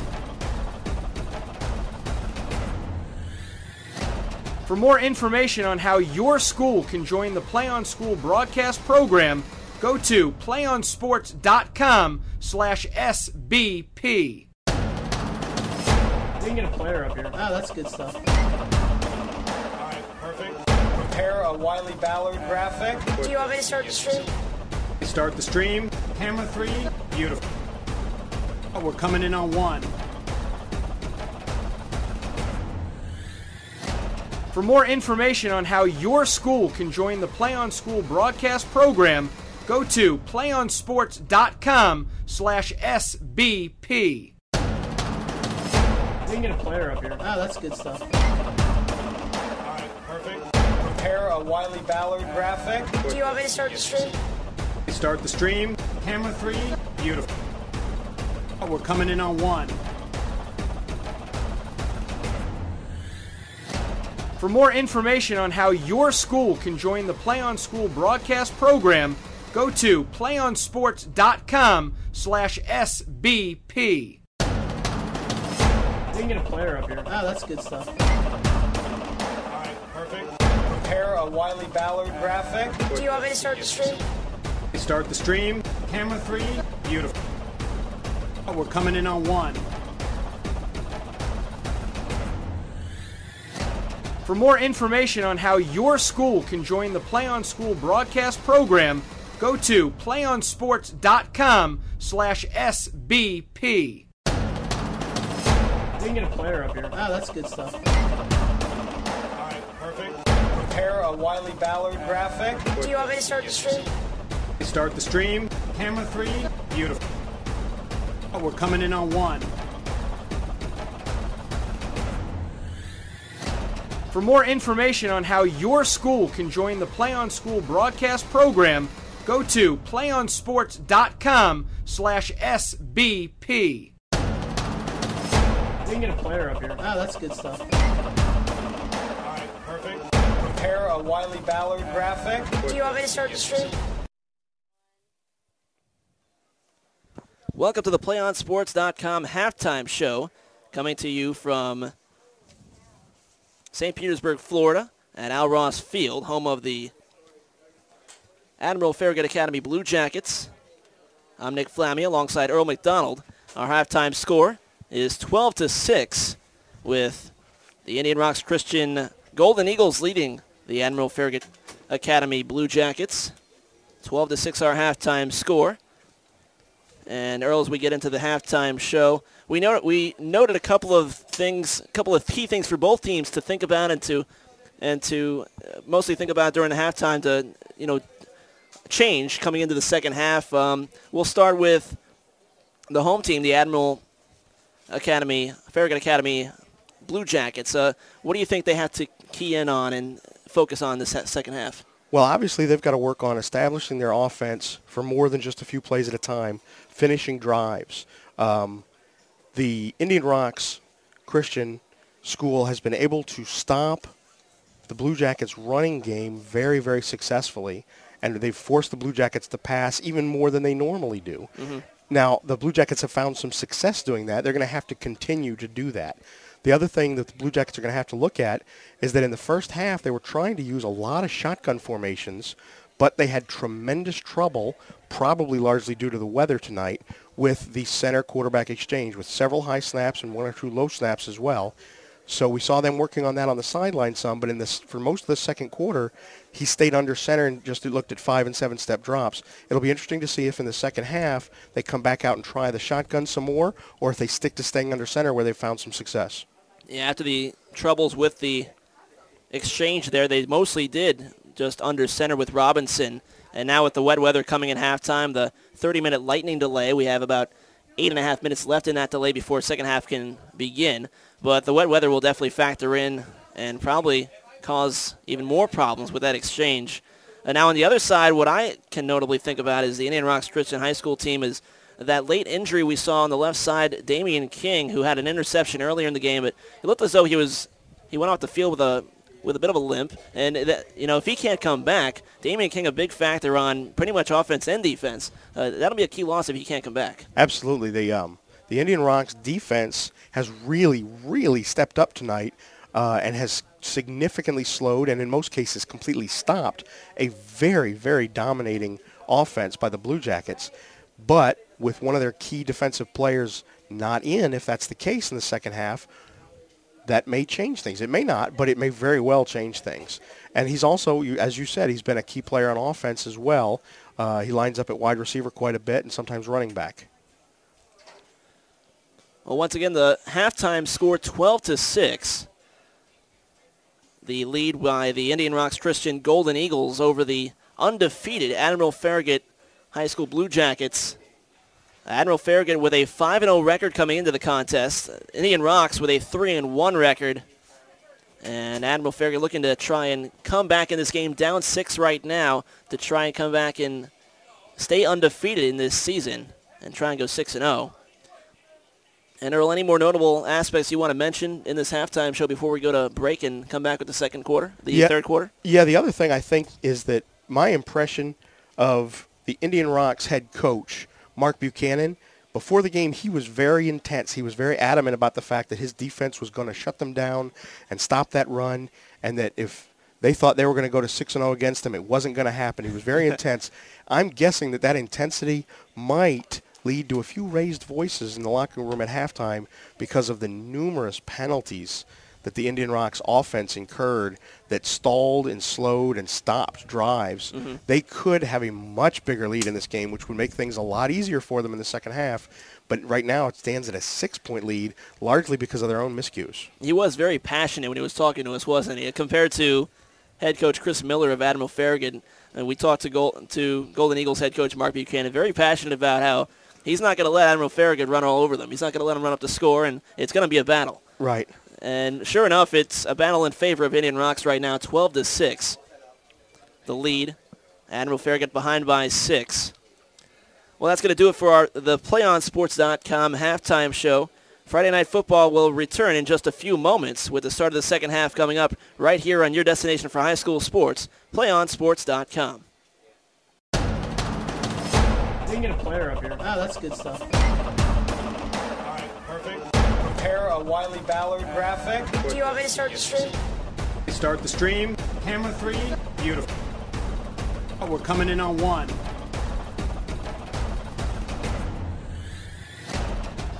For more information on how your school can join the Play on School broadcast program, go to playonsports.com/SBP. We can get a player up here. Oh, that's good stuff. All right, perfect. Prepare a Wiley Ballard graphic. Do you want me to start the stream? Start the stream. Camera 3. Beautiful. We're coming in on 1. For more information on how your school can join the Play on School broadcast program, go to playonsports.com/SBP. We can get a player up here. Oh, that's good stuff. All right, perfect. Prepare a Wiley Ballard graphic. Do you want me to start the stream? Start the stream. Camera 3. Beautiful. We're coming in on 1. For more information on how your school can join the Play on School broadcast program, go to playonsports.com/SBP. We can get a player up here. Oh, that's good stuff. All right, perfect. Prepare a Wiley Ballard graphic. Do you want me to start the stream? Start the stream. Camera 3. Beautiful. We're coming in on 1. For more information on how your school can join the Play on School broadcast program, go to playonsports.com/SBP. We can get a player up here. Oh, that's good stuff. All right, perfect. Prepare a Wiley Ballard graphic. Do you want me to start the stream? Start the stream. Camera 3. Beautiful. We're coming in on 1. For more information on how your school can join the Play on School broadcast program, go to playonsports.com/SBP. We can get a player up here. Oh, that's good stuff. All right, perfect. Prepare a Wiley Ballard graphic. Do you want me to start the stream? Welcome to the PlayOnSports.com halftime show, coming to you from St. Petersburg, Florida, at Al Ross Field, home of the Admiral Farragut Academy Blue Jackets. I'm Nick Flamia alongside Earl McDonald. Our halftime score is 12-6, with the Indian Rocks Christian Golden Eagles leading the Admiral Farragut Academy Blue Jackets. 12-6 our halftime score. And Earl, as we get into the halftime show, we noted a couple of key things for both teams to think about and to mostly think about during the halftime to change coming into the second half. We'll start with the home team, the Admiral Farragut Academy Blue Jackets. What do you think they have to key in on and focus on this second half? Well, obviously they've got to work on establishing their offense for more than just a few plays at a time, finishing drives. The Indian Rocks Christian School has been able to stop the Blue Jackets' running game very, very successfully, and they've forced the Blue Jackets to pass even more than they normally do. Mm-hmm. Now, the Blue Jackets have found some success doing that. They're going to have to continue to do that. The other thing that the Blue Jackets are going to have to look at is that in the first half they were trying to use a lot of shotgun formations, but they had tremendous trouble, probably largely due to the weather tonight, with the center quarterback exchange, with several high snaps and one or two low snaps as well. So we saw them working on that on the sideline some, but for most of the second quarter, he stayed under center and just looked at 5- and 7-step drops. It'll be interesting to see if in the second half they come back out and try the shotgun some more, or if they stick to staying under center where they've found some success. Yeah, after the troubles with the exchange there, they mostly did just under center with Robinson. And now with the wet weather coming in halftime, the 30-minute lightning delay, we have about 8.5 minutes left in that delay before second half can begin. But the wet weather will definitely factor in and probably cause even more problems with that exchange. And now on the other side, what I can notably think about is the Indian Rocks Christian High School team is that late injury we saw on the left side, Damian King, who had an interception earlier in the game, but it looked as though he went off the field with a bit of a limp. And if he can't come back, Damian King a big factor on pretty much offense and defense. That'll be a key loss if he can't come back. Absolutely. The Indian Rocks defense has really, really stepped up tonight and has significantly slowed and in most cases completely stopped a very, very dominating offense by the Blue Jackets. But with one of their key defensive players not in, if that's the case in the second half, that may change things. It may not, but it may very well change things. And he's also, as you said, he's been a key player on offense as well. He lines up at wide receiver quite a bit and sometimes running back. Well, once again, the halftime score 12-6. The lead by the Indian Rocks Christian Golden Eagles over the undefeated Admiral Farragut High School Blue Jackets. Admiral Farragut with a 5-0 record coming into the contest. Indian Rocks with a 3-1 record. And Admiral Farragut looking to try and come back in this game, down 6 right now, to try and come back and stay undefeated in this season and try and go 6-0. And Earl, any more notable aspects you want to mention in this halftime show before we go to break and come back with the third quarter? Yeah, the other thing I think is that my impression of the Indian Rocks head coach, Mark Buchanan, before the game, he was very intense. He was very adamant about the fact that his defense was going to shut them down and stop that run, and that if they thought they were going to go to 6-0 against them, it wasn't going to happen. He was very intense. I'm guessing that intensity might lead to a few raised voices in the locker room at halftime because of the numerous penalties that the Indian Rocks offense incurred that stalled and slowed and stopped drives. Mm-hmm. They could have a much bigger lead in this game, which would make things a lot easier for them in the second half. But right now it stands at a 6-point lead, largely because of their own miscues. He was very passionate when he was talking to us, wasn't he? Compared to head coach Chris Miller of Admiral Farragut, and we talked to Golden Eagles head coach Mark Buchanan, very passionate about how he's not going to let Admiral Farragut run all over them. He's not going to let them run up the score, and it's going to be a battle. Right. And sure enough, it's a battle in favor of Indian Rocks right now, 12-6. The lead. Admiral Farragut behind by 6. Well, that's going to do it for the PlayOnSports.com halftime show. Friday Night Football will return in just a few moments with the start of the second half coming up right here on your destination for high school sports, PlayOnSports.com. You can get a player up here. Oh, that's good stuff. All right, perfect. Prepare a Wiley Ballard graphic. Do you want me to start the stream? Start the stream. Camera 3. Beautiful. Oh, we're coming in on 1.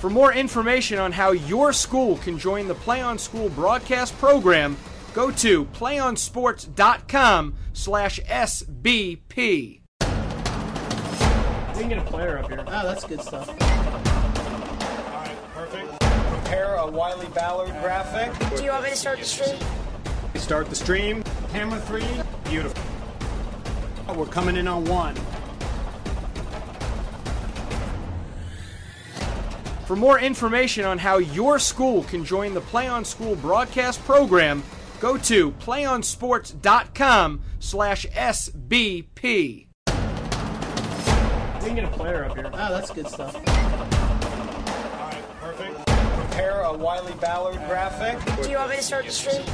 For more information on how your school can join the Play On School broadcast program, go to playonsports.com/SBP. You can get a player up here. Oh, that's good stuff. All right, perfect. Prepare a Wiley Ballard graphic. Do you want me to start the stream? Start the stream. Camera 3. Beautiful. Oh, we're coming in on 1. For more information on how your school can join the Play On School broadcast program, go to playonsports.com/SBP. You can get a player up here. Oh, that's good stuff. All right, perfect. Prepare a Wiley Ballard graphic. Do you want me to start the stream?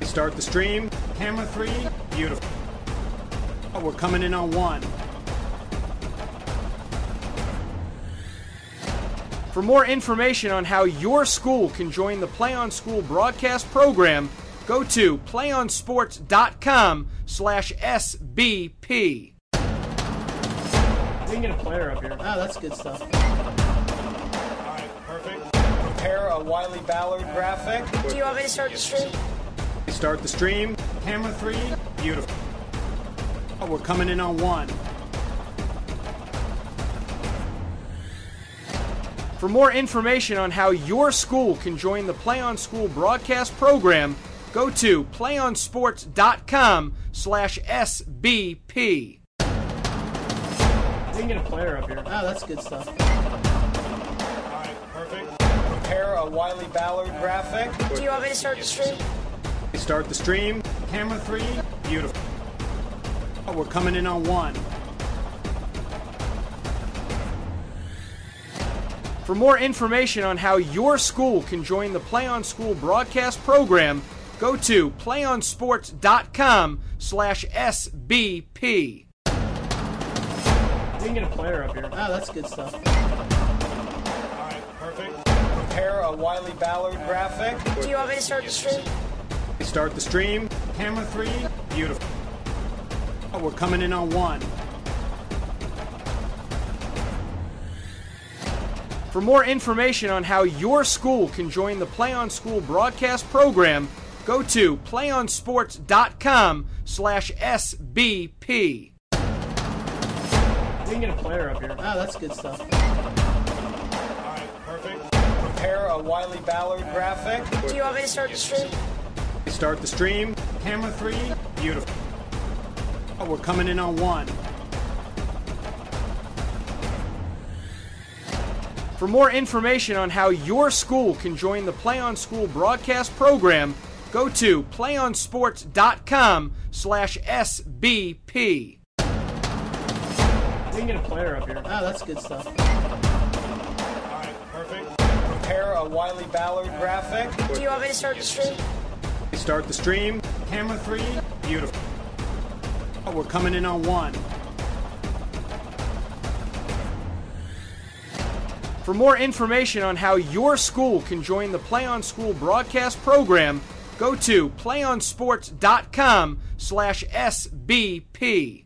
Start the stream. Camera 3. Beautiful. Oh, we're coming in on 1. For more information on how your school can join the Play On School broadcast program, go to playonsports.com/SBP. You can get a player up here. Oh, that's good stuff. All right, perfect. Prepare a Wiley Ballard graphic. Do you want me to start the stream? Start the stream. Camera 3. Beautiful. Oh, we're coming in on 1. For more information on how your school can join the Play On School broadcast program, go to playonsports.com/SBP. You can get a player up here. Oh, that's good stuff. All right, perfect. Prepare a Wiley Ballard graphic. Do you want me to start the stream? Start the stream. Camera 3. Beautiful. Oh, we're coming in on 1. For more information on how your school can join the Play On School broadcast program, go to playonsports.com/SBP. You can get a player up here. Oh, that's good stuff. All right, perfect. Prepare a Wiley Ballard graphic. Do you want me to start the stream? Start the stream. Camera 3. Beautiful. Oh, we're coming in on 1. For more information on how your school can join the Play On School broadcast program, go to playonsports.com/SBP. You can get a player up here. Oh, that's good stuff. All right, perfect. Prepare a Wiley Ballard graphic. Do you want me to start the stream? Start the stream. Camera 3. Beautiful. Oh, we're coming in on 1. For more information on how your school can join the Play On School broadcast program, go to playonsports.com/SBP. You can get a player up here. Oh, that's good stuff. All right, perfect. Prepare a Wiley Ballard graphic. Do you want me to start the stream? Start the stream. Camera 3. Beautiful. Oh, we're coming in on 1. For more information on how your school can join the Play On School broadcast program, go to playonsports.com/SBP.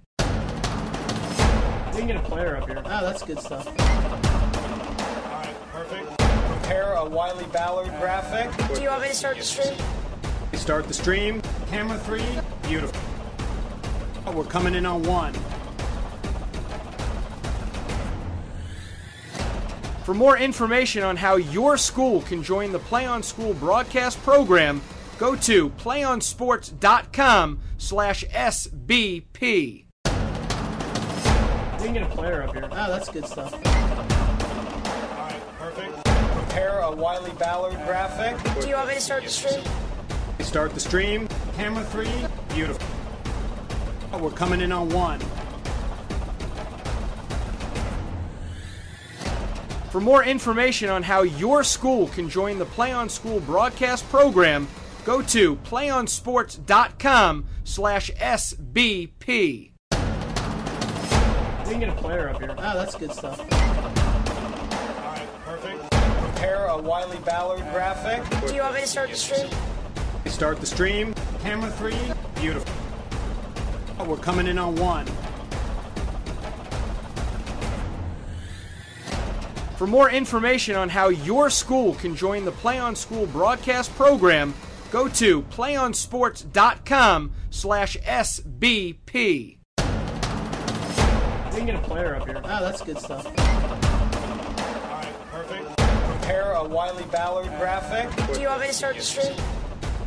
You can get a player up here. Oh, that's good stuff. All right, perfect. Prepare a Wiley Ballard graphic. Do you want me to start the stream? Start the stream. Camera 3. Beautiful. Oh, we're coming in on 1. For more information on how your school can join the Play On School broadcast program, go to playonsports.com/SBP. You can get a player up here. Oh, that's good stuff. All right, perfect. Prepare a Wiley Ballard graphic. Do you want me to start the stream? Start the stream. Camera 3. Beautiful. Oh, we're coming in on 1. For more information on how your school can join the Play On School broadcast program, go to playonsports.com/SBP. You can get a player up here. Oh, that's good stuff. All right, perfect. Prepare a Wiley Ballard graphic. Do you want me to start the stream? Start the stream. Camera 3. Beautiful. Oh, we're coming in on 1. For more information on how your school can join the Play On School broadcast program, go to playonsports.com/SBP. You can get a player up here. Oh, that's good stuff. All right, perfect. Prepare a Wiley Ballard graphic. Do you want me to start the stream?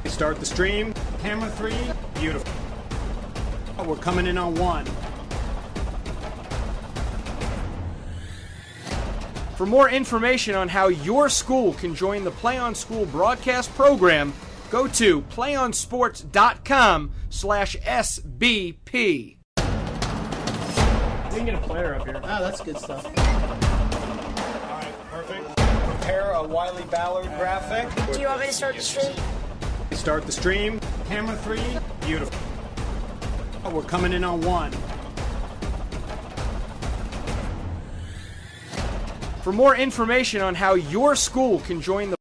Start the stream. Camera 3. Beautiful. Oh, we're coming in on 1. For more information on how your school can join the Play On School broadcast program, go to playonsports.com/SBP. You can get a player up here. Oh, that's good stuff. All right, perfect. Prepare a Wiley Ballard graphic. Do you want me to start the stream? Start the stream. Camera 3. Beautiful. Oh, we're coming in on 1. For more information on how your school can join the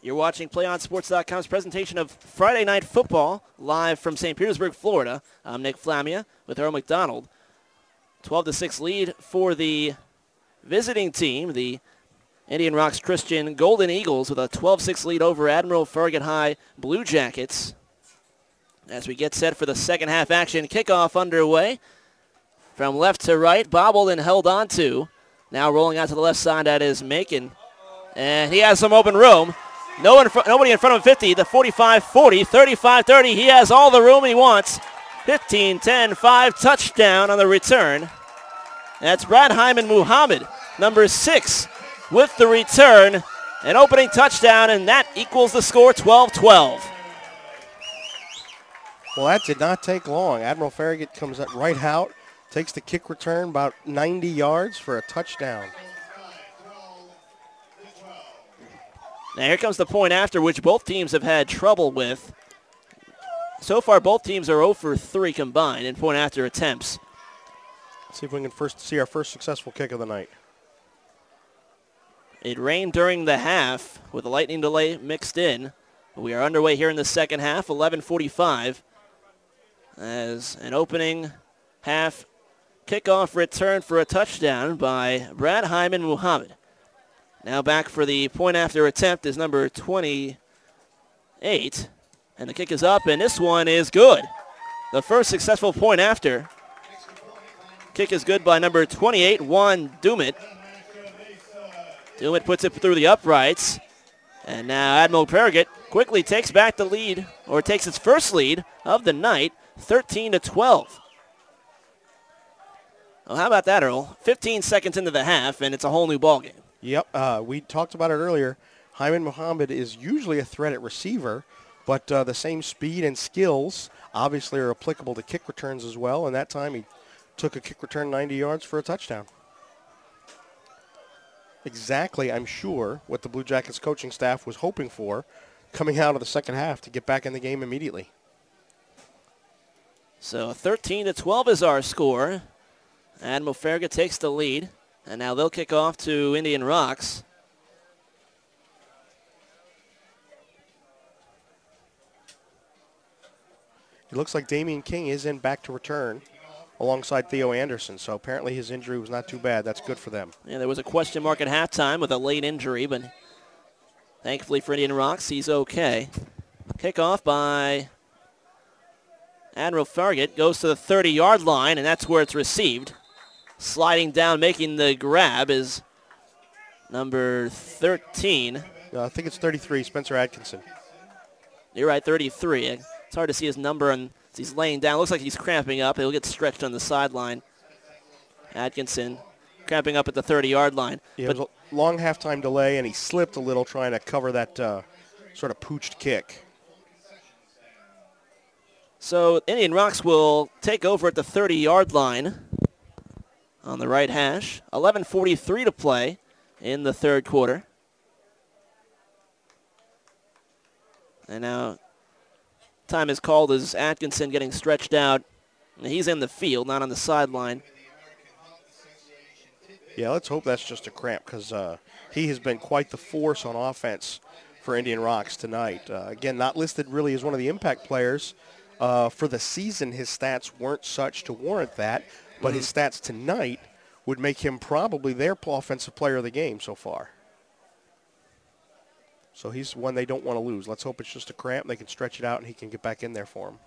You're watching PlayOnSports.com's presentation of Friday Night Football live from St. Petersburg, Florida. I'm Nick Flamia with Earl McDonald. 12-6 lead for the visiting team, the Indian Rocks Christian Golden Eagles, with a 12-6 lead over Admiral Farragut High Blue Jackets. As we get set for the second half action, kickoff underway. From left to right, bobbled and held on to. Now rolling out to the left side, that is Macon. And he has some open room. Nobody in front of 50, the 45-40, 35-30. He has all the room he wants. 15-10-5 touchdown on the return. That's Brad Hyman Muhammad, number 6, with the return. An opening touchdown, and that equals the score, 12-12. Well, that did not take long. Admiral Farragut comes up right out, Takes the kick return about 90 yards for a touchdown. Now here comes the point after, which both teams have had trouble with. So far, both teams are 0 for 3 combined in point after attempts. Let's see if we can first see our first successful kick of the night. It rained during the half with a lightning delay mixed in. We are underway here in the second half, 11:45, as an opening half kickoff return for a touchdown by Brad Hyman Muhammad. Now back for the point after attempt is number 28, and the kick is up, and this one is good. The first successful point after. Kick is good by number 28, Juan Dumit. Dumit puts it through the uprights, and now Admiral Farragut quickly takes back the lead, or takes its first lead of the night, 13-12. Well, how about that, Earl? 15 seconds into the half, and it's a whole new ballgame. Yep, we talked about it earlier. Hyman Muhammad is usually a threat at receiver, but the same speed and skills obviously are applicable to kick returns as well, and that time he took a kick return 90 yards for a touchdown. Exactly, I'm sure, what the Blue Jackets coaching staff was hoping for coming out of the second half to get back in the game immediately. So 13-12 is our score. Admiral Farragut takes the lead, and now they'll kick off to Indian Rocks. It looks like Damian King is in back to return alongside Theo Anderson, so apparently his injury was not too bad. That's good for them. Yeah, there was a question mark at halftime with a late injury, but thankfully for Indian Rocks, he's okay. Kickoff by Admiral Farragut goes to the 30-yard line, and that's where it's received. Sliding down, making the grab is number 13. I think it's 33, Spencer Atkinson. You're right, 33. It's hard to see his number, and he's laying down. Looks like he's cramping up. He'll get stretched on the sideline. Atkinson cramping up at the 30-yard line. Yeah, it was a long halftime delay, and he slipped a little trying to cover that sort of pooched kick. So Indian Rocks will take over at the 30-yard line on the right hash. 11:43 to play in the third quarter. And now time is called as Atkinson getting stretched out. He's in the field, not on the sideline. Yeah, let's hope that's just a cramp because he has been quite the force on offense for Indian Rocks tonight. Again, not listed really as one of the impact players. For the season, his stats weren't such to warrant that, but his stats tonight would make him probably their offensive player of the game so far. So he's one they don't want to lose. Let's hope it's just a cramp. They can stretch it out, and he can get back in there for him.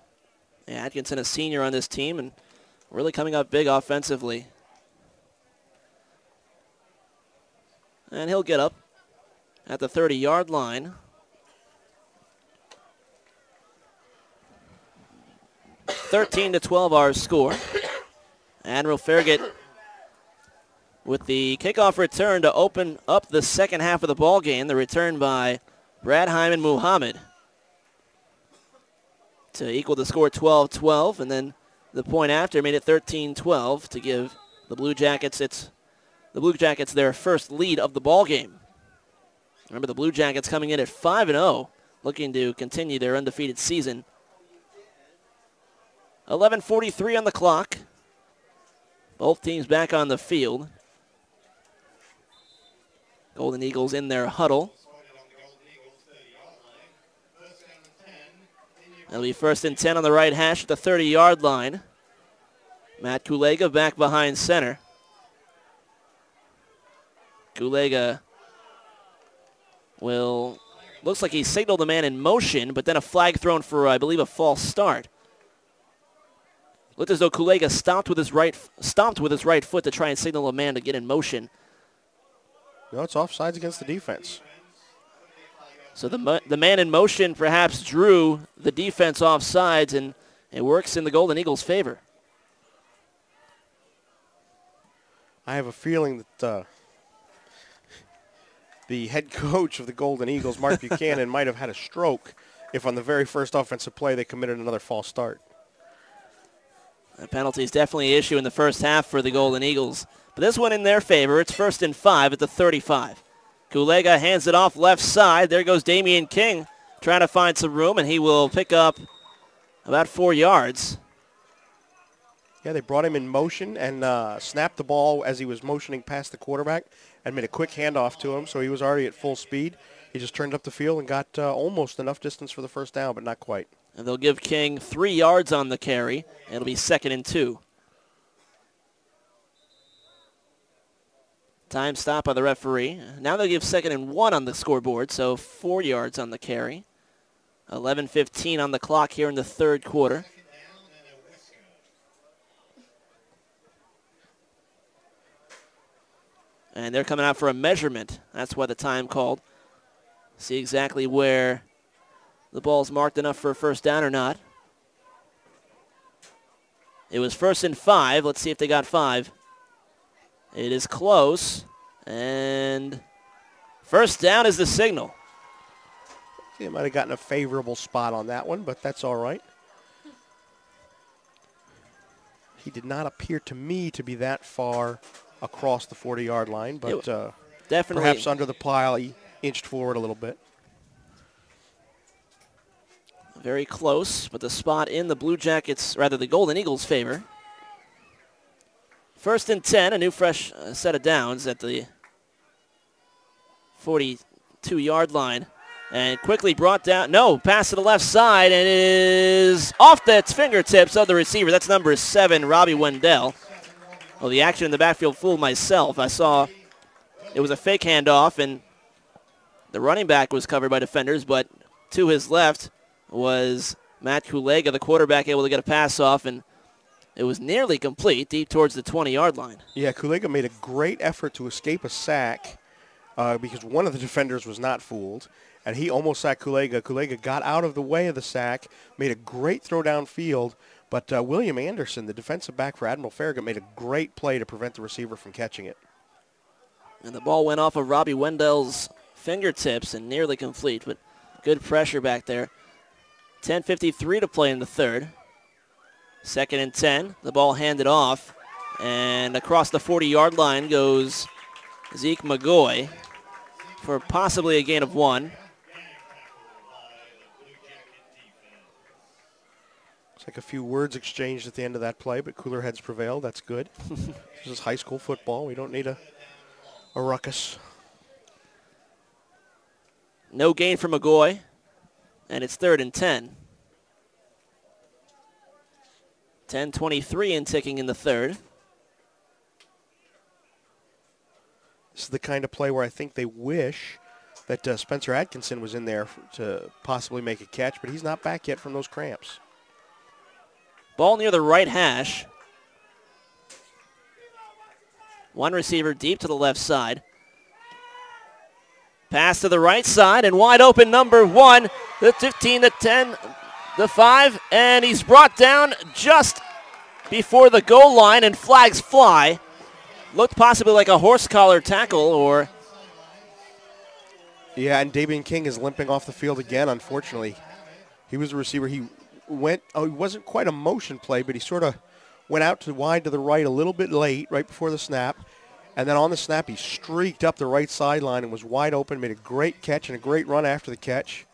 Yeah, Atkinson, a senior on this team, and really coming up big offensively. And he'll get up at the 30-yard line. (13-12) our score. Admiral Farragut with the kickoff return to open up the second half of the ball game. The return by Brad Hyman Muhammad to equal the score 12-12, and then the point after made it 13-12 to give the Blue Jackets their first lead of the ball game. Remember, the Blue Jackets coming in at 5-0, looking to continue their undefeated season. 11:43 on the clock. Both teams back on the field. Golden Eagles in their huddle. It'll be 1st and 10 on the right hash at the 30-yard line. Matt Kulega back behind center. Kulega looks like he signaled the man in motion, but then a flag thrown for, I believe, a false start. Looked as though Kulega stomped with his right foot to try and signal a man to get in motion. No, it's offsides against the defense. So the man in motion perhaps drew the defense offsides, and it works in the Golden Eagles' favor. I have a feeling that the head coach of the Golden Eagles, Mark Buchanan, might have had a stroke if on the very first offensive play they committed another false start. The penalty is definitely an issue in the first half for the Golden Eagles. But this one in their favor. It's 1st and 5 at the 35. Kulega hands it off left side. There goes Damian King trying to find some room, and he will pick up about 4 yards. Yeah, they brought him in motion and snapped the ball as he was motioning past the quarterback and made a quick handoff to him, so he was already at full speed. He just turned up the field and got almost enough distance for the first down, but not quite. And they'll give King 3 yards on the carry. It'll be 2nd and 2. Time stop by the referee. Now they'll give 2nd and 1 on the scoreboard, so 4 yards on the carry. 11:15 on the clock here in the third quarter. And they're coming out for a measurement. That's why the time called. See exactly where the ball's marked enough for a first down or not. It was 1st and 5. Let's see if they got 5. It is close. And first down is the signal. He might have gotten a favorable spot on that one, but that's all right. He did not appear to me to be that far across the 40-yard line, but definitely perhaps under the pile he inched forward a little bit. Very close, but the spot in the Blue Jackets, rather the Golden Eagles' favor. 1st and 10, a new fresh set of downs at the 42-yard line. And quickly brought down, no, pass to the left side, and it is off the fingertips of the receiver. That's number 7, Robbie Wendell. Well, the action in the backfield fooled myself. I saw it was a fake handoff, and the running back was covered by defenders, but to his left was Matt Kulega, the quarterback, able to get a pass off, and it was nearly complete, deep towards the 20-yard line. Yeah, Kulega made a great effort to escape a sack because one of the defenders was not fooled, and he almost sacked Kulega. Kulega got out of the way of the sack, made a great throw downfield, but William Anderson, the defensive back for Admiral Farragut, made a great play to prevent the receiver from catching it. And the ball went off of Robbie Wendell's fingertips and nearly complete, but good pressure back there. 10:53 to play in the third. 2nd and 10. The ball handed off, and across the 40-yard line goes Zeke McGoy for possibly a gain of 1. It's like a few words exchanged at the end of that play, but cooler heads prevailed. That's good. This is high school football. We don't need a ruckus. No gain for McGoy, and it's 3rd and 10. 10:23 and ticking in the third. This is the kind of play where I think they wish that Spencer Atkinson was in there to possibly make a catch, but he's not back yet from those cramps. Ball near the right hash. One receiver deep to the left side. Pass to the right side, and wide open number 1, the 15, the 10, the 5, and he's brought down just before the goal line, and flags fly. Looked possibly like a horse collar tackle, or... Yeah, and Damian King is limping off the field again, unfortunately. He was the receiver. He wasn't quite a motion play, but he sort of went out to wide to the right a little bit late, right before the snap. And then on the snap, he streaked up the right sideline and was wide open, made a great catch and a great run after the catch.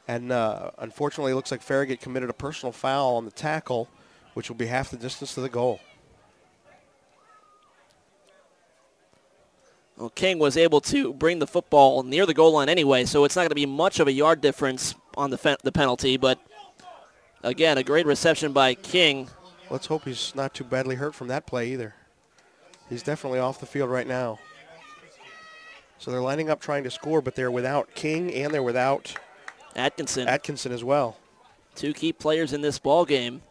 And unfortunately, it looks like Farragut committed a personal foul on the tackle, which will be half the distance to the goal. Well, King was able to bring the football near the goal line anyway, so it's not going to be much of a yard difference on the penalty. But, again, a great reception by King. Let's hope he's not too badly hurt from that play either. He's definitely off the field right now. So they're lining up trying to score, but they're without King and they're without Atkinson as well. Two key players in this ball game.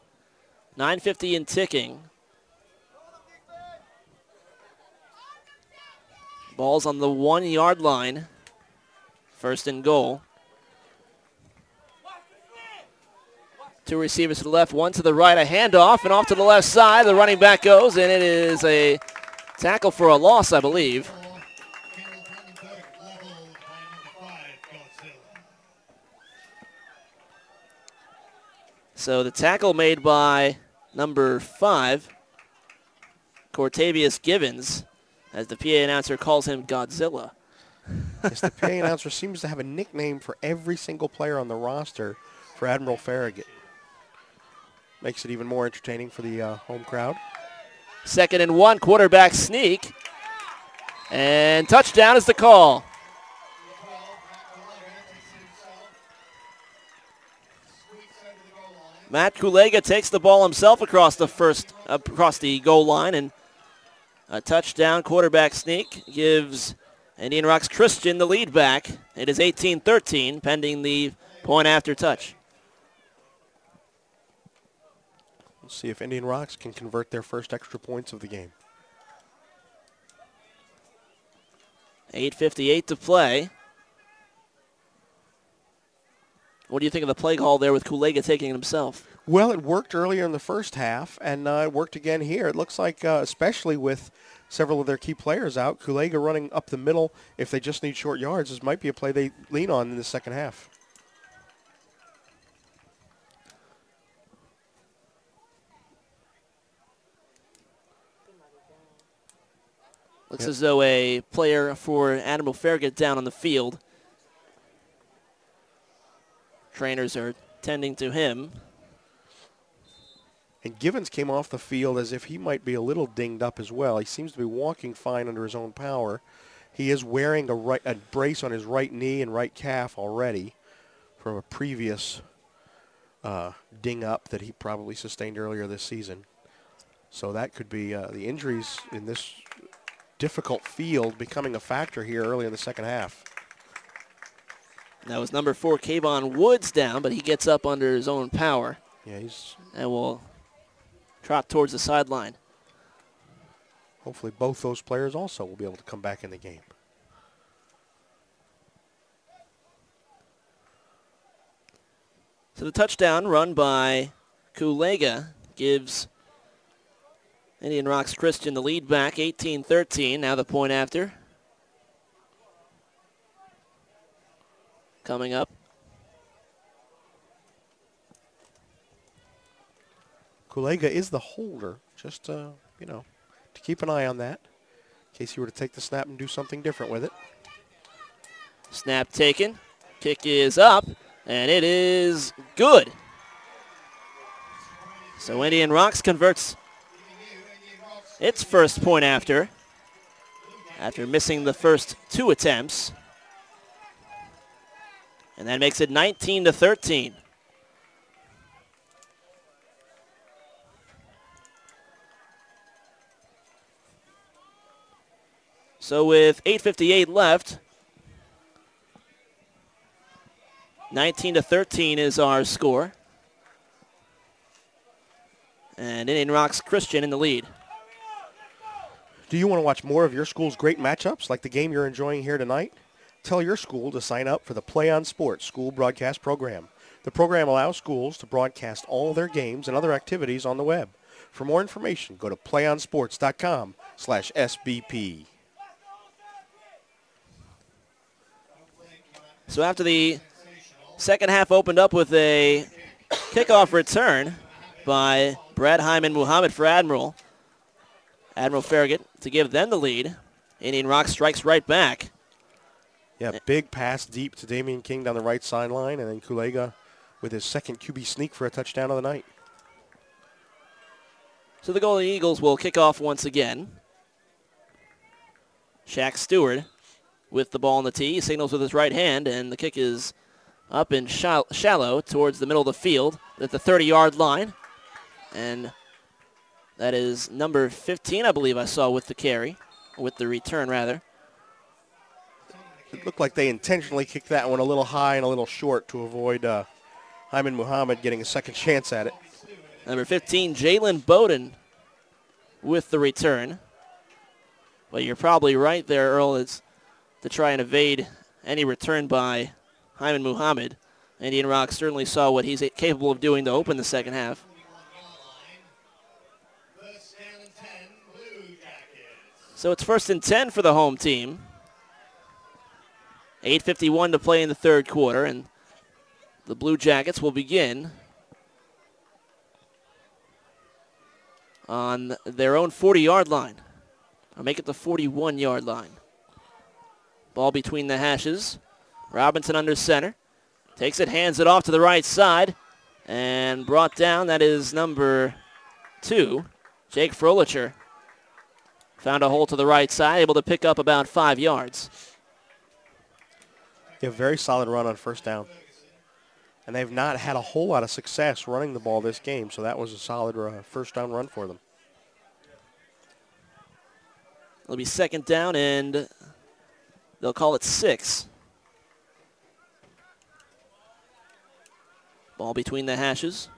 9:50 and ticking. Ball's on the 1-yard line. 1st and goal. Two receivers to the left, one to the right. A handoff, and off to the left side. The running back goes, and it is a tackle for a loss, I believe. So the tackle made by number 5, Cortavius Givens, as the PA announcer calls him Godzilla. Yes, the PA announcer seems to have a nickname for every single player on the roster for Admiral Farragut. Makes it even more entertaining for the home crowd. 2nd and 1, quarterback sneak. And touchdown is the call. Matt Kulega takes the ball himself across the goal line, and a touchdown quarterback sneak gives Indian Rocks Christian the lead back. It is 18-13, pending the point after touch. We'll see if Indian Rocks can convert their first extra points of the game. 8:58 to play. What do you think of the play call there with Kulega taking it himself? Well, it worked earlier in the first half, and it worked again here. It looks like, especially with several of their key players out, Kulega running up the middle, if they just need short yards, this might be a play they lean on in the second half. Looks as though a player for Admiral Farragut down on the field. Trainers are tending to him. And Givens came off the field as if he might be a little dinged up as well. He seems to be walking fine under his own power. He is wearing a brace on his right knee and right calf already from a previous ding up that he probably sustained earlier this season. So that could be the injuries in this difficult field becoming a factor here early in the second half. That was number 4, Kayvon Woods down, but he gets up under his own power. Yeah, and will trot towards the sideline. Hopefully both those players also will be able to come back in the game. So the touchdown run by Kulega gives Indian Rocks Christian the lead back, 18-13. Now the point after. Coming up. Kulega is the holder, just, to keep an eye on that in case he were to take the snap and do something different with it. Snap taken. Kick is up, and it is good. So Indian Rocks converts its first point after missing the first 2 attempts. And that makes it 19-13. So with 8:58 left, 19-13 is our score. And Indian Rocks Christian in the lead. Do you want to watch more of your school's great matchups like the game you're enjoying here tonight? Tell your school to sign up for the Play on Sports school broadcast program. The program allows schools to broadcast all their games and other activities on the web. For more information, go to playonsports.com/SBP. So after the second half opened up with a kickoff return by Brad Hyman Muhammad for Admiral Farragut to give them the lead. Indian Rock strikes right back. Yeah, big pass deep to Damian King down the right sideline, and then Kulega with his second QB sneak for a touchdown of the night. So the Golden Eagles will kick off once again. Shaq Stewart with the ball on the tee. He signals with his right hand, and the kick is up and shallow towards the middle of the field at the 30-yard line. And that is number 15, I believe I saw with the carry, with the return, rather. It looked like they intentionally kicked that one a little high and a little short to avoid Hyman Muhammad getting a second chance at it. Number 15, Jalen Bowden with the return. But you're probably right there, Earl, is to try and evade any return by Hyman Muhammad. Indian Rock certainly saw what he's capable of doing to open the second half. So it's 1st and 10 for the home team. 8:51 to play in the third quarter, and the Blue Jackets will begin on their own 40-yard line. Or make it the 41-yard line. Ball between the hashes. Robinson under center. Takes it, hands it off to the right side. And brought down, that is number 2, Jake Frolicher. Found a hole to the right side, able to pick up about 5 yards. A very solid run on first down. And they've not had a whole lot of success running the ball this game, so that was a solid first down run for them. It'll be second down, and they'll call it 6. Ball between the hashes.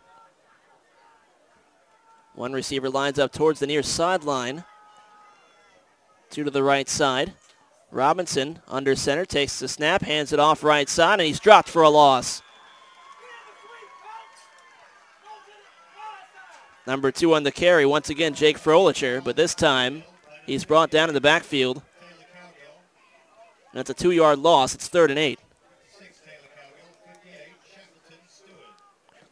One receiver lines up towards the near sideline. 2 to the right side. Robinson under center, takes the snap, hands it off right side, and he's dropped for a loss. Number 2 on the carry, once again Jake Frolicher, but this time he's brought down in the backfield. And it's a 2-yard loss. It's 3rd and 8.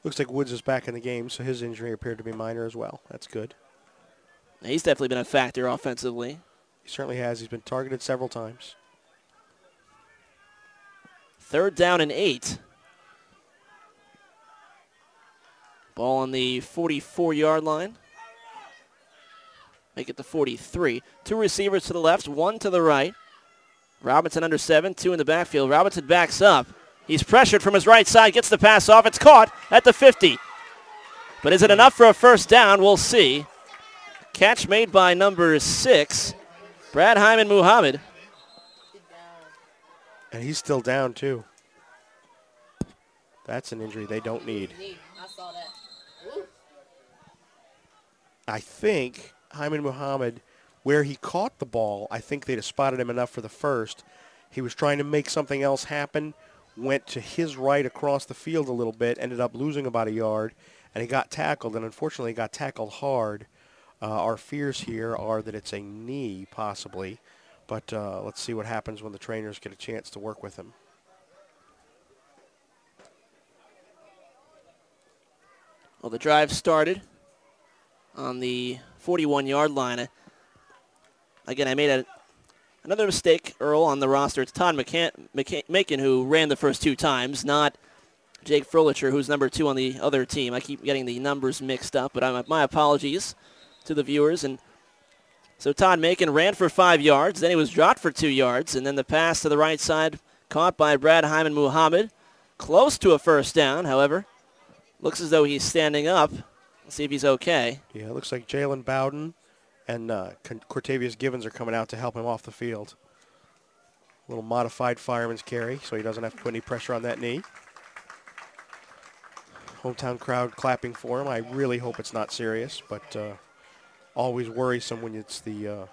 Looks like Woods is back in the game, so his injury appeared to be minor as well. That's good. He's definitely been a factor offensively. He certainly has. He's been targeted several times. 3rd down and 8. Ball on the 44-yard line. Make it the 43. 2 receivers to the left, 1 to the right. Robinson under 7, 2 in the backfield. Robinson backs up. He's pressured from his right side, gets the pass off. It's caught at the 50. But is it enough for a first down? We'll see. Catch made by number 6, Brad Hyman Muhammad. And he's still down, too. That's an injury they don't need. I saw that. I think Hyman Muhammad, where he caught the ball, I think they'd have spotted him enough for the first. He was trying to make something else happen, went to his right across the field a little bit, ended up losing about a yard, and he got tackled, and unfortunately got tackled hard. Our fears here are that it's a knee, possibly, but let's see what happens when the trainers get a chance to work with him. Well, the drive started on the 41-yard line. Again, I made another mistake, Earl, on the roster. It's Todd Macon who ran the first 2 times, not Jake Frolicher, who's number 2 on the other team. I keep getting the numbers mixed up, but my apologies to the viewers. And so Todd Macon ran for 5 yards, then he was dropped for 2 yards, and then the pass to the right side caught by Brad Hyman Muhammad. Close to a first down, however. Looks as though he's standing up. Let's see if he's okay. Yeah, it looks like Jalen Bowden and Cortavius Givens are coming out to help him off the field. A little modified fireman's carry, so he doesn't have to put any pressure on that knee. Hometown crowd clapping for him. I really hope it's not serious, but always worrisome when it's the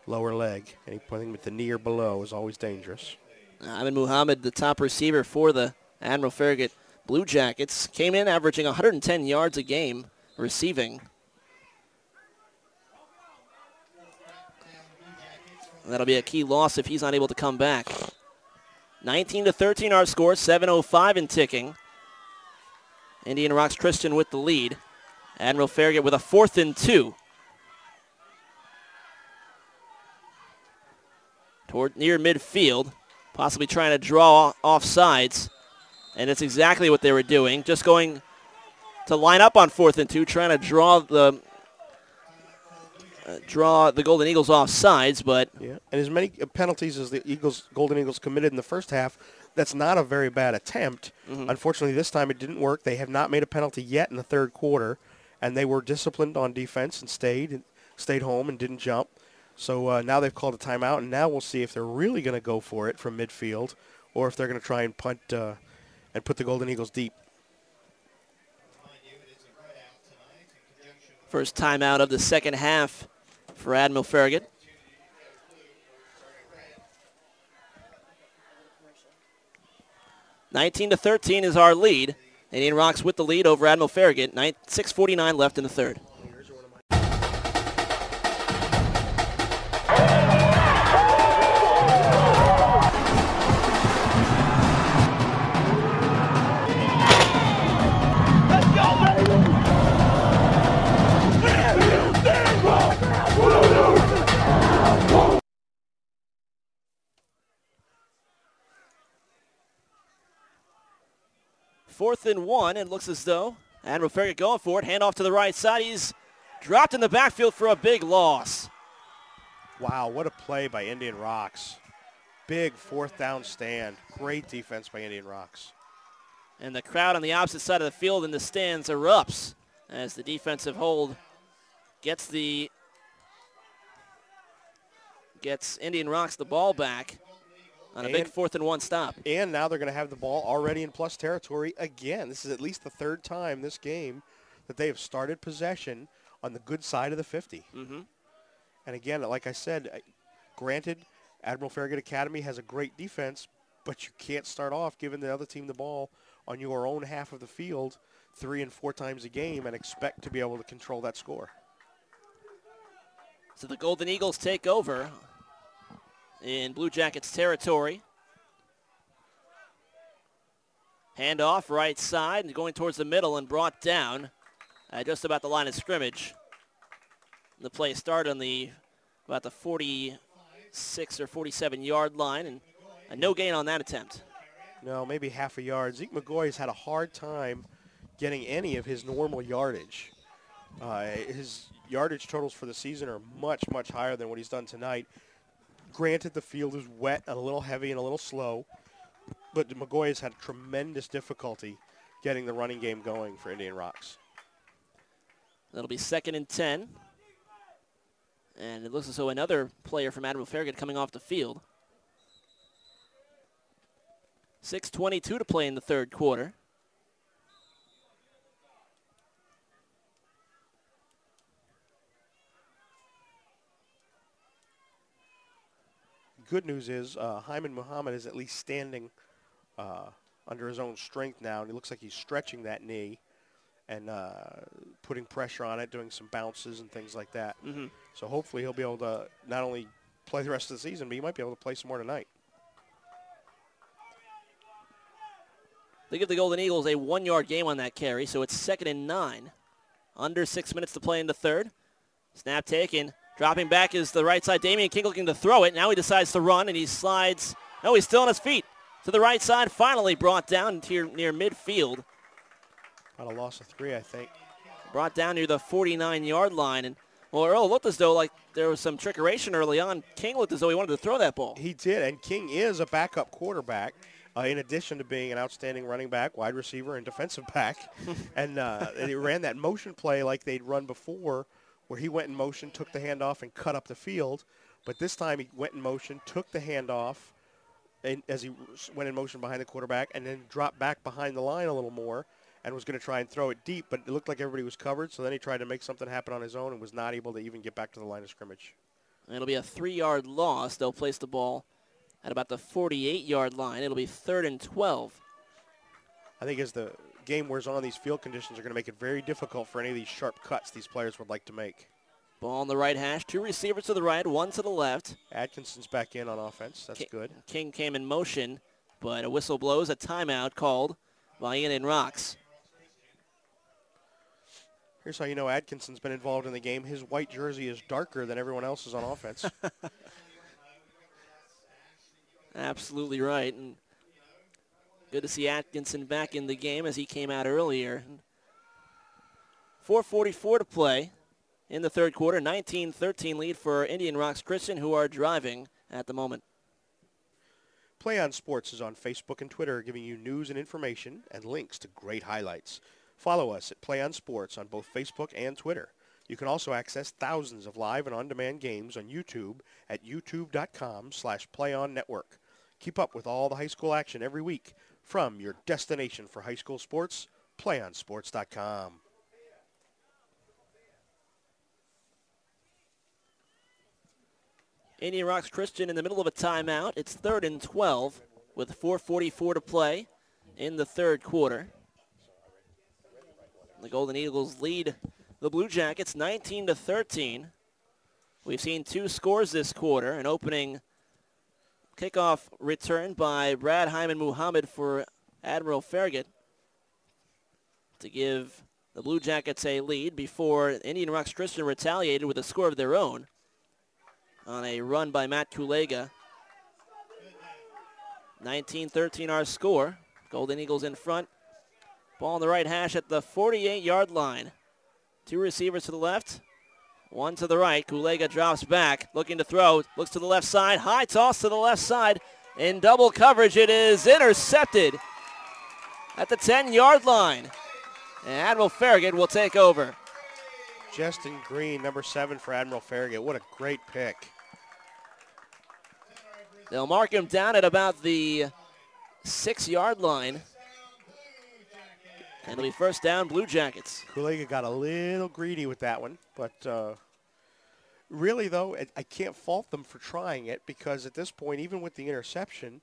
lower leg. Anything with the knee or below is always dangerous. Hyman Muhammad, the top receiver for the Admiral Farragut Blue Jackets, came in averaging 110 yards a game receiving. And that'll be a key loss if he's unable to come back. 19-13 our score, 7:05 in ticking. Indian Rocks Christian with the lead. Admiral Farragut with a 4th and 2. Toward near midfield, possibly trying to draw off sides. And it's exactly what they were doing, just going to line up on 4th and 2, trying to draw the Golden Eagles off sides, but yeah, and as many penalties as the Golden Eagles committed in the first half, that's not a very bad attempt. Mm-hmm. Unfortunately, this time it didn't work. They have not made a penalty yet in the 3rd quarter, and they were disciplined on defense and stayed home and didn't jump. So now they've called a timeout, and now we'll see if they're really going to go for it from midfield, or if they're going to try and punt and put the Golden Eagles deep. First timeout of the second half for Admiral Farragut. (19-13) is our lead. Indian Rocks with the lead over Admiral Farragut. 6:49 left in the 3rd. 4th and 1. It looks as though Admiral Farragut going for it. Handoff to the right side. He's dropped in the backfield for a big loss. Wow, what a play by Indian Rocks. Big 4th down stand. Great defense by Indian Rocks. And the crowd on the opposite side of the field in the stands erupts as the defensive hold gets Indian Rocks the ball back on a big 4th and 1 stop. And now they're going to have the ball already in plus territory again. This is at least the 3rd time this game that they have started possession on the good side of the 50. Mm-hmm. And again, like I said, granted, Admiral Farragut Academy has a great defense, but you can't start off giving the other team the ball on your own half of the field 3 and 4 times a game and expect to be able to control that score. So the Golden Eagles take over in Blue Jackets territory. Handoff right side and going towards the middle and brought down just about the line of scrimmage. The play started on about the 46 or 47 yard line, and a no gain on that attempt. No, maybe half a yard. Zeke McGoy has had a hard time getting any of his normal yardage. His yardage totals for the season are much, much higher than what he's done tonight. Granted, the field is wet and a little heavy and a little slow, but McGoy has had tremendous difficulty getting the running game going for Indian Rocks. That'll be 2nd and 10. And it looks as though another player from Admiral Farragut coming off the field. 6:22 to play in the 3rd quarter. Good news is Hyman Muhammad is at least standing under his own strength now, and he looks like he's stretching that knee and putting pressure on it, doing some bounces and things like that. Mm-hmm. So hopefully he'll be able to not only play the rest of the season, but he might be able to play some more tonight. They give the Golden Eagles a 1-yard game on that carry, so it's 2nd and 9. Under 6 minutes to play in the 3rd. Snap taken. Dropping back is the right side. Damian King looking to throw it. Now he decides to run, and he slides. No, he's still on his feet. To the right side, finally brought down near midfield. About a loss of 3, I think. Brought down near the 49-yard line. And, well, Earl looked as though like there was some trickeration early on. King looked as though he wanted to throw that ball. He did, and King is a backup quarterback. In addition to being an outstanding running back, wide receiver, and defensive back. And he ran that motion play like they'd run before, where he went in motion, took the handoff, and cut up the field. But this time he went in motion, took the handoff, and as he went in motion behind the quarterback, and then dropped back behind the line a little more and was going to try and throw it deep, but it looked like everybody was covered, so then he tried to make something happen on his own and was not able to even get back to the line of scrimmage. And it'll be a 3-yard loss. They'll place the ball at about the 48-yard line. It'll be 3rd and 12. I think as the game wears on, these field conditions are going to make it very difficult for any of these sharp cuts these players would like to make. Ball on the right hash. 2 receivers to the right, 1 to the left. Atkinson's back in on offense. That's good. King came in motion, but a whistle blows, a timeout called by Indian Rocks. Here's how you know Atkinson's been involved in the game. His white jersey is darker than everyone else's on offense. Absolutely right. And good to see Atkinson back in the game as he came out earlier. 4:44 to play in the 3rd quarter. 19-13 lead for Indian Rocks Christian, who are driving at the moment. Play On Sports is on Facebook and Twitter, giving you news and information and links to great highlights. Follow us at Play On Sports on both Facebook and Twitter. You can also access thousands of live and on-demand games on YouTube at youtube.com/playonnetwork. Keep up with all the high school action every week from your destination for high school sports, playonsports.com. Indian Rocks Christian in the middle of a timeout. It's 3rd and 12 with 4:44 to play in the 3rd quarter. The Golden Eagles lead the Blue Jackets 19-13. We've seen 2 scores this quarter. An opening kickoff return by Brad Hyman Muhammad for Admiral Farragut to give the Blue Jackets a lead before Indian Rocks Christian retaliated with a score of their own on a run by Matt Kulega. 19-13 our score. Golden Eagles in front Ball on the right hash at the 48-yard line. 2 receivers to the left, 1 to the right. Kulega drops back, looking to throw, looks to the left side. High toss to the left side. In double coverage, it is intercepted at the 10-yard line. And Admiral Farragut will take over. Justin Green, number 7 for Admiral Farragut. What a great pick. They'll mark him down at about the 6-yard line. And it'll be first down, Blue Jackets. Kulega got a little greedy with that one, but really, though, I can't fault them for trying it because at this point, even with the interception,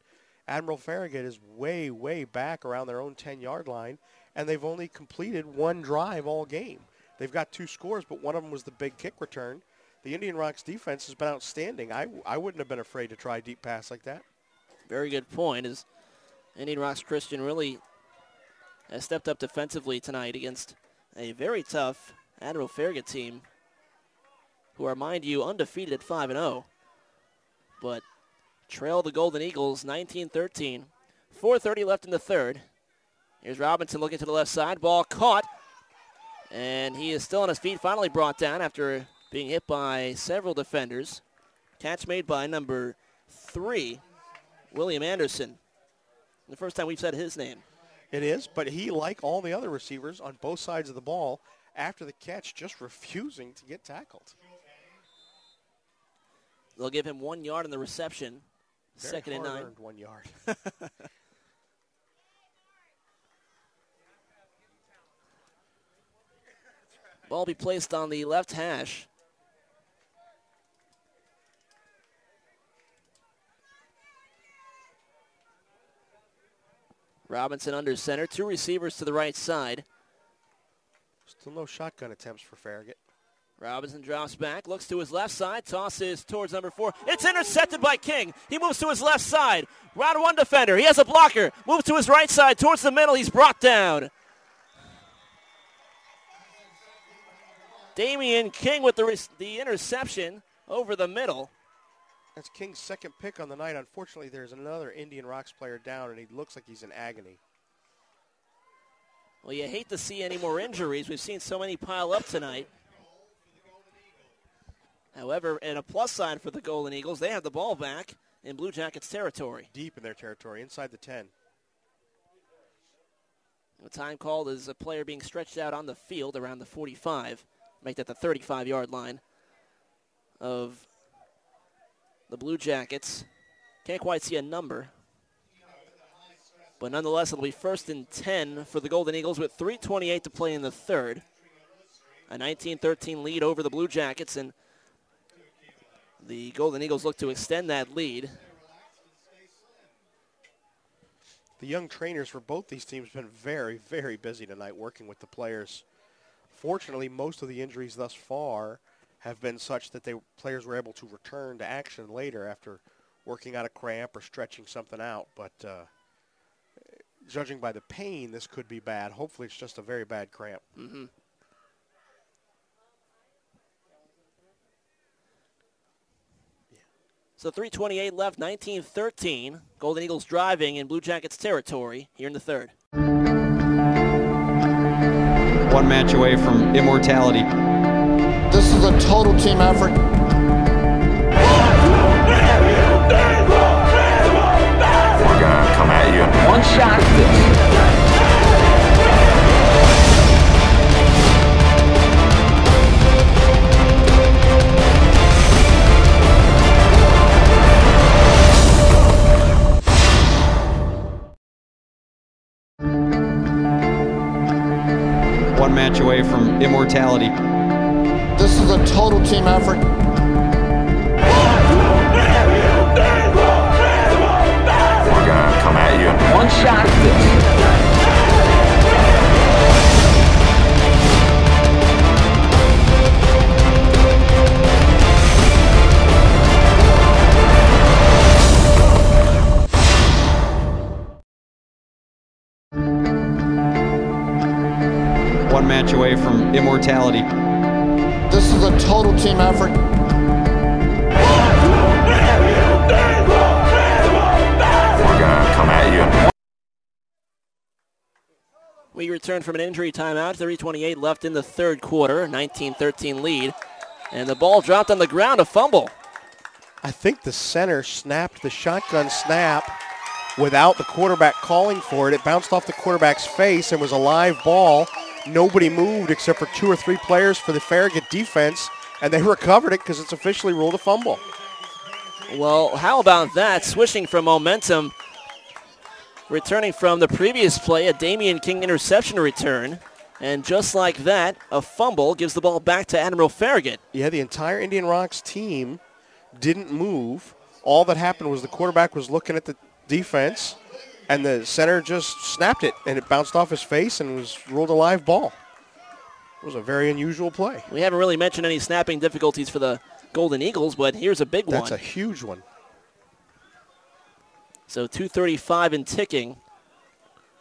Admiral Farragut is way, way back around their own 10-yard line, and they've only completed 1 drive all game. They've got 2 scores, but one of them was the big kick return. The Indian Rocks defense has been outstanding. I wouldn't have been afraid to try a deep pass like that. Very good point. As Indian Rocks Christian really has stepped up defensively tonight against a very tough Admiral Farragut team, who are, mind you, undefeated at 5-0, but trail the Golden Eagles 19-13. 4:30 left in the third. Here's Robinson looking to the left side. Ball caught, and he is still on his feet, finally brought down after being hit by several defenders. Catch made by number 3, William Anderson. The first time we've said his name. It is, but he, like all the other receivers on both sides of the ball, after the catch, just refusing to get tackled. They'll give him 1 yard in the reception. Very 2nd and 9. earned 1 yard. Ball be placed on the left hash. Robinson under center. 2 receivers to the right side. Still no shotgun attempts for Farragut. Robinson drops back, looks to his left side, tosses towards number 4. It's intercepted by King. He moves to his left side. Round 1 defender. He has a blocker. Moves to his right side towards the middle. He's brought down. Damian King with the interception over the middle. That's King's 2nd pick on the night. Unfortunately, there's another Indian Rocks player down, and he looks like he's in agony. Well, you hate to see any more injuries. We've seen so many pile up tonight. However, and a plus sign for the Golden Eagles, they have the ball back in Blue Jackets territory. Deep in their territory, inside the 10. The time called is a player being stretched out on the field around the 45. Make that the 35-yard line of the Blue Jackets. Can't quite see a number. But nonetheless, it'll be 1st and 10 for the Golden Eagles with 3:28 to play in the third. A 19-13 lead over the Blue Jackets, and the Golden Eagles look to extend that lead. The young trainers for both these teams have been very, very busy tonight working with the players. Fortunately, most of the injuries thus far have been such that players were able to return to action later after working out a cramp or stretching something out. But judging by the pain, this could be bad. Hopefully it's just a very bad cramp. Mm-hmm. So 3:28 left, 19-13. Golden Eagles driving in Blue Jackets territory here in the third. 1 match away from immortality. This is a total team effort. We're gonna come at you in 1 shot. 1 match away from immortality. This is a total team effort. We're gonna come at you in 1 shot. One match away from immortality. This is a total team effort. We're gonna come at you. We return from an injury timeout. 3:28 left in the third quarter. 19-13 lead. And the ball dropped on the ground, a fumble. I think the center snapped the shotgun snap without the quarterback calling for it. It bounced off the quarterback's face and was a live ball. Nobody moved except for 2 or 3 players for the Farragut defense, and they recovered it because it's officially ruled a fumble. Well, how about that? Switching from momentum, returning from the previous play, a Damian King interception return. And just like that, a fumble gives the ball back to Admiral Farragut. Yeah, the entire Indian Rocks team didn't move. All that happened was the quarterback was looking at the defense, and the center just snapped it, and it bounced off his face and was ruled a live ball. It was a very unusual play. We haven't really mentioned any snapping difficulties for the Golden Eagles, but here's a big one. That's a huge one. So 2:35 and ticking,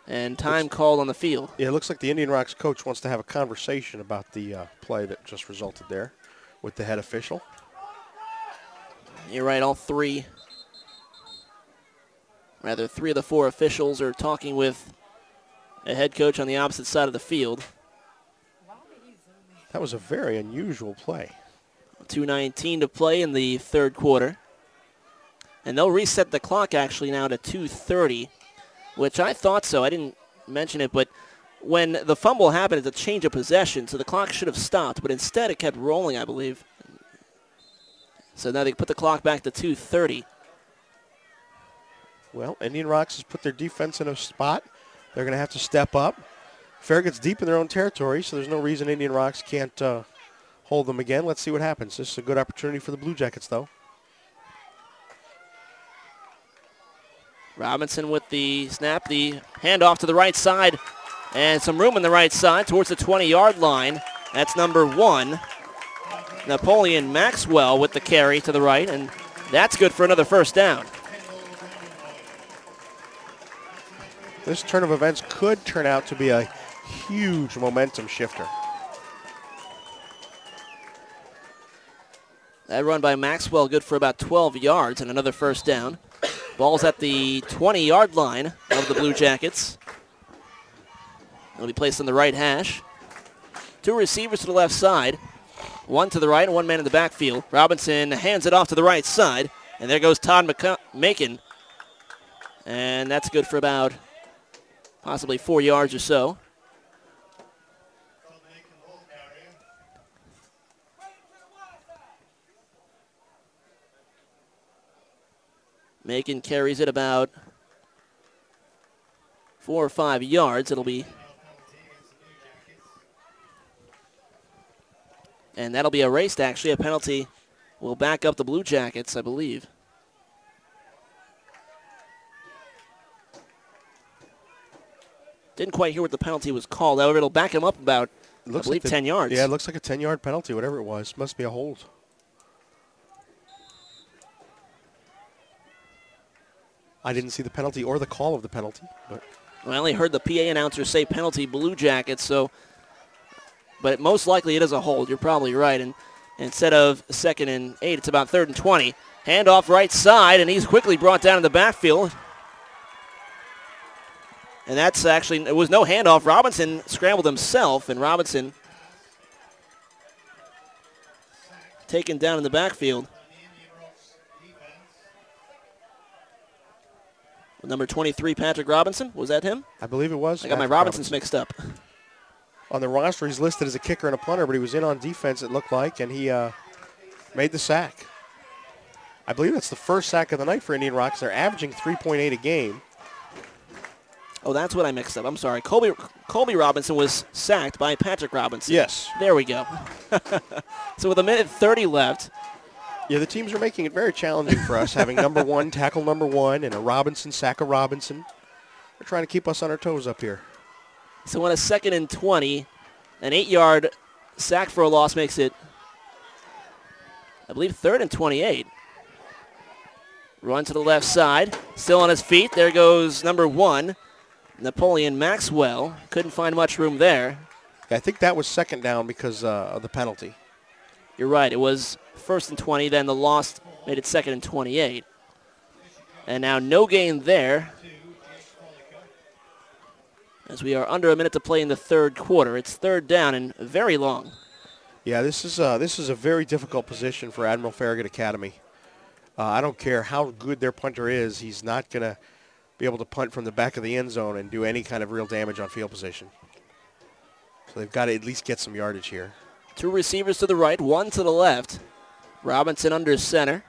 and time called on the field. Yeah, it looks like the Indian Rocks coach wants to have a conversation about the play that just resulted there with the head official. You're right, three of the 4 officials are talking with a head coach on the opposite side of the field. That was a very unusual play. 2:19 to play in the third quarter. And they'll reset the clock actually now to 2:30, which I thought so. I didn't mention it, but when the fumble happened, it's a change of possession, so the clock should have stopped, but instead it kept rolling, I believe. So now they put the clock back to 2:30. Well, Indian Rocks has put their defense in a spot. They're going to have to step up. Farragut's deep in their own territory, so there's no reason Indian Rocks can't hold them again. Let's see what happens. This is a good opportunity for the Blue Jackets, though. Robinson with the snap, the handoff to the right side, and some room on the right side towards the 20-yard line. That's number 1. Napoleon Maxwell with the carry to the right, and that's good for another first down. This turn of events could turn out to be a huge momentum shifter. That run by Maxwell good for about 12 yards and another first down. Ball's at the 20-yard line of the Blue Jackets. It'll be placed on the right hash. 2 receivers to the left side. 1 to the right and 1 man in the backfield. Robinson hands it off to the right side. And there goes Todd Macon. And that's good for about possibly 4 yards or so. Macon carries it about 4 or 5 yards. It'll be, and that'll be erased actually. A penalty will back up the Blue Jackets, I believe. Didn't quite hear what the penalty was called. However, it'll back him up about, I believe, like 10 yards. Yeah, it looks like a 10-yard penalty, whatever it was. Must be a hold. I didn't see the penalty or the call of the penalty. But I only heard the PA announcer say penalty Blue Jackets, so, but most likely it is a hold. You're probably right. And instead of 2nd and 8, it's about 3rd and 20. Handoff right side, and he's quickly brought down in the backfield. And that's actually, it was no handoff. Robinson scrambled himself, and Robinson taken down in the backfield. Number 23, Patrick Robinson. Was that him? I believe it was. I got my Robinsons mixed up. On the roster, he's listed as a kicker and a punter, but he was in on defense, it looked like, and he made the sack. I believe that's the first sack of the night for Indian Rocks. They're averaging 3.8 a game. Oh, that's what I mixed up. I'm sorry. Colby Robinson was sacked by Patrick Robinson. Yes. There we go. So with 1:30 left. Yeah, the teams are making it very challenging for us, having number 1, tackle number 1, and a Robinson, sack of Robinson. They're trying to keep us on our toes up here. So on a 2nd and 20, an 8-yard sack for a loss makes it, I believe, 3rd and 28. Run to the left side, still on his feet. There goes number 1, Napoleon Maxwell. Couldn't find much room there. Yeah, I think that was 2nd down because of the penalty. You're right. It was 1st and 20. Then the loss made it 2nd and 28. And now no gain there. as we are under a minute to play in the third quarter. It's third down and very long. Yeah, this is a very difficult position for Admiral Farragut Academy. I don't care how good their punter is, he's not going to be able to punt from the back of the end zone and do any kind of real damage on field position. So they've got to at least get some yardage here. Two receivers to the right, one to the left. Robinson under center.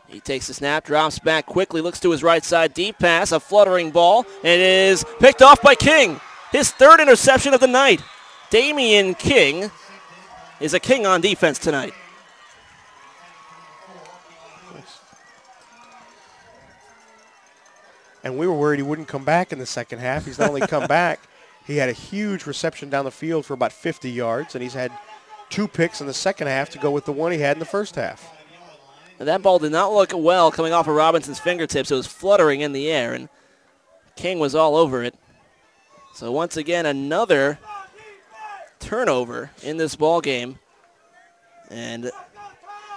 He takes the snap, drops back quickly, looks to his right side, deep pass, a fluttering ball, and it is picked off by King. His third interception of the night. Damian King is a king on defense tonight. And we were worried he wouldn't come back in the second half. He's not only come back, he had a huge reception down the field for about 50 yards, and he's had 2 picks in the second half to go with the one he had in the first half. And that ball did not look well coming off of Robinson's fingertips. It was fluttering in the air, and King was all over it. So once again, another turnover in this ball game. And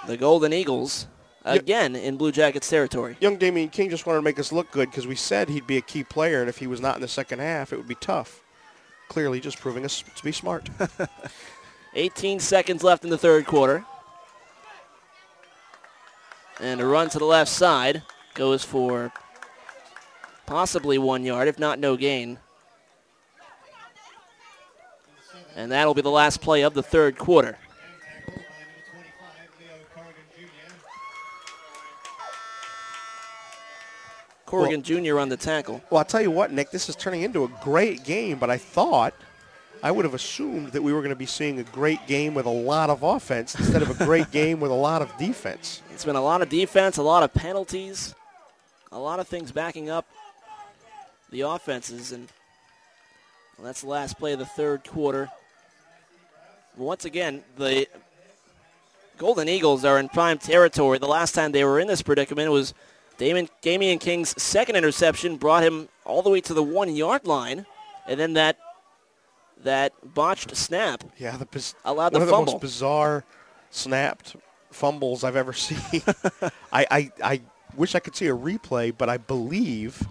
the Golden Eagles, again, in Blue Jackets territory. Young Damian King just wanted to make us look good because we said he'd be a key player, and if he was not in the second half, it would be tough. Clearly just proving us to be smart. 18 seconds left in the third quarter. And a run to the left side goes for possibly 1 yard, if not no gain. And that'll be the last play of the third quarter. Corrigan Jr. on the tackle. Well, I'll tell you what, Nick, this is turning into a great game, but I would have assumed that we were going to be seeing a great game with a lot of offense instead of a great game with a lot of defense. It's been a lot of defense, a lot of penalties, a lot of things backing up the offenses, and that's the last play of the third quarter. Once again, the Golden Eagles are in prime territory. The last time they were in this predicament was Damian King's second interception brought him all the way to the 1 yard line, and then that botched snap allowed the fumble. One of the most bizarre snapped fumbles I've ever seen. I wish I could see a replay, but I believe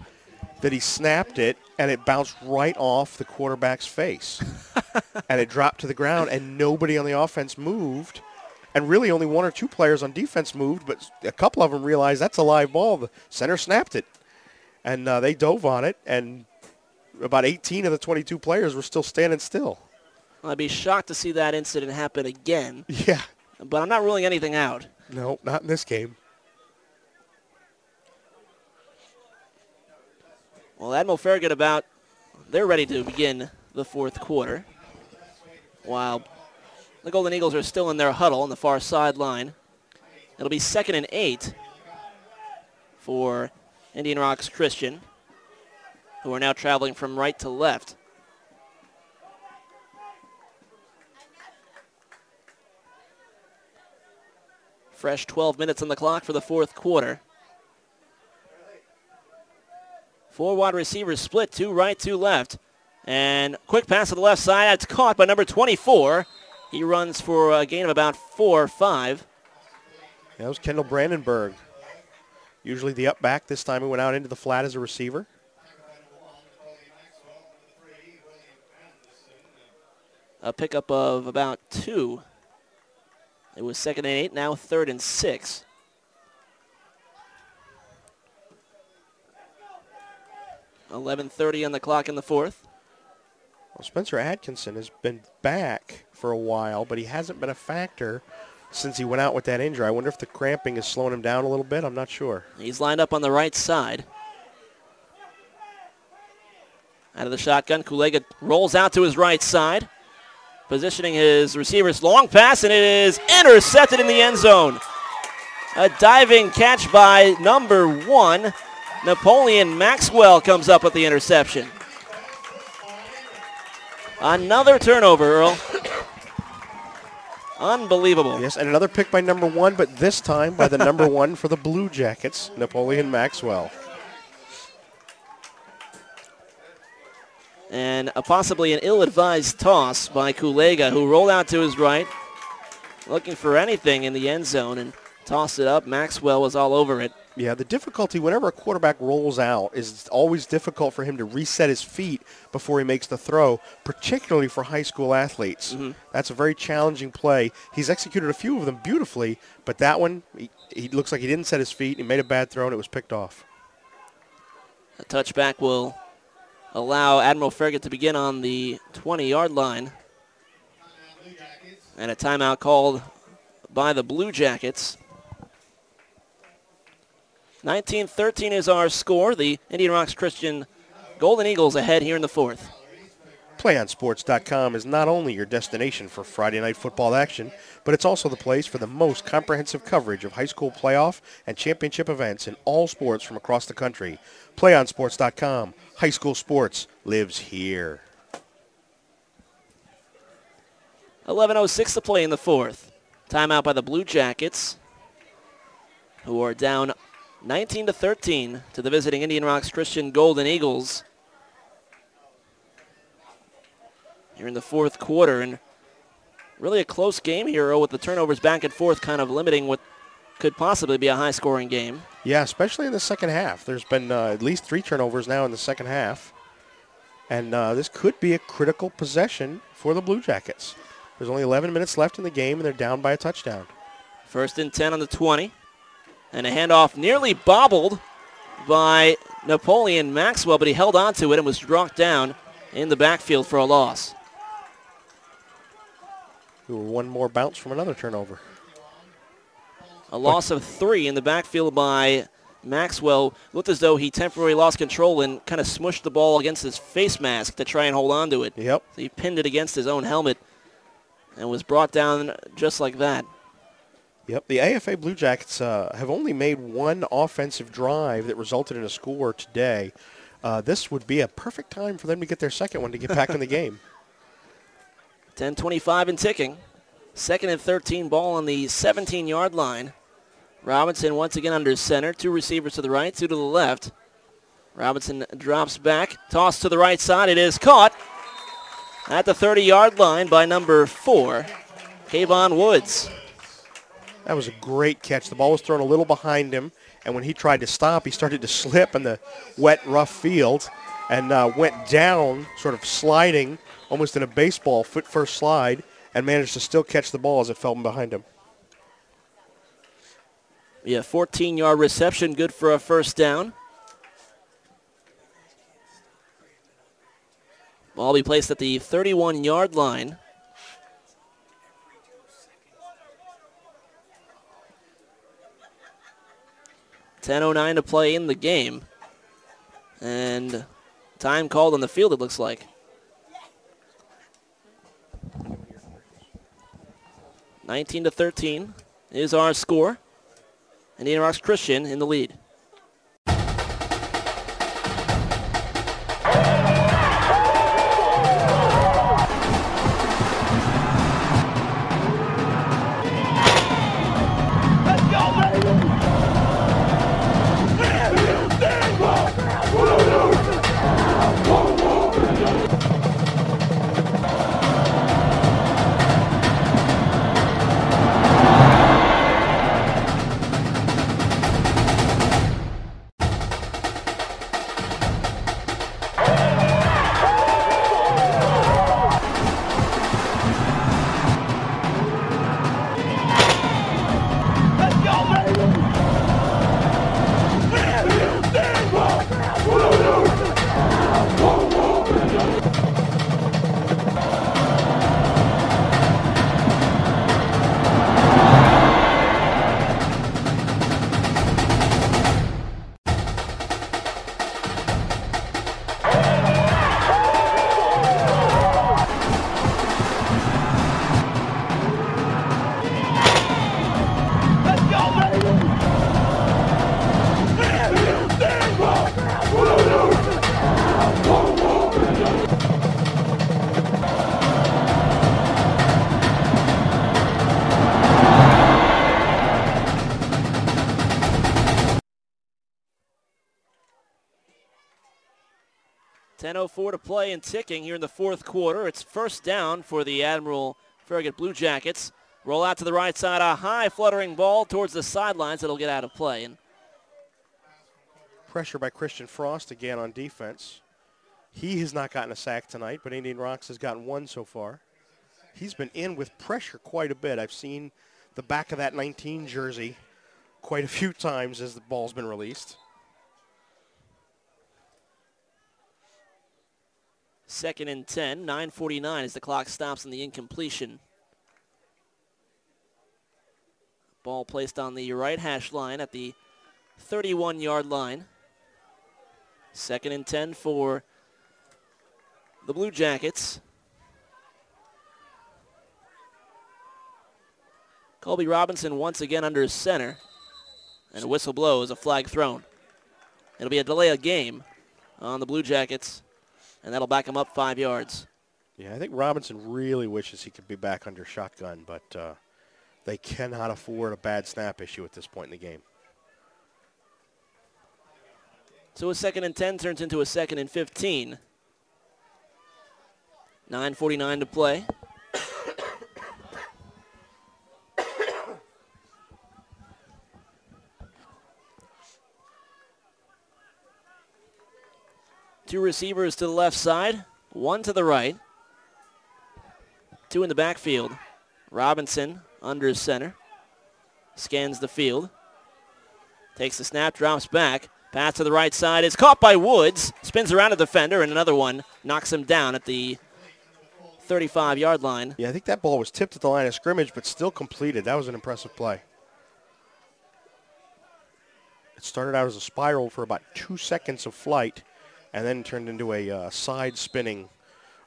that he snapped it and it bounced right off the quarterback's face. And it dropped to the ground and nobody on the offense moved. And really only 1 or 2 players on defense moved, but a couple of them realized that's a live ball. The center snapped it. And they dove on it, and about 18 of the 22 players were still standing still. Well, I'd be shocked to see that incident happen again. Yeah. But I'm not ruling anything out. No, not in this game. Well, Admiral Farragut they're ready to begin the fourth quarter, while the Golden Eagles are still in their huddle on the far sideline. It'll be 2nd and 8 for Indian Rocks Christian, who are now traveling from right to left. Fresh 12 minutes on the clock for the fourth quarter. 4 wide receivers split, 2 right, 2 left. And quick pass to the left side. That's caught by number 24. He runs for a gain of about 4 or 5. That was Kendall Brandenburg. Usually the up back. This time he went out into the flat as a receiver. A pickup of about 2. It was 2nd and 8, now 3rd and 6. .11:30 on the clock in the fourth. Well, Spencer Atkinson has been back for a while, but he hasn't been a factor since he went out with that injury. I wonder if the cramping is slowing him down a little bit. I'm not sure. He's lined up on the right side. Out of the shotgun, Kulega rolls out to his right side, positioning his receivers. Long pass, and it is intercepted in the end zone. A diving catch by number 1. Napoleon Maxwell comes up with the interception. Another turnover, Earl. Unbelievable. Yes, and another pick by number 1, but this time by the number 1 for the Blue Jackets, Napoleon Maxwell. And possibly an ill-advised toss by Kulega, who rolled out to his right, looking for anything in the end zone, and tossed it up. Maxwell was all over it. Yeah, the difficulty whenever a quarterback rolls out is it's always difficult for him to reset his feet before he makes the throw, particularly for high school athletes. Mm-hmm. That's a very challenging play. He's executed a few of them beautifully, but that one, he looks like he didn't set his feet. He made a bad throw, and it was picked off. A touchback will allow Admiral Farragut to begin on the 20-yard line. And a timeout called by the Blue Jackets. 19-13 is our score. The Indian Rocks Christian Golden Eagles ahead here in the fourth. PlayOnSports.com is not only your destination for Friday night football action, but it's also the place for the most comprehensive coverage of high school playoff and championship events in all sports from across the country. PlayOnSports.com. High school sports lives here. 11:06 to play in the fourth. Timeout by the Blue Jackets, who are down 19-13 to the visiting Indian Rocks Christian Golden Eagles here in the fourth quarter. And really a close game here with the turnovers back and forth kind of limiting what could possibly be a high-scoring game. Yeah, especially in the second half. There's been at least 3 turnovers now in the second half. And this could be a critical possession for the Blue Jackets. There's only 11 minutes left in the game, and they're down by a touchdown. 1st and 10 on the 20. And a handoff nearly bobbled by Napoleon Maxwell, but he held on to it and was dropped down in the backfield for a loss. One more bounce from another turnover. A loss of 3 in the backfield by Maxwell. Looked as though he temporarily lost control and kind of smushed the ball against his face mask to try and hold on to it. Yep. So he pinned it against his own helmet and was brought down just like that. Yep, the AFA Blue Jackets have only made one offensive drive that resulted in a score today. This would be a perfect time for them to get their second one to get back in the game. 10:25 and ticking. 2nd and 13, ball on the 17-yard line. Robinson once again under center. 2 receivers to the right, 2 to the left. Robinson drops back, tossed to the right side. It is caught at the 30-yard line by number 4, Kayvon Woods. That was a great catch. The ball was thrown a little behind him, and when he tried to stop, he started to slip in the wet, rough field and went down, sort of sliding, almost in a baseball, foot-first slide, and managed to still catch the ball as it fell behind him. Yeah, 14-yard reception, good for a first down. Ball will be placed at the 31-yard line. .10:09 to play in the game. And time called on the field, it looks like. 19-13 is our score. Indian Rocks Christian in the lead. .10:04 to play and ticking here in the fourth quarter. It's first down for the Admiral Farragut Blue Jackets Roll out to the right side, a high fluttering ball towards the sidelines. It'll get out of play. And pressure by Christian Frost again on defense. He has not gotten a sack tonight, but Indian Rocks has gotten one so far. He's been in with pressure quite a bit. I've seen the back of that 19 jersey quite a few times as the ball's been released. 2nd and 10, 9:49 as the clock stops on the incompletion. Ball placed on the right hash line at the 31-yard line. 2nd and 10 for the Blue Jackets. Colby Robinson once again under center. And a whistle blows, a flag thrown. It'll be a delay of game on the Blue Jackets, and that'll back them up 5 yards. Yeah, I think Robinson really wishes he could be back under shotgun, but they cannot afford a bad snap issue at this point in the game. So a 2nd and 10 turns into a 2nd and 15. 9:49 to play. Two receivers to the left side, one to the right. Two in the backfield. Robinson under center. Scans the field. Takes the snap, drops back. Pass to the right side is caught by Woods. Spins around a defender, and another one knocks him down at the 35-yard line. Yeah, I think that ball was tipped at the line of scrimmage, but still completed. That was an impressive play. It started out as a spiral for about 2 seconds of flight, and then turned into a side-spinning,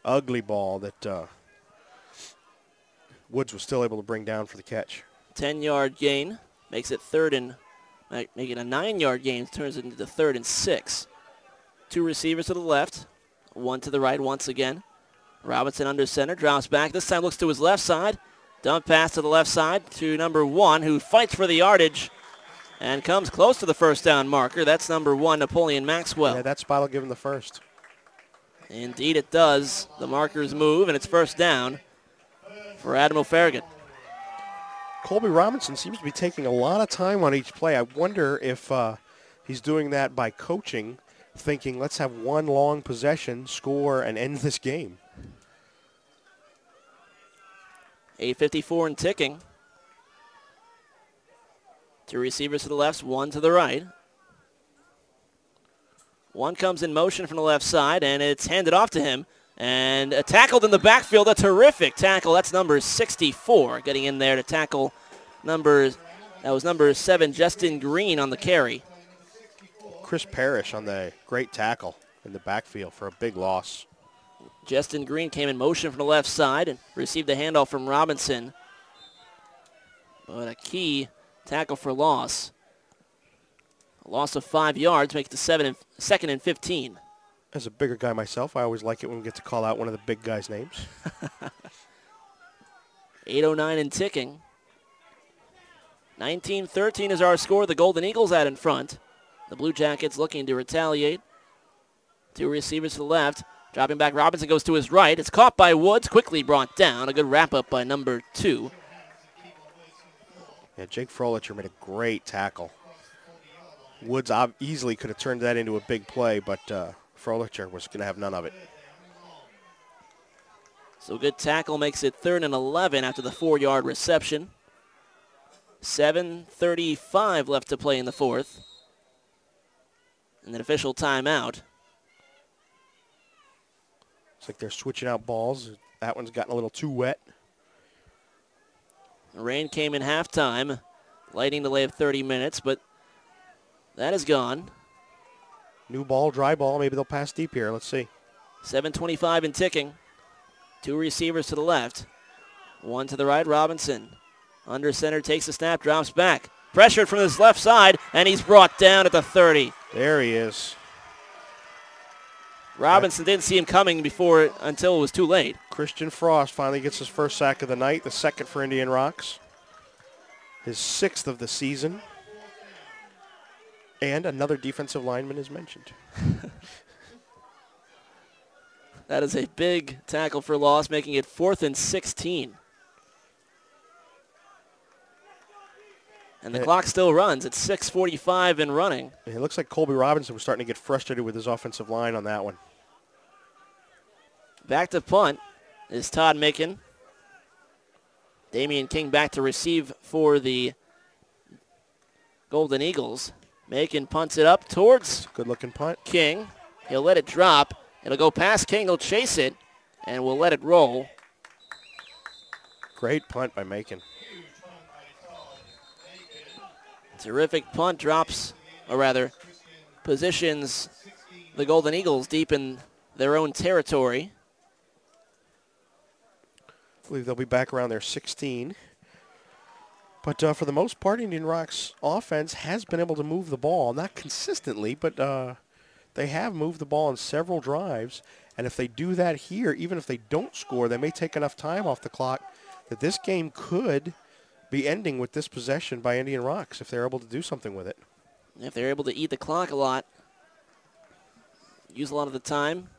ugly ball that Woods was still able to bring down for the catch. 10-yard gain makes it making a 9-yard gain, turns it into the 3rd and 6. Two receivers to the left, one to the right once again. Robinson under center, drops back. This time looks to his left side. Dump pass to the left side to number 1, who fights for the yardage and comes close to the first down marker. That's number 1, Napoleon Maxwell. Yeah, that spot will give him the first. Indeed it does. The markers move, and it's first down for Admiral Farragut. Colby Robinson seems to be taking a lot of time on each play. I wonder if he's doing that by coaching, thinking let's have one long possession, score, and end this game. 8:54 and ticking. Two receivers to the left, one to the right. One comes in motion from the left side, and it's handed off to him. And tackled in the backfield, a terrific tackle. That's number 64, getting in there to tackle number 7, Justin Green, on the carry. Chris Parrish on the great tackle in the backfield for a big loss. Justin Green came in motion from the left side and received the handoff from Robinson. But a key tackle for loss. A loss of 5 yards makes the 2nd and 15. As a bigger guy myself, I always like it when we get to call out one of the big guys' names. 8:09 and ticking. 19-13 is our score. The Golden Eagles out in front. The Blue Jackets looking to retaliate. Two receivers to the left. Dropping back, Robinson goes to his right. It's caught by Woods, quickly brought down. A good wrap-up by number 2. Yeah, Jake Frolicher made a great tackle. Woods easily could have turned that into a big play, but Frolicher was going to have none of it. So good tackle makes it 3rd and 11 after the 4-yard reception. 7:35 left to play in the 4th. And an official timeout. Looks like they're switching out balls. That one's gotten a little too wet. The rain came in halftime. Lightning delay of 30 minutes, but that is gone. New ball, dry ball. Maybe they'll pass deep here. Let's see. 7:25 and ticking. Two receivers to the left. One to the right, Robinson. Under center, takes the snap, drops back. Pressured from his left side, and he's brought down at the 30. There he is. Robinson didn't see him coming until it was too late. Christian Frost finally gets his first sack of the night, the 2nd for Indian Rocks. His 6th of the season. And another defensive lineman is mentioned. That is a big tackle for loss, making it 4th and 16. And the clock still runs. It's 6:45 and running. It looks like Colby Robinson was starting to get frustrated with his offensive line on that one. Back to punt is Todd Micken. Damian King back to receive for the Golden Eagles. Macon punts it up towards good-looking punt. King. He'll let it drop. It'll go past King. He'll chase it, and we'll let it roll. Great punt by Macon. Terrific punt drops, or rather, positions the Golden Eagles deep in their own territory. I believe they'll be back around their 16. But for the most part, Indian Rock's offense has been able to move the ball. Not consistently, but they have moved the ball in several drives. And if they do that here, even if they don't score, they may take enough time off the clock that this game could be ending with this possession by Indian Rocks if they're able to do something with it. If they're able to eat the clock a lot, use a lot of the time,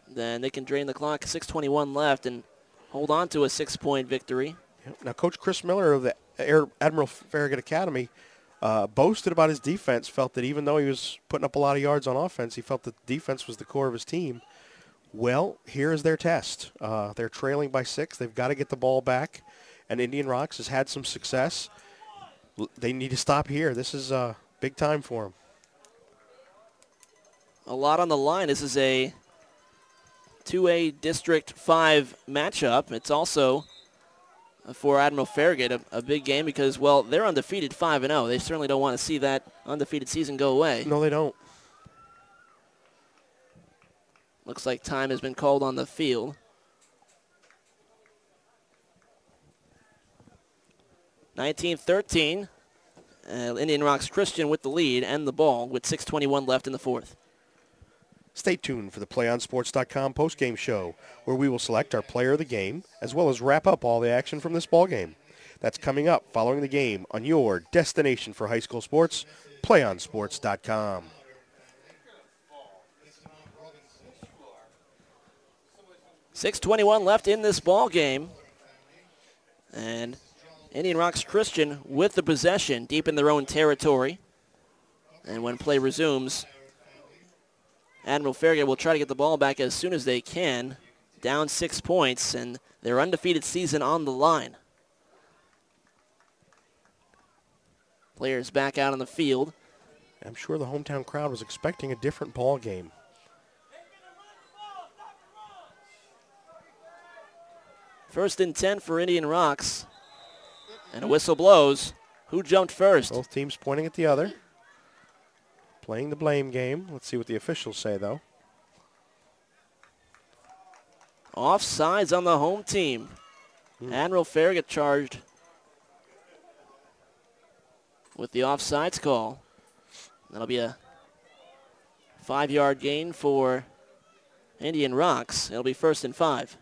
then they can drain the clock. 6:21 left and hold on to a 6-point victory. Now, Coach Chris Miller of the Admiral Farragut Academy boasted about his defense, felt that even though he was putting up a lot of yards on offense, he felt that the defense was the core of his team. Well, here is their test. They're trailing by 6. They've got to get the ball back, and Indian Rocks has had some success. They need to stop here. This is big time for them. A lot on the line. This is a 2A District 5 matchup. It's also, for Admiral Farragut, a big game because, well, they're undefeated 5-0. They certainly don't want to see that undefeated season go away. No, they don't. Looks like time has been called on the field. 19-13. Indian Rocks Christian with the lead and the ball with 6:21 left in the fourth. Stay tuned for the PlayOnSports.com postgame show, where we will select our player of the game, as well as wrap up all the action from this ball game. That's coming up following the game on your destination for high school sports, PlayOnSports.com. 6:21 left in this ball game, and Indian Rocks Christian with the possession deep in their own territory. And when play resumes, Admiral Farragut will try to get the ball back as soon as they can. Down 6 points, and their undefeated season on the line. Players back out on the field. I'm sure the hometown crowd was expecting a different ball game. First and 10 for Indian Rocks. And a whistle blows. Who jumped first? Both teams pointing at the other. Playing the blame game. Let's see what the officials say, though. Offsides on the home team. Admiral Farragut charged with the offsides call. That'll be a 5-yard gain for Indian Rocks. It'll be first and 5.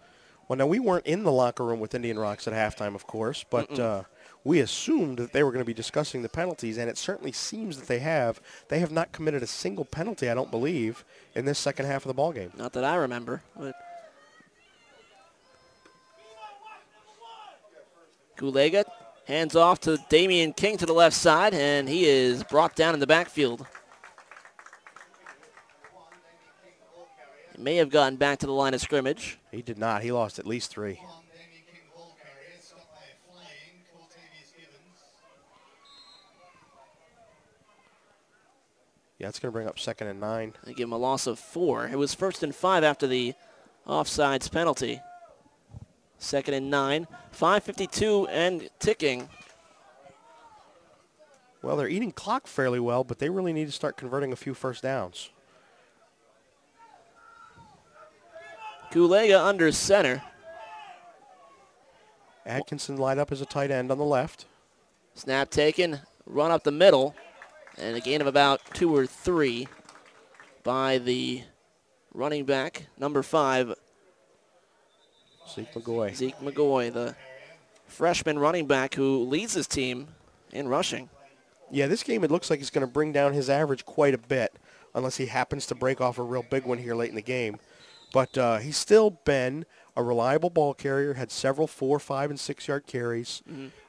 Well, now, we weren't in the locker room with Indian Rocks at halftime, of course, but we assumed that they were going to be discussing the penalties, and it certainly seems that they have. They have not committed a single penalty, I don't believe, in this second half of the ballgame. Not that I remember. But Gulega hands off to Damian King to the left side, and he is brought down in the backfield. He may have gotten back to the line of scrimmage. He did not. He lost at least 3. Yeah, it's going to bring up 2nd and 9. They give him a loss of 4. It was 1st and 5 after the offsides penalty. 2nd and 9. 5:52 and ticking. Well, they're eating clock fairly well, but they really need to start converting a few first downs. Gulega under center. Atkinson lined up as a tight end on the left. Snap taken, run up the middle, and a gain of about 2 or 3 by the running back, number 5, Zeke McGoy. Zeke McGoy, the freshman running back who leads his team in rushing. Yeah, this game, it looks like he's going to bring down his average quite a bit, unless he happens to break off a real big one here late in the game. But he's still been a reliable ball carrier, had several 4, 5, and 6-yard carries,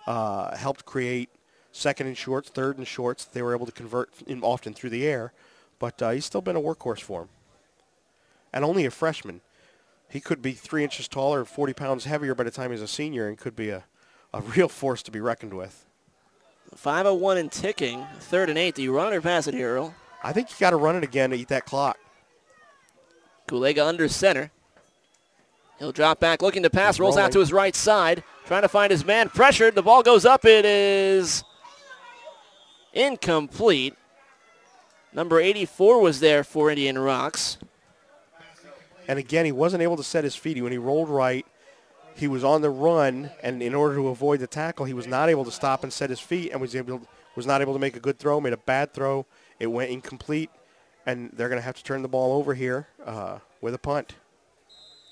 helped create second and shorts, third and shorts. They were able to convert often through the air, but he's still been a workhorse for him. And only a freshman. He could be 3 inches taller and 40 pounds heavier by the time he's a senior and could be a real force to be reckoned with. 5:01 and ticking, 3rd and 8. Do you run it or pass it here, Earl? I think you got to run it again to eat that clock. Kulega under center. He'll drop back looking to pass, He's rolls rolling. out to his right side, trying to find his man, pressured. The ball goes up. It is incomplete. Number 84 was there for Indian Rocks. And again, he wasn't able to set his feet. When he rolled right, he was on the run, and in order to avoid the tackle, he was not able to stop and set his feet and was not able to make a good throw, made a bad throw. It went incomplete, and they're going to have to turn the ball over here with a punt.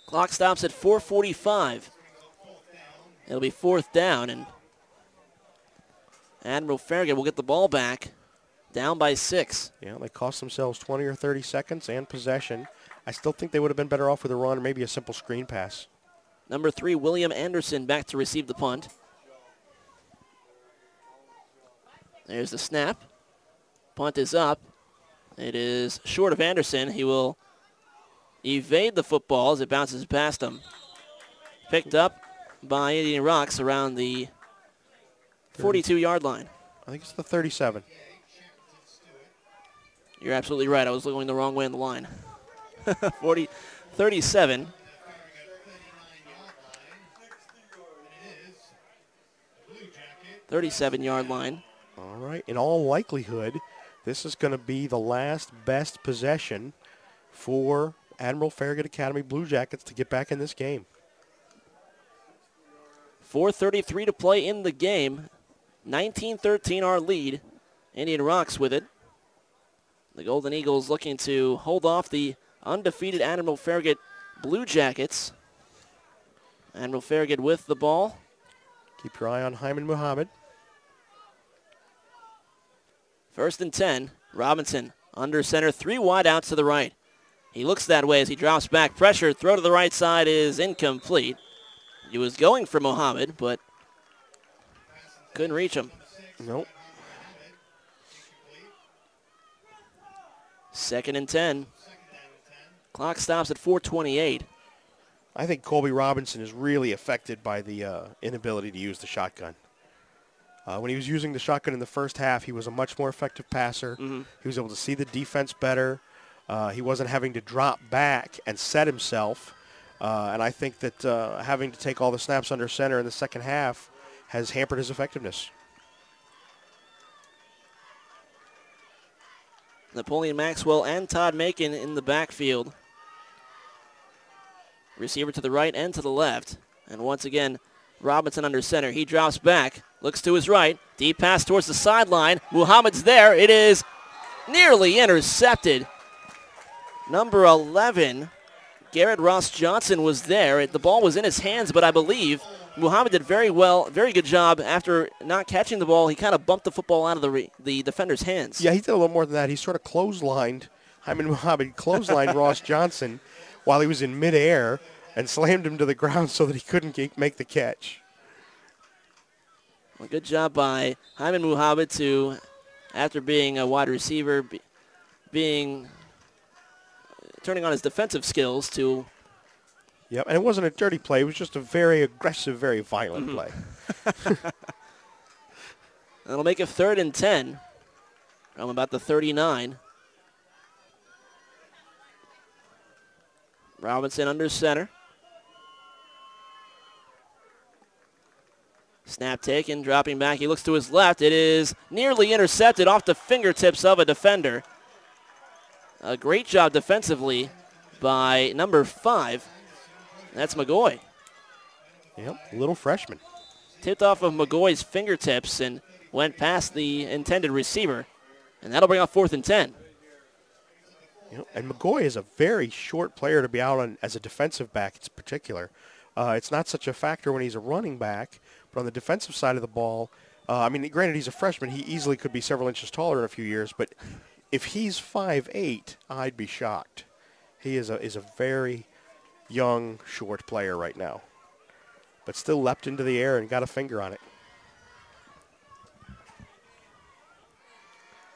Clock stops at 4:45. It'll be 4th down, and Admiral Farragut will get the ball back, down by 6. Yeah, they cost themselves 20 or 30 seconds and possession. I still think they would have been better off with a run or maybe a simple screen pass. Number 3, William Anderson, back to receive the punt. There's the snap. Punt is up. It is short of Anderson. He will evade the football as it bounces past him. Picked up by Indian Rocks around the 42-yard line. I think it's the 37. You're absolutely right. I was going the wrong way on the line. 37. .37-yard line. All right. In all likelihood, this is going to be the last best possession for Admiral Farragut Academy Blue Jackets to get back in this game. 4:33 to play in the game. 19-13 our lead. Indian Rocks with it. The Golden Eagles looking to hold off the undefeated Admiral Farragut Blue Jackets. Admiral Farragut with the ball. Keep your eye on Hyman Muhammad. 1st and 10. Robinson under center, 3 wide out to the right. He looks that way as he drops back. Pressure, throw to the right side is incomplete. He was going for Muhammad, but couldn't reach him. Nope. 2nd and 10. Clock stops at 4:28. I think Colby Robinson is really affected by the inability to use the shotgun. When he was using the shotgun in the first half, he was a much more effective passer. Mm-hmm. He was able to see the defense better. He wasn't having to drop back and set himself. And I think that having to take all the snaps under center in the second half has hampered his effectiveness. Napoleon Maxwell and Todd Macon in the backfield. Receiver to the right and to the left. And once again, Robinson under center. He drops back, looks to his right. Deep pass towards the sideline. Muhammad's there. It is nearly intercepted. Number 11, Garrett Ross Johnson was there. The ball was in his hands, but I believe Muhammad did very well, very good job. After not catching the ball, he kind of bumped the football out of the defender's hands. Yeah, he did a little more than that. He sort of clotheslined, Hyman Muhammad clotheslined Ross Johnson while he was in midair and slammed him to the ground so that he couldn't make the catch. Well, good job by Hyman Muhammad to, after being a wide receiver, turning on his defensive skills to. Yep, and it wasn't a dirty play. It was just a very aggressive, very violent play. That'll make it 3rd and 10 from about the 39. Robinson under center. Snap taken, dropping back. He looks to his left. It is nearly intercepted off the fingertips of a defender. A great job defensively by number 5. That's McGoy. Yep, little freshman. Tipped off of McGoy's fingertips and went past the intended receiver. And that'll bring up 4th and 10. And McGoy is a very short player to be out on as a defensive back in particular. It's not such a factor when he's a running back, but on the defensive side of the ball, granted he's a freshman. He easily could be several inches taller in a few years, but if he's 5'8", I'd be shocked. He is a very young, short player right now, but still leapt into the air and got a finger on it.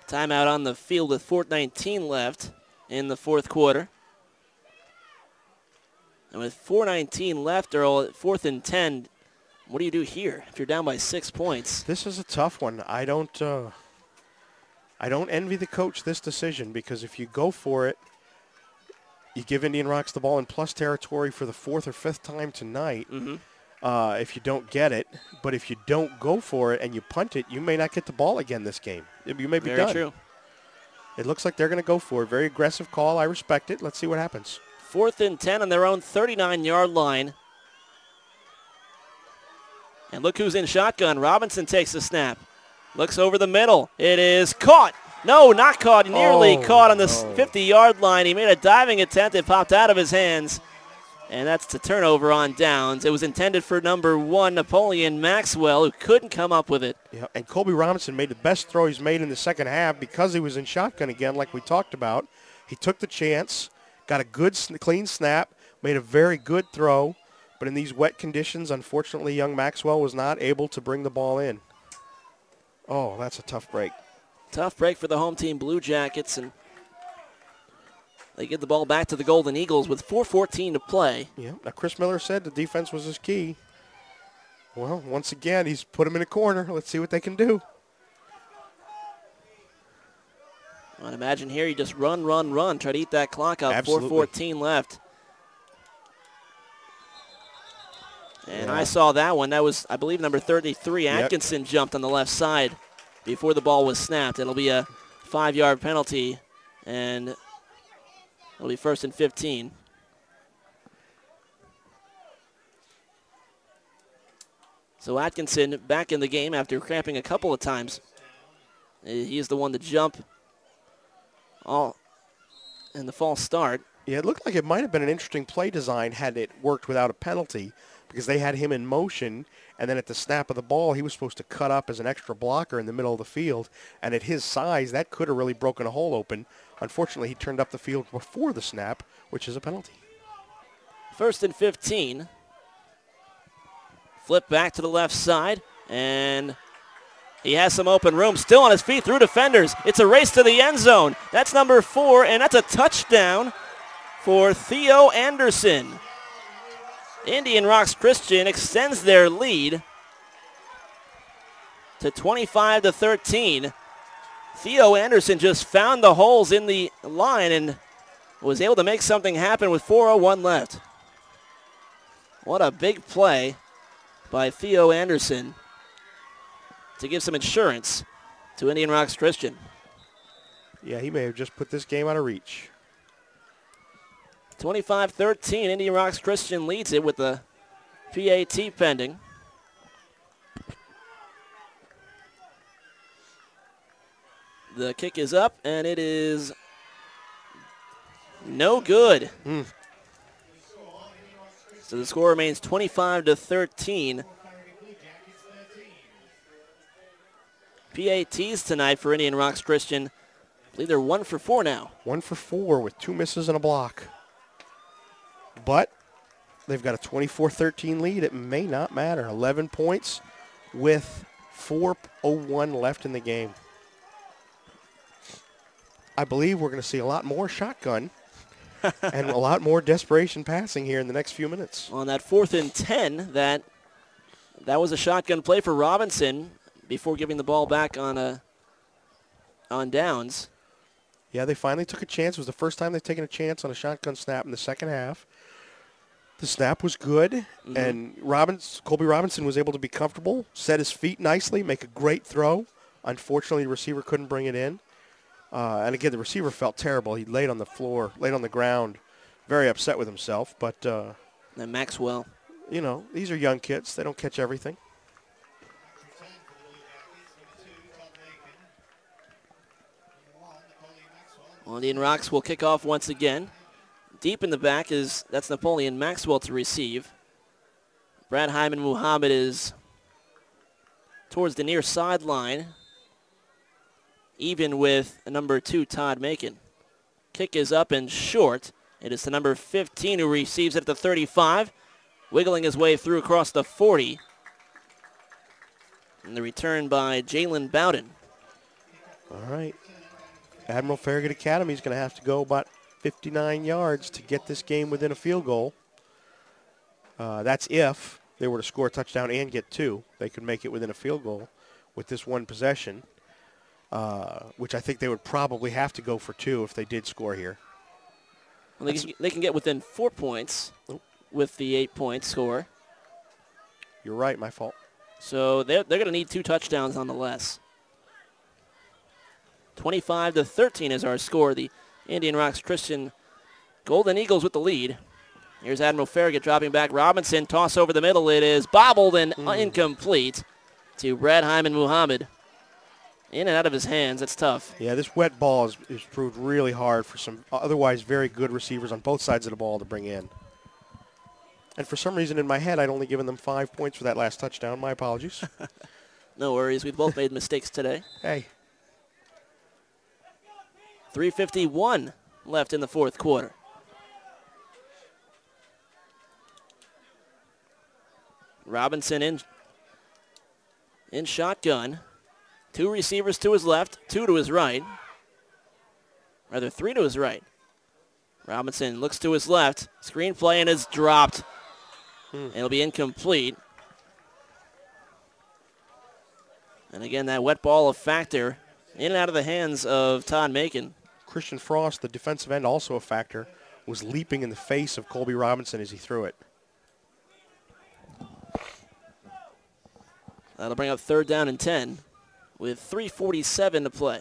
Timeout on the field with 4:19 left in the fourth quarter. And with 4:19 left, Earl, at 4th and 10, what do you do here if you're down by 6 points? This is a tough one. I don't envy the coach this decision, because if you go for it, you give Indian Rocks the ball in plus territory for the 4th or 5th time tonight. If you don't get it, but if you don't go for it and you punt it, you may not get the ball again this game. You may be done. Very true. It looks like they're going to go for it. Very aggressive call. I respect it. Let's see what happens. 4th and 10 on their own 39-yard line. And look who's in shotgun. Robinson takes the snap. Looks over the middle. It is caught. No, not caught. Nearly caught on the 50-yard line. He made a diving attempt. It popped out of his hands. And that's the turnover on downs. It was intended for number 1, Napoleon Maxwell, who couldn't come up with it. Yeah, and Colby Robinson made the best throw he's made in the second half because he was in shotgun again, like we talked about. He took the chance, got a good, clean snap, made a very good throw. But in these wet conditions, unfortunately, young Maxwell was not able to bring the ball in. Oh, that's a tough break. Tough break for the home team Blue Jackets, and they get the ball back to the Golden Eagles with 4:14 to play. Yeah. Now, Chris Miller said the defense was his key. Well, once again, he's put him in a corner. Let's see what they can do. I'd imagine here you just run, try to eat that clock up. Absolutely. 4:14 left. And I saw that one. That was, I believe, number 33. Atkinson jumped on the left side before the ball was snapped. It'll be a 5-yard penalty, and it'll be 1st and 15. So Atkinson back in the game after cramping a couple of times. He's the one to jump all in the false start. Yeah, it looked like it might have been an interesting play design had it worked without a penalty, because they had him in motion, and then at the snap of the ball, he was supposed to cut up as an extra blocker in the middle of the field. And at his size, that could have really broken a hole open. Unfortunately, he turned up the field before the snap, which is a penalty. 1st and 15. Flip back to the left side, and he has some open room. Still on his feet through defenders. It's a race to the end zone. That's number 4, and that's a touchdown for Theo Anderson. Indian Rocks Christian extends their lead to 25-13. Theo Anderson just found the holes in the line and was able to make something happen with 4:01 left. What a big play by Theo Anderson to give some insurance to Indian Rocks Christian. Yeah, he may have just put this game out of reach. 25-13, Indian Rocks Christian leads it with the PAT pending. The kick is up, and it is no good. So the score remains 25-13. PATs tonight for Indian Rocks Christian. I believe they're 1 for 4 now. 1 for 4 with 2 misses and a block. But they've got a 24-13 lead. It may not matter. 11 points with 4:01 left in the game. I believe we're going to see a lot more shotgun and a lot more desperation passing here in the next few minutes. On that 4th and 10, that was a shotgun play for Robinson before giving the ball back on downs. Yeah, they finally took a chance. It was the first time they've taken a chance on a shotgun snap in the second half. The snap was good, and Colby Robinson was able to be comfortable, set his feet nicely, make a great throw. Unfortunately, the receiver couldn't bring it in. And again, the receiver felt terrible. He laid on the floor, laid on the ground, very upset with himself. But and Maxwell. You know, these are young kids. They don't catch everything. Well, Indian Rocks will kick off once again. Deep in the back that's Napoleon Maxwell to receive. Brad Hyman Muhammad is towards the near sideline, even with number 2, Todd Macon. Kick is up and short. It is the number 15 who receives it at the 35, wiggling his way through across the 40. And the return by Jalen Bowden. All right. Admiral Farragut Academy is going to have to go about 59 yards to get this game within a field goal. That's if they were to score a touchdown and get 2. They could make it within a field goal with this one possession, which I think they would probably have to go for 2 if they did score here. Well, they can get within 4 points with the 8-point score. You're right, my fault. So they're going to need 2 touchdowns nonetheless. 25-13 is our score. The Indian Rocks Christian Golden Eagles with the lead. Here's Admiral Farragut dropping back. Robinson, toss over the middle. It is bobbled and incomplete to Brad Hyman Muhammad. In and out of his hands. That's tough. Yeah, this wet ball is proved really hard for some otherwise very good receivers on both sides of the ball to bring in. And for some reason in my head, I'd only given them 5 points for that last touchdown. My apologies. No worries. We've both made mistakes today. Hey. 3:51 left in the fourth quarter. Robinson in shotgun. 2 receivers to his left, 2 to his right. Rather, 3 to his right. Robinson looks to his left. Screen play and is dropped. It'll be incomplete. And again, that wet ball a factor in and out of the hands of Todd Macon. Christian Frost, the defensive end, also a factor, was leaping in the face of Colby Robinson as he threw it. That'll bring up 3rd down and 10 with 3:47 to play.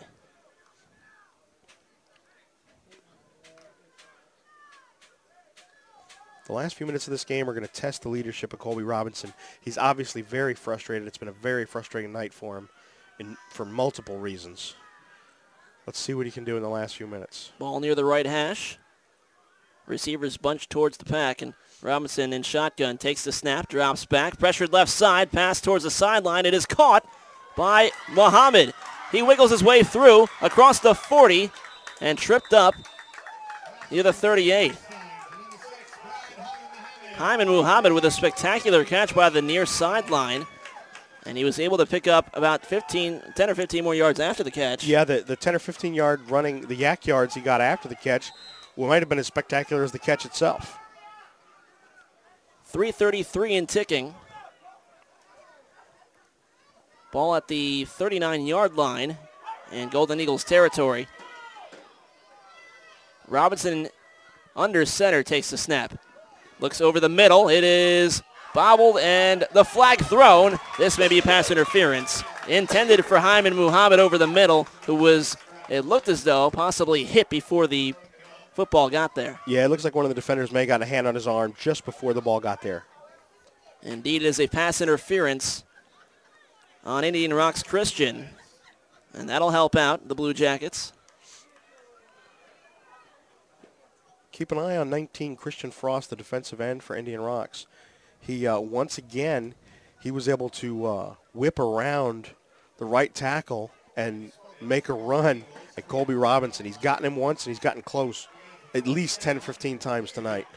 The last few minutes of this game are going to test the leadership of Colby Robinson. He's obviously very frustrated. It's been a very frustrating night for him for multiple reasons. Let's see what he can do in the last few minutes. Ball near the right hash. Receivers bunched towards the pack, and Robinson in shotgun takes the snap, drops back, pressured left side, pass towards the sideline. It is caught by Muhammad. He wiggles his way through across the 40 and tripped up near the 38. Hyman Muhammad with a spectacular catch by the near sideline, and he was able to pick up about 10 or 15 more yards after the catch. Yeah, the 10 or 15-yard running, the yak yards he got after the catch might have been as spectacular as the catch itself. 3:33 and ticking. Ball at the 39-yard line in Golden Eagles territory. Robinson under center takes the snap. Looks over the middle. It is bobbled and the flag thrown. This may be pass interference. Intended for Hyman Muhammad over the middle, who was, it looked as though, possibly hit before the football got there. Yeah, it looks like one of the defenders may have got a hand on his arm just before the ball got there. Indeed, it is a pass interference on Indian Rocks Christian, and that'll help out the Blue Jackets. Keep an eye on 19, Christian Frost, the defensive end for Indian Rocks. He, once again, he was able to whip around the right tackle and make a run at Colby Robinson. He's gotten him once, and he's gotten close at least 10, 15 times tonight.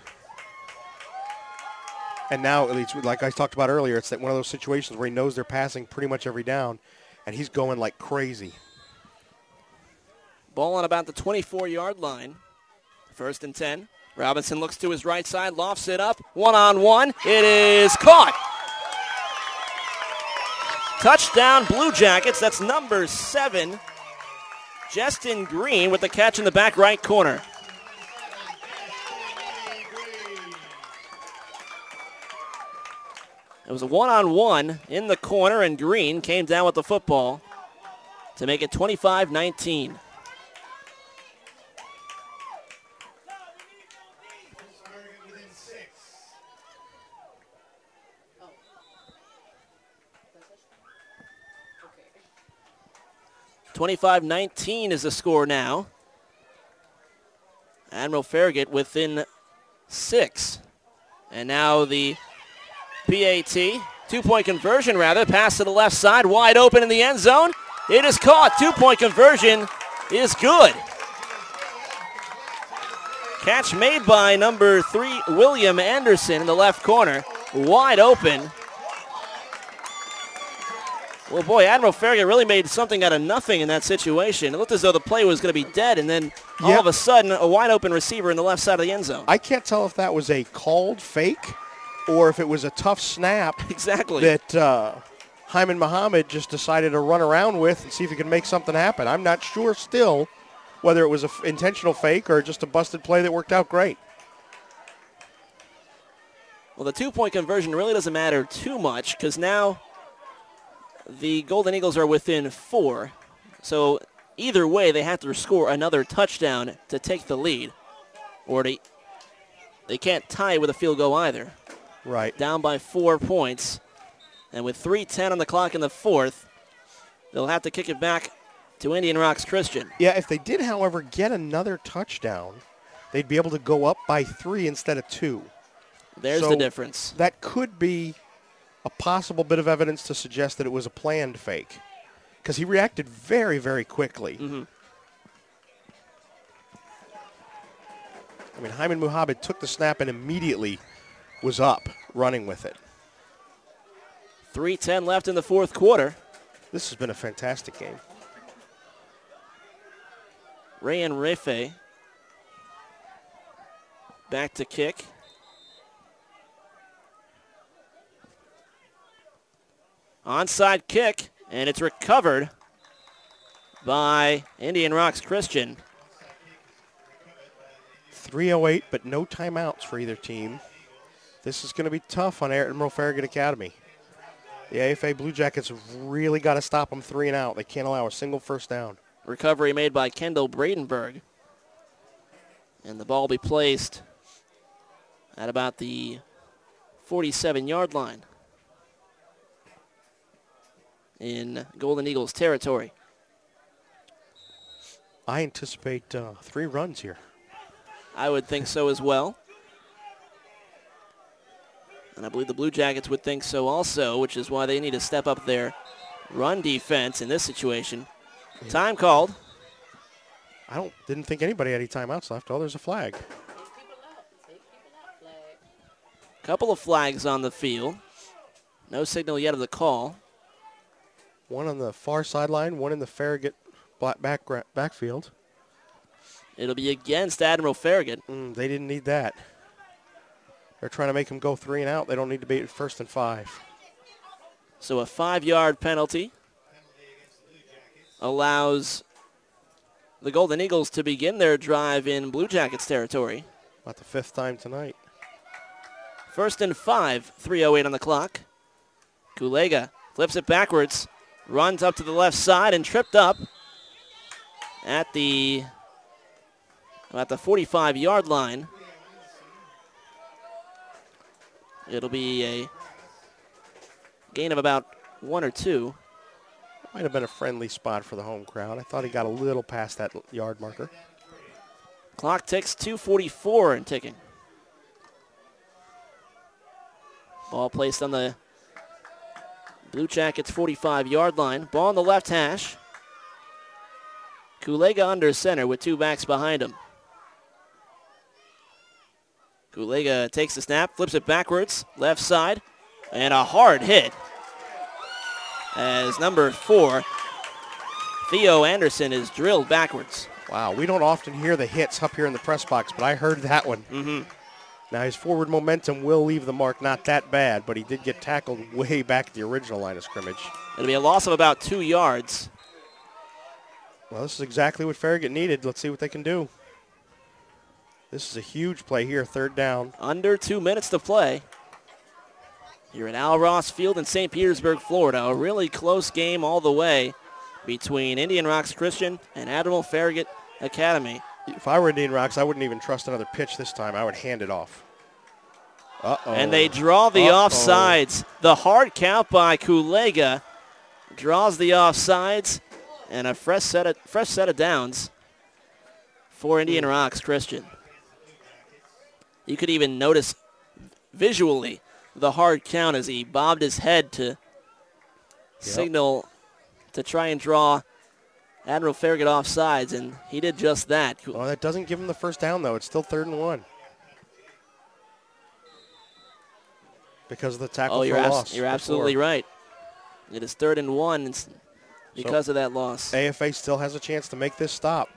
And now, at least, like I talked about earlier, it's that one of those situations where he knows they're passing pretty much every down, and he's going like crazy. Ball on about the 24-yard line. 1st and 10. Robinson looks to his right side, lofts it up. One-on-one. It is caught. Touchdown, Blue Jackets. That's number 7. Justin Green with the catch in the back right corner. It was a one-on-one in the corner, and Green came down with the football to make it 25-19. $25-19 is the score now. Admiral Farragut within 6. And now the PAT, two-point conversion rather, pass to the left side, wide open in the end zone. It is caught. 2-point conversion is good. Catch made by number 3, William Anderson in the left corner, wide open. Well, boy, Admiral Farragut really made something out of nothing in that situation. It looked as though the play was going to be dead, and then all of a sudden, a wide-open receiver in the left side of the end zone. I can't tell if that was a called fake or if it was a tough snap Exactly. that Hyman Muhammad just decided to run around with and see if he could make something happen. I'm not sure still whether it was an intentional fake or just a busted play that worked out great. Well, the two-point conversion really doesn't matter too much because now the Golden Eagles are within 4. So either way, they have to score another touchdown to take the lead. Or they can't tie it with a field goal either. Right. Down by 4 points. And with 3:10 on the clock in the fourth, they'll have to kick it back to Indian Rocks Christian. Yeah, if they did, however, get another touchdown, they'd be able to go up by 3 instead of 2. There's the difference. That could be a possible bit of evidence to suggest that it was a planned fake because he reacted very, very quickly. Mm-hmm. I mean, Hyman Muhammad took the snap and immediately was up running with it. 3:10 left in the fourth quarter. This has been a fantastic game. Rayan Refe back to kick. Onside kick, and it's recovered by Indian Rocks Christian. 3:08, but no timeouts for either team. This is going to be tough on Admiral Farragut Academy. The AFA Blue Jackets have really got to stop them 3 and out. They can't allow a single first down. Recovery made by Kendall Bradenberg. And the ball will be placed at about the 47-yard line in Golden Eagles territory. I anticipate 3 runs here. I would think so as well. And I believe the Blue Jackets would think so also, which is why they need to step up their run defense in this situation. Yeah. Time called. Didn't think anybody had any timeouts left. Oh, there's a flag. Couple of flags on the field. No signal yet of the call. One on the far sideline, one in the Farragut backfield. It'll be against Admiral Farragut. They didn't need that. They're trying to make him go 3 and out. They don't need to be at 1st and 5. So a 5-yard penalty allows the Golden Eagles to begin their drive in Blue Jackets territory. About the 5th time tonight. 1st and 5, 3:08 on the clock. Kulega flips it backwards, runs up to the left side and tripped up at about the 45-yard line. It'll be a gain of about 1 or 2. Might have been a friendly spot for the home crowd. I thought he got a little past that yard marker. Clock ticks, 2:44 and ticking. Ball placed on the Blue Jackets 45-yard line. Ball on the left hash. Kulega under center with 2 backs behind him. Kulega takes the snap, flips it backwards, left side, and a hard hit as number 4, Theo Anderson, is drilled backwards. Wow, we don't often hear the hits up here in the press box, but I heard that one. Mm-hmm. Now, his forward momentum will leave the mark not that bad, but he did get tackled way back at the original line of scrimmage. It'll be a loss of about 2 yards. Well, this is exactly what Farragut needed. Let's see what they can do. This is a huge play here, 3rd down. Under 2 minutes to play. Here at Al Ross Field in St. Petersburg, Florida. A really close game all the way between Indian Rocks Christian and Admiral Farragut Academy. If I were Indian Rocks, I wouldn't even trust another pitch this time. I would hand it off. Uh-oh. And they draw the offsides. The hard count by Kulega draws the offsides, and a fresh set of downs for Indian Rocks Christian. You could even notice visually the hard count as he bobbed his head to signal to try and draw Admiral Farragut offsides, and he did just that. Oh, that doesn't give him the first down, though. It's still 3rd and 1. Because of the tackle for loss. You're absolutely right. It is 3rd and 1 because of that loss. AFA still has a chance to make this stop.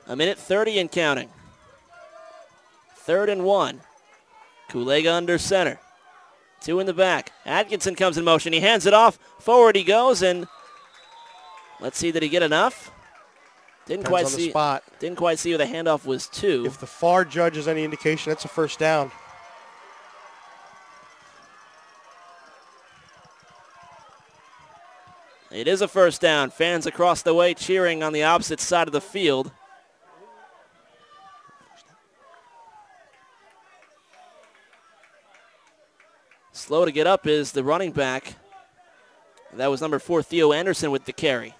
A minute 30 and counting. 3rd and 1. Kulega under center. 2 in the back. Atkinson comes in motion. He hands it off. Forward he goes, and let's see, did he get enough? Didn't Depends quite on see. the spot. Didn't quite see where the handoff was to. If the far judge is any indication, it's a first down. It is a first down. Fans across the way cheering on the opposite side of the field. Slow to get up is the running back. That was number 4, Theo Anderson, with the carry.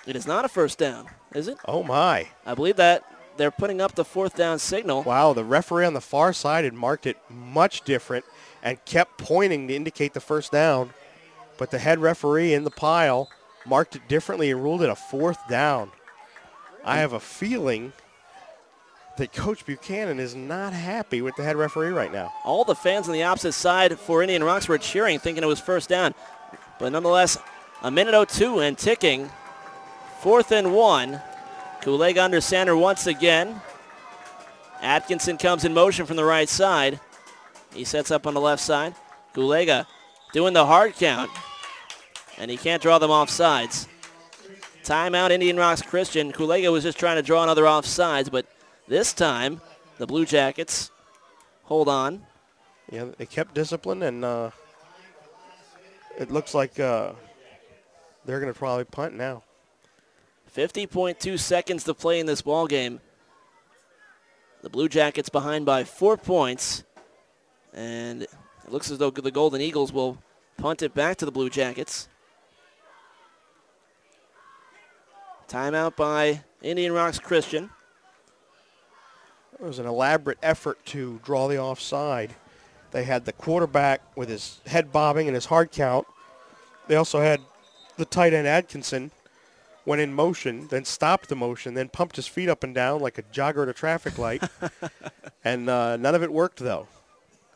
It is not a first down, is it? Oh, my. I believe that they're putting up the 4th down signal. Wow, the referee on the far side had marked it much different and kept pointing to indicate the first down. But the head referee in the pile marked it differently and ruled it a 4th down. I have a feeling that Coach Buchanan is not happy with the head referee right now. All the fans on the opposite side for Indian Rocks were cheering, thinking it was first down. But nonetheless, a minute 02 and ticking. 4th and 1. Kulega under center once again. Atkinson comes in motion from the right side. He sets up on the left side. Kulega doing the hard count. And he can't draw them off sides. Timeout, Indian Rocks Christian. Kulega was just trying to draw another off sides, but this time the Blue Jackets hold on. Yeah, they kept discipline, and it looks like they're going to probably punt now. 50.2 seconds to play in this ball game. The Blue Jackets behind by 4 points. And it looks as though the Golden Eagles will punt it back to the Blue Jackets. Timeout by Indian Rocks Christian. It was an elaborate effort to draw the offside. They had the quarterback with his head bobbing and his hard count. They also had the tight end Atkinson went in motion, then stopped the motion, then pumped his feet up and down like a jogger at a traffic light. And none of it worked, though.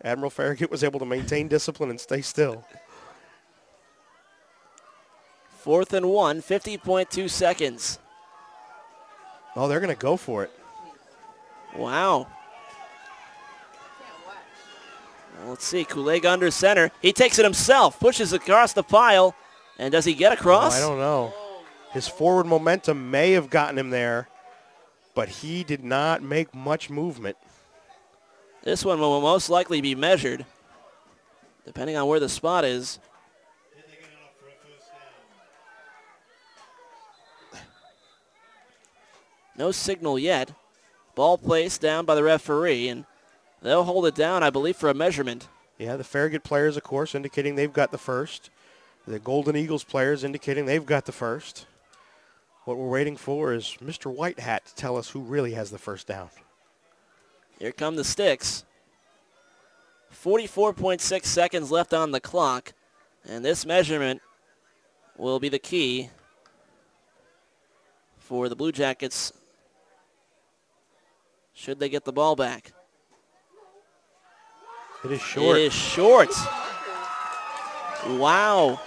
Admiral Farragut was able to maintain discipline and stay still. 4th and 1, 50.2 seconds. Oh, they're going to go for it. Wow. Well, let's see. Kulega under center. He takes it himself, pushes across the pile, and does he get across? Oh, I don't know. His forward momentum may have gotten him there, but he did not make much movement. This one will most likely be measured, depending on where the spot is. No signal yet. Ball placed down by the referee, and they'll hold it down, I believe, for a measurement. Yeah, the Farragut players, of course, indicating they've got the first. The Golden Eagles players indicating they've got the first. What we're waiting for is Mr. Whitehat to tell us who really has the first down. Here come the sticks. 44.6 seconds left on the clock, and this measurement will be the key for the Blue Jackets should they get the ball back. It is short. It is short. Wow.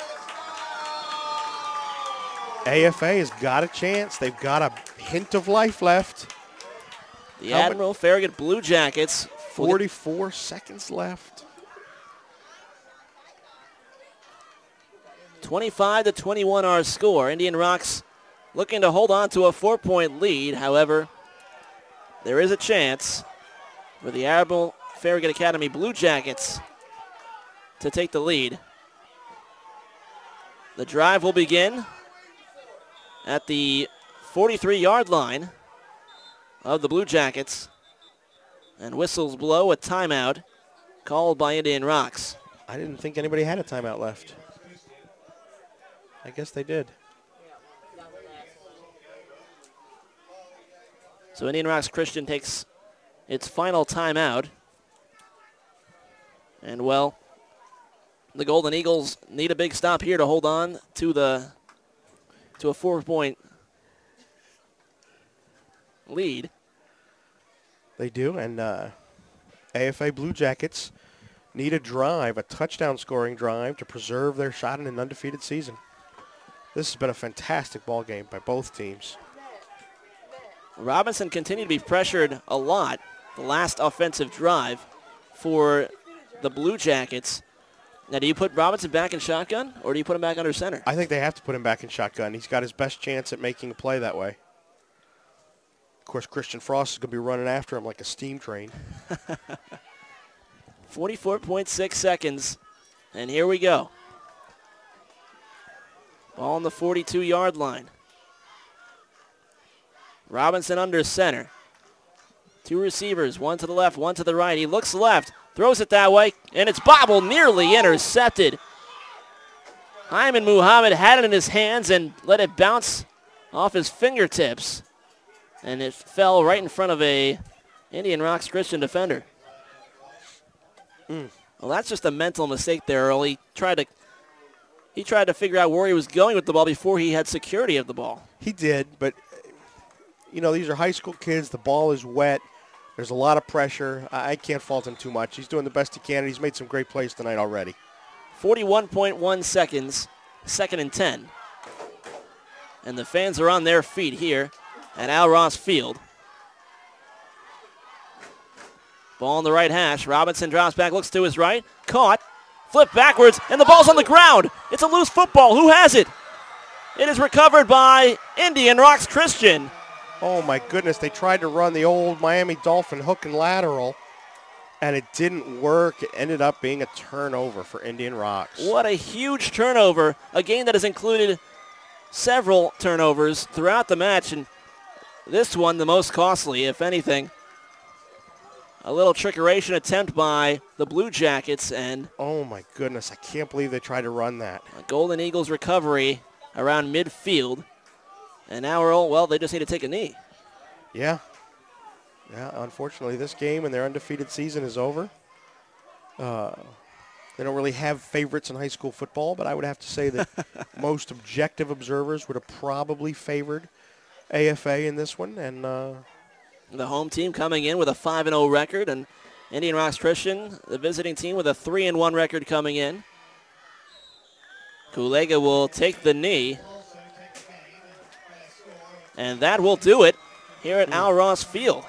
AFA has got a chance. They've got a hint of life left. The Admiral Farragut Blue Jackets. 44 seconds left. 25-21 our score. Indian Rocks looking to hold on to a 4-point lead. However, there is a chance for the Admiral Farragut Academy Blue Jackets to take the lead. The drive will begin at the 43-yard line of the Blue Jackets. And whistles blow, a timeout called by Indian Rocks. I didn't think anybody had a timeout left. I guess they did. So Indian Rocks Christian takes its final timeout. And, well, the Golden Eagles need a big stop here to hold on to a 4-point lead. They do, and AFA Blue Jackets need a drive, a touchdown scoring drive, to preserve their shot in an undefeated season. This has been a fantastic ball game by both teams. Robinson continued to be pressured a lot the last offensive drive for the Blue Jackets. Now, do you put Robinson back in shotgun, or do you put him back under center? I think they have to put him back in shotgun. He's got his best chance at making a play that way. Of course, Christian Frost is going to be running after him like a steam train. 44.6 seconds, and here we go. Ball on the 42-yard line. Robinson under center. Two receivers, one to the left, one to the right. He looks left, throws it that way, and it's bobbled, nearly intercepted. Hyman Muhammad had it in his hands and let it bounce off his fingertips, and it fell right in front of a Indian Rocks Christian defender. Well, that's just a mental mistake there, Earl. He tried to figure out where he was going with the ball before he had security of the ball. He did, but, you know, these are high school kids. The ball is wet. There's a lot of pressure. I can't fault him too much. He's doing the best he can, and he's made some great plays tonight already. 41.1 seconds, 2nd and 10. And the fans are on their feet here at Al Ross Field. Ball on the right hash. Robinson drops back, looks to his right. Caught. Flipped backwards, and the ball's on the ground. It's a loose football. Who has it? It is recovered by Indian Rocks Christian. Oh, my goodness. They tried to run the old Miami Dolphin hook and lateral, and it didn't work. It ended up being a turnover for Indian Rocks. What a huge turnover. A game that has included several turnovers throughout the match, and this one the most costly, if anything. A little trickeration attempt by the Blue Jackets, and oh my goodness, I can't believe they tried to run that. A Golden Eagles recovery around midfield. And now well, they just need to take a knee. Yeah, unfortunately, this game and their undefeated season is over. They don't really have favorites in high school football, but I would have to say that most objective observers would have probably favored AFA in this one. And the home team coming in with a 5-0 record, and Indian Rocks Christian, the visiting team, with a 3-1 record coming in. Kulega will take the knee. And that will do it here at Al Ross Field.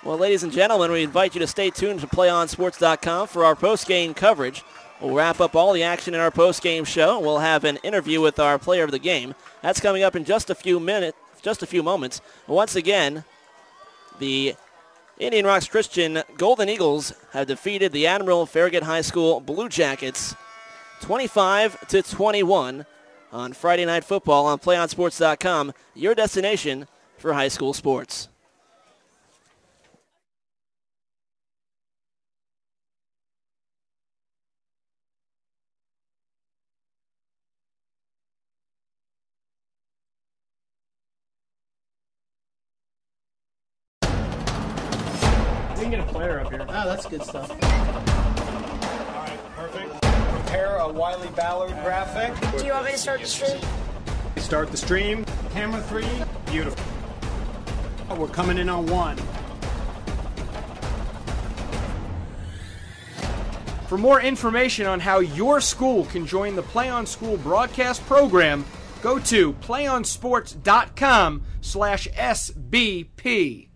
Well, ladies and gentlemen, we invite you to stay tuned to PlayOnSports.com for our post-game coverage. We'll wrap up all the action in our post-game show. We'll have an interview with our player of the game. That's coming up in just a few moments. Once again, the Indian Rocks Christian Golden Eagles have defeated the Admiral Farragut High School Blue Jackets 25-21 on Friday Night Football on PlayOnSports.com, your destination for high school sports. We can get a player up here. Oh, that's good stuff. All right, perfect. Prepare a Wiley Ballard graphic. Do you want me to start the stream? Start the stream. Camera 3. Beautiful. We're coming in on 1. For more information on how your school can join the Play on School broadcast program, go to playonsports.com/SBP.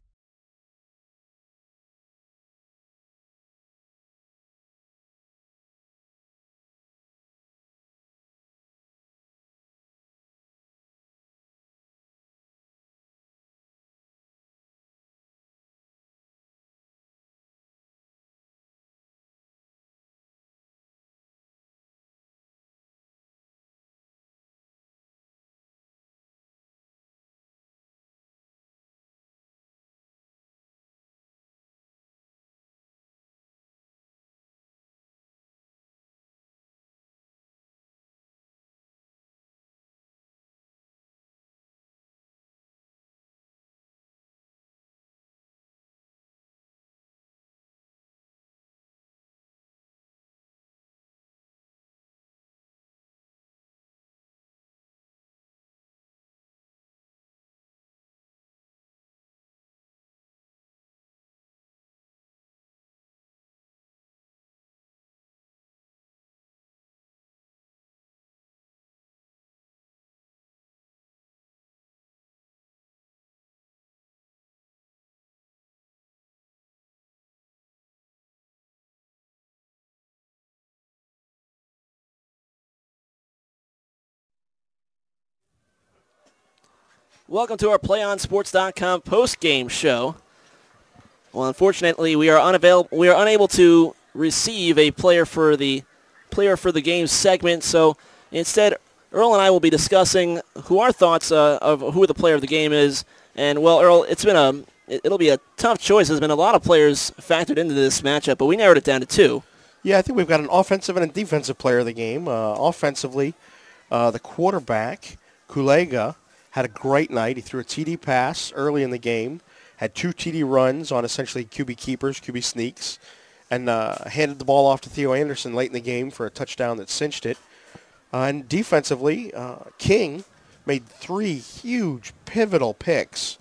Welcome to our PlayOnSports.com post-game show. Well, unfortunately, we are unable to receive a player for the game segment. So instead, Earl and I will be discussing who our thoughts of who the player of the game is. And well, Earl, it'll be a tough choice. There's been a lot of players factored into this matchup, but we narrowed it down to two. Yeah, I think we've got an offensive and a defensive player of the game. Offensively, the quarterback, Kulega, had a great night. He threw a TD pass early in the game, had 2 TD runs on essentially QB keepers, QB sneaks, and handed the ball off to Theo Anderson late in the game for a touchdown that cinched it. And defensively, King made 3 huge pivotal picks,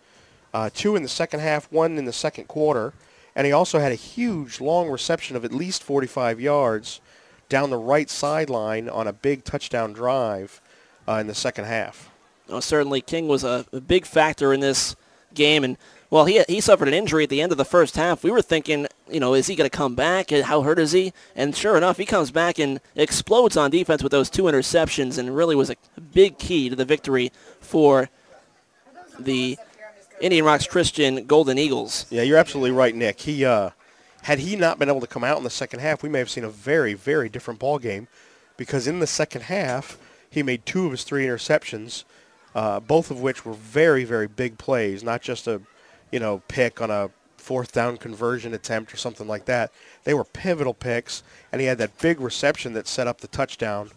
2 in the second half, 1 in the second quarter, and he also had a huge long reception of at least 45 yards down the right sideline on a big touchdown drive in the second half. Well, certainly King was a big factor in this game, and well, he suffered an injury at the end of the first half. We were thinking, is he going to come back? How hurt is he? And sure enough, he comes back and explodes on defense with those 2 interceptions, and really was a big key to the victory for the Indian Rocks Christian Golden Eagles. Yeah, you're absolutely right, Nick. Had he not been able to come out in the second half, we may have seen a very, very different ball game, because in the second half, he made 2 of his 3 interceptions. Both of which were very, very big plays, not just a, pick on a 4th down conversion attempt or something like that. They were pivotal picks, and he had that big reception that set up the touchdown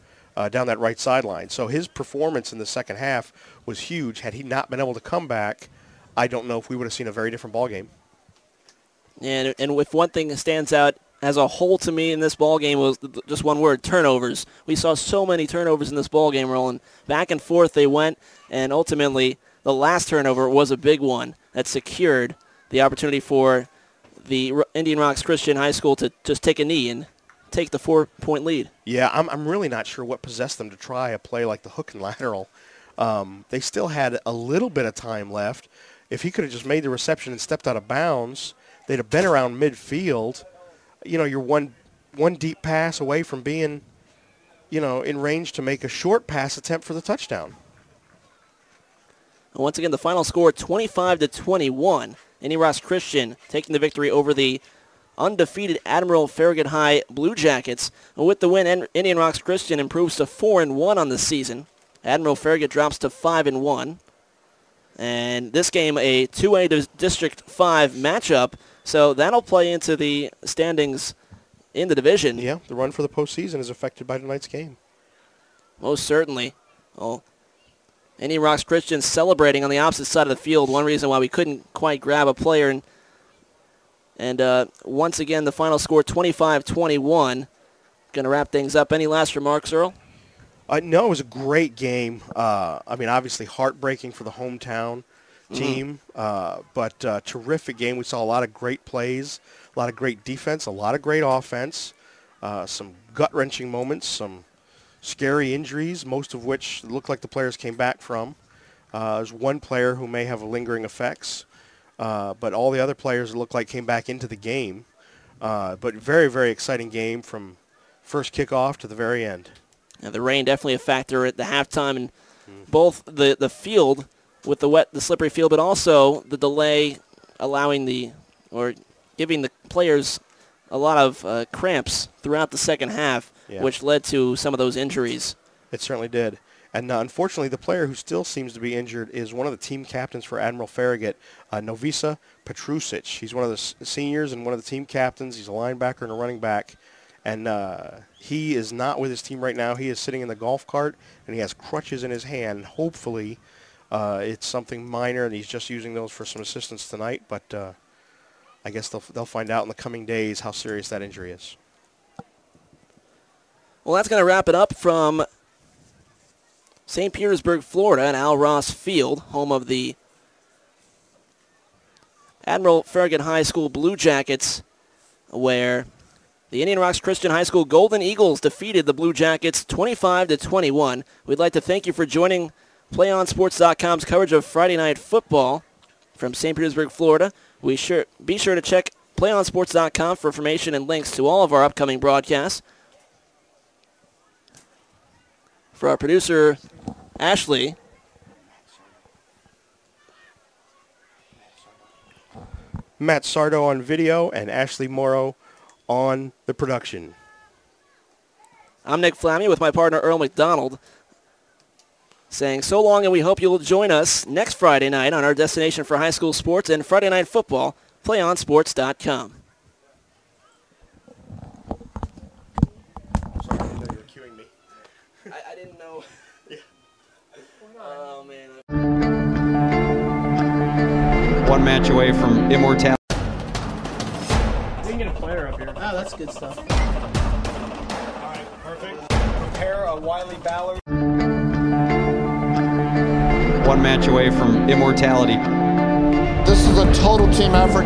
down that right sideline. So his performance in the second half was huge. Had he not been able to come back, I don't know if we would have seen a very different ball game. And if one thing that stands out as a whole to me in this ballgame was just one word: turnovers. We saw so many turnovers in this ballgame, rolling back and forth they went, and ultimately the last turnover was a big one that secured the opportunity for the Indian Rocks Christian High School to just take a knee and take the 4-point lead. Yeah, I'm really not sure what possessed them to try a play like the hook and lateral. They still had a little bit of time left. If he could have just made the reception and stepped out of bounds, they'd have been around midfield. You're one deep pass away from being, in range to make a short pass attempt for the touchdown. And once again, the final score, 25-21. Indian Rocks Christian taking the victory over the undefeated Admiral Farragut High Blue Jackets. And with the win, Indian Rocks Christian improves to 4-1 on the season. Admiral Farragut drops to 5-1. And this game, a 2A District 5 matchup. So that'll play into the standings in the division. Yeah, the run for the postseason is affected by tonight's game. Most certainly. Well, Indian Rocks Christian celebrating on the opposite side of the field. One reason why we couldn't quite grab a player. And once again, the final score, 25-21. Going to wrap things up. Any last remarks, Earl? No, it was a great game. Obviously heartbreaking for the hometown team, but terrific game. We saw a lot of great plays, a lot of great defense, a lot of great offense, some gut-wrenching moments, some scary injuries, most of which looked like the players came back from. There's one player who may have lingering effects, but all the other players looked like came back into the game. But very, very exciting game from first kickoff to the very end. Yeah, the rain definitely a factor at the halftime, and both the field with the slippery field, but also the delay giving the players a lot of cramps throughout the second half, which led to some of those injuries. It certainly did. And unfortunately, the player who still seems to be injured is one of the team captains for Admiral Farragut, Novisa Petrusic. He's one of the seniors and one of the team captains. He's a linebacker and a running back. And he is not with his team right now. He is sitting in the golf cart, and he has crutches in his hand. Hopefully it's something minor, and he's just using those for some assistance tonight. But I guess they'll find out in the coming days how serious that injury is. Well, that's going to wrap it up from St. Petersburg, Florida, at Al Ross Field, home of the Admiral Farragut High School Blue Jackets, where the Indian Rocks Christian High School Golden Eagles defeated the Blue Jackets 25-21. We'd like to thank you for joining PlayOnSports.com's coverage of Friday Night Football from St. Petersburg, Florida. Be sure to check PlayOnSports.com for information and links to all of our upcoming broadcasts. For our producer, Ashley, Matt Sardo on video, and Ashley Morrow on the production. I'm Nick Flammy with my partner Earl McDonald, saying so long, and we hope you'll join us next Friday night on our destination for high school sports and Friday Night Football, playonsports.com. Sorry, I didn't know you were cueing me. I didn't know. Yeah. Oh, man. One match away from immortality. We can get a player up here. Oh, that's good stuff. All right, perfect. Prepare a Wiley Ballard. One match away from immortality. This is a total team effort.